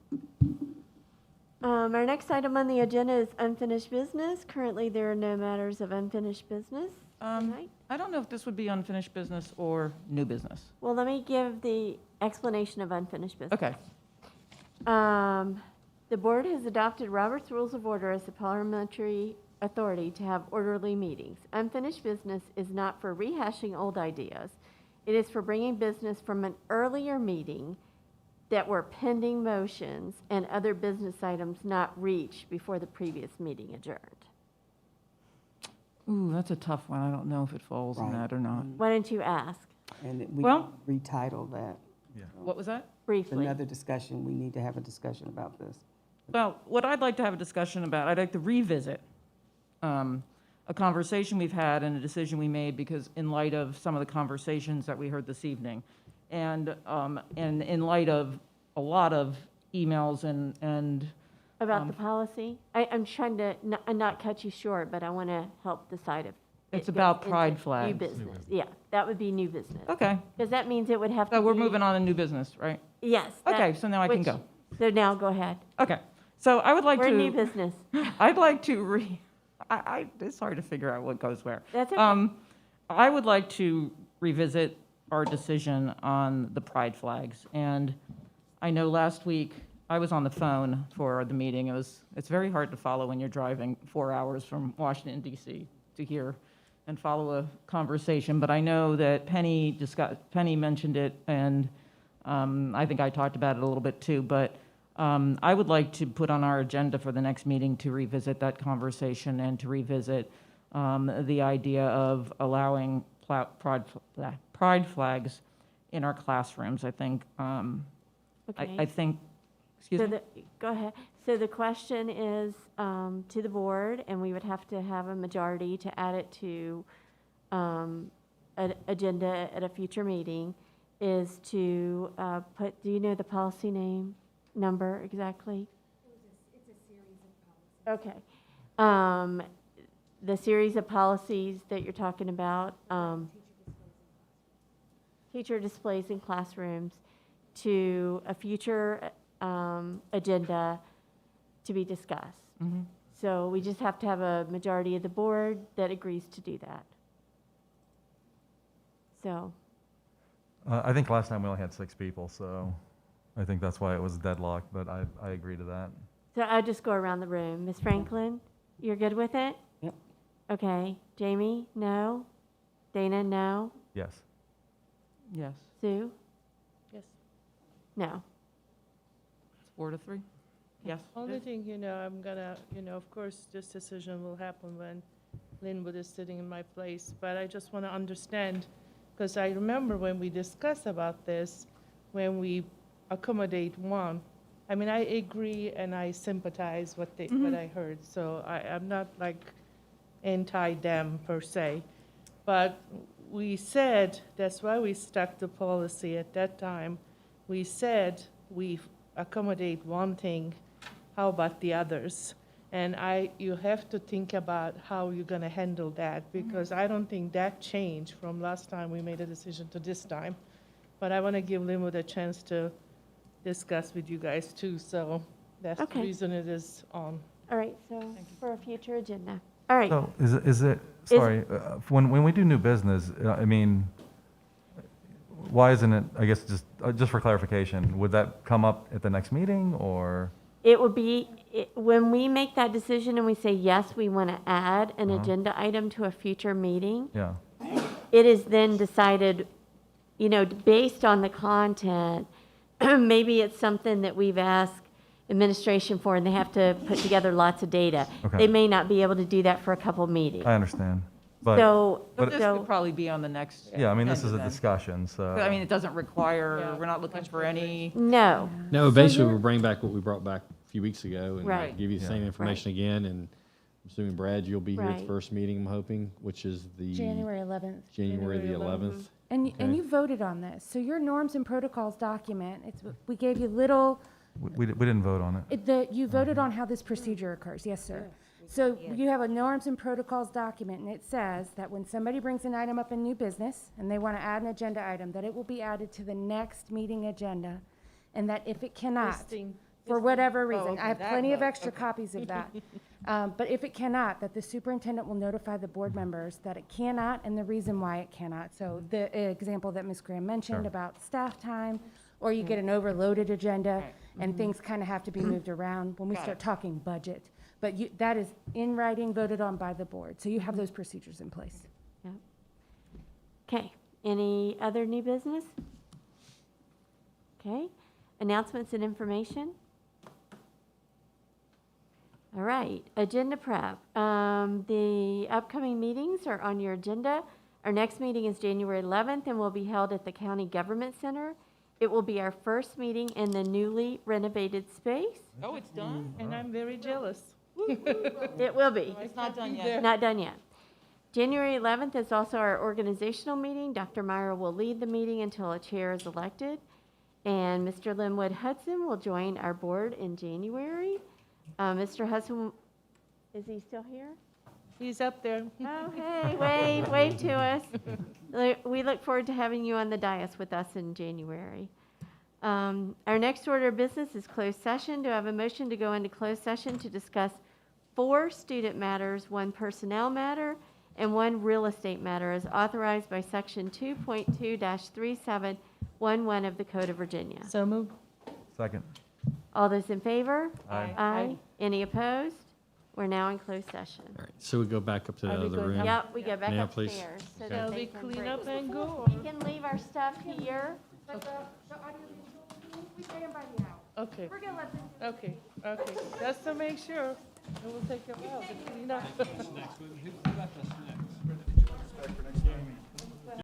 Our next item on the agenda is unfinished business. Currently, there are no matters of unfinished business tonight. I don't know if this would be unfinished business or new business. Well, let me give the explanation of unfinished business. Okay. The board has adopted Robert's Rules of Order as the parliamentary authority to have orderly meetings. Unfinished business is not for rehashing old ideas. It is for bringing business from an earlier meeting that were pending motions and other business items not reached before the previous meeting adjourned. Ooh, that's a tough one. I don't know if it falls in that or not. Why don't you ask? And we Well- retitle that. Yeah. What was that? Briefly. Another discussion. We need to have a discussion about this. Well, what I'd like to have a discussion about, I'd like to revisit a conversation we've had and a decision we made because in light of some of the conversations that we heard this evening, and in light of a lot of emails and About the policy? I'm trying to not cut you short, but I want to help decide if. It's it about goes pride into flags. New business, yeah, that would be new business. Okay. Because that means it would have to So we're be- moving on to new business, right? Yes. Okay, so now I can go. So now go ahead. Okay, so I would like We're to. in new business. I'd like to it's hard to figure out what goes where. That's okay. I would like to revisit our decision on the pride flags. And I know last week I was on the phone for the meeting. It's very hard to follow when you're driving 4 hours from Washington, D.C. to here and follow a conversation. But I know that Penny mentioned it, and I think I talked about it a little bit too. But I would like to put on our agenda for the next meeting to revisit that conversation and to revisit the idea of allowing pride flags in our classrooms. I think, Okay. I think, excuse me? Go ahead. So the question is to the board, and we would have to have a majority to add it to an agenda at a future meeting, is to put, do you know the policy number exactly? It's a series of policies. Okay. The series of policies that you're talking about, teacher displays in classrooms, to a future agenda to be discussed. Mhm. So we just have to have a majority of the board that agrees to do that. So, I think last time we only had 6 people, so I think that's why it was deadlocked, but I agree to that. so I'll just go around the room. Ms. Franklin, you're good with it? Yep. Okay. Jamie, no? Dana, no? Yes. Yes. Sue? Yes. No. 4-3? Yes. Only thing, I'm gonna, of course, this decision will happen when Linwood is sitting in my place, but I just want to understand, because I remember when we discussed about this, when we accommodate one, I mean, I agree and I sympathize what I heard, so I'm not like anti-them per se. But we said, that's why we stuck the policy at that time. We said we accommodate one thing, how about the others? And you have to think about how you're gonna handle that, because I don't think that changed from last time we made a decision to this time. But I wanna give Linwood a chance to discuss with you guys too, so that's the Okay. reason it is on. All right, so for a future agenda. All right. So is it, sorry, when we do new business, I mean, why isn't it, I guess, just for clarification, would that come up at the next meeting, or? It would be, when we make that decision and we say, yes, we want to add an agenda item to a future meeting, Yeah. it is then decided, based on the content, maybe it's something that we've asked administration for and they have to put together lots of data. Okay. They may not be able to do that for a couple meetings. I understand, but. But This could probably be on the next. Yeah, I mean, this is agenda a then. discussion, so. I mean, it doesn't require, we're not looking for any. No. No, basically, we'll bring back what we brought back a few weeks ago and Right. give you the same information again. And I'm assuming, Brad, you'll be here at the Right. first meeting, I'm hoping, which is the. January 11th. January the 11th. And Okay. you voted on this. So your norms and protocols document, we gave you little, We didn't vote on it. you voted on how this procedure occurs. Yes, sir. So you have a norms and protocols document, and it says that when somebody brings an item up in new business and they want to add an agenda item, that it will be added to the next meeting agenda, and that if it cannot, for whatever reason, okay, I have that plenty of vote, extra copies of that. But if it cannot, that the superintendent will notify the board members that it cannot and the reason why it cannot. So the example that Ms. Graham mentioned Sure. about staff time, or you get an overloaded agenda and things kind of have to be moved around when we Got start it. talking budget. But that is in writing, voted on by the board. So you have those procedures in place. Yep. Okay, any other new business? Okay, announcements and information? All right, agenda prep. The upcoming meetings are on your agenda. Our next meeting is January 11th and will be held at the County Government Center. It will be our first meeting in the newly renovated space. Oh, it's done? And I'm very jealous. It will be. It's not done yet. Not done yet. January 11th is also our organizational meeting. Dr. Meyer will lead the meeting until a chair is elected. And Mr. Linwood Hudson will join our board in January. Mr. Hudson, is he still here? He's up there. Oh, hey, wave to us. We look forward to having you on the dais with us in January. Our next order of business is closed session. Do I have a motion to go into closed session to discuss 4 student matters, 1 personnel matter, and 1 real estate matter as authorized by Section 2.2-3711 of the Code of Virginia? So moved. Second. All those in favor? Aye. Aye. Any opposed? We're now in closed session. All right, so we go back up to the Are we other going room. up? Yep, we go back Ma'am, please. upstairs. So Okay. that Shall they we can clean break. up and go? We can leave our stuff here. But the audiovisual, we stand by the hour. Okay, We're gonna let them. okay. Just to make sure, it will take a while to clean up.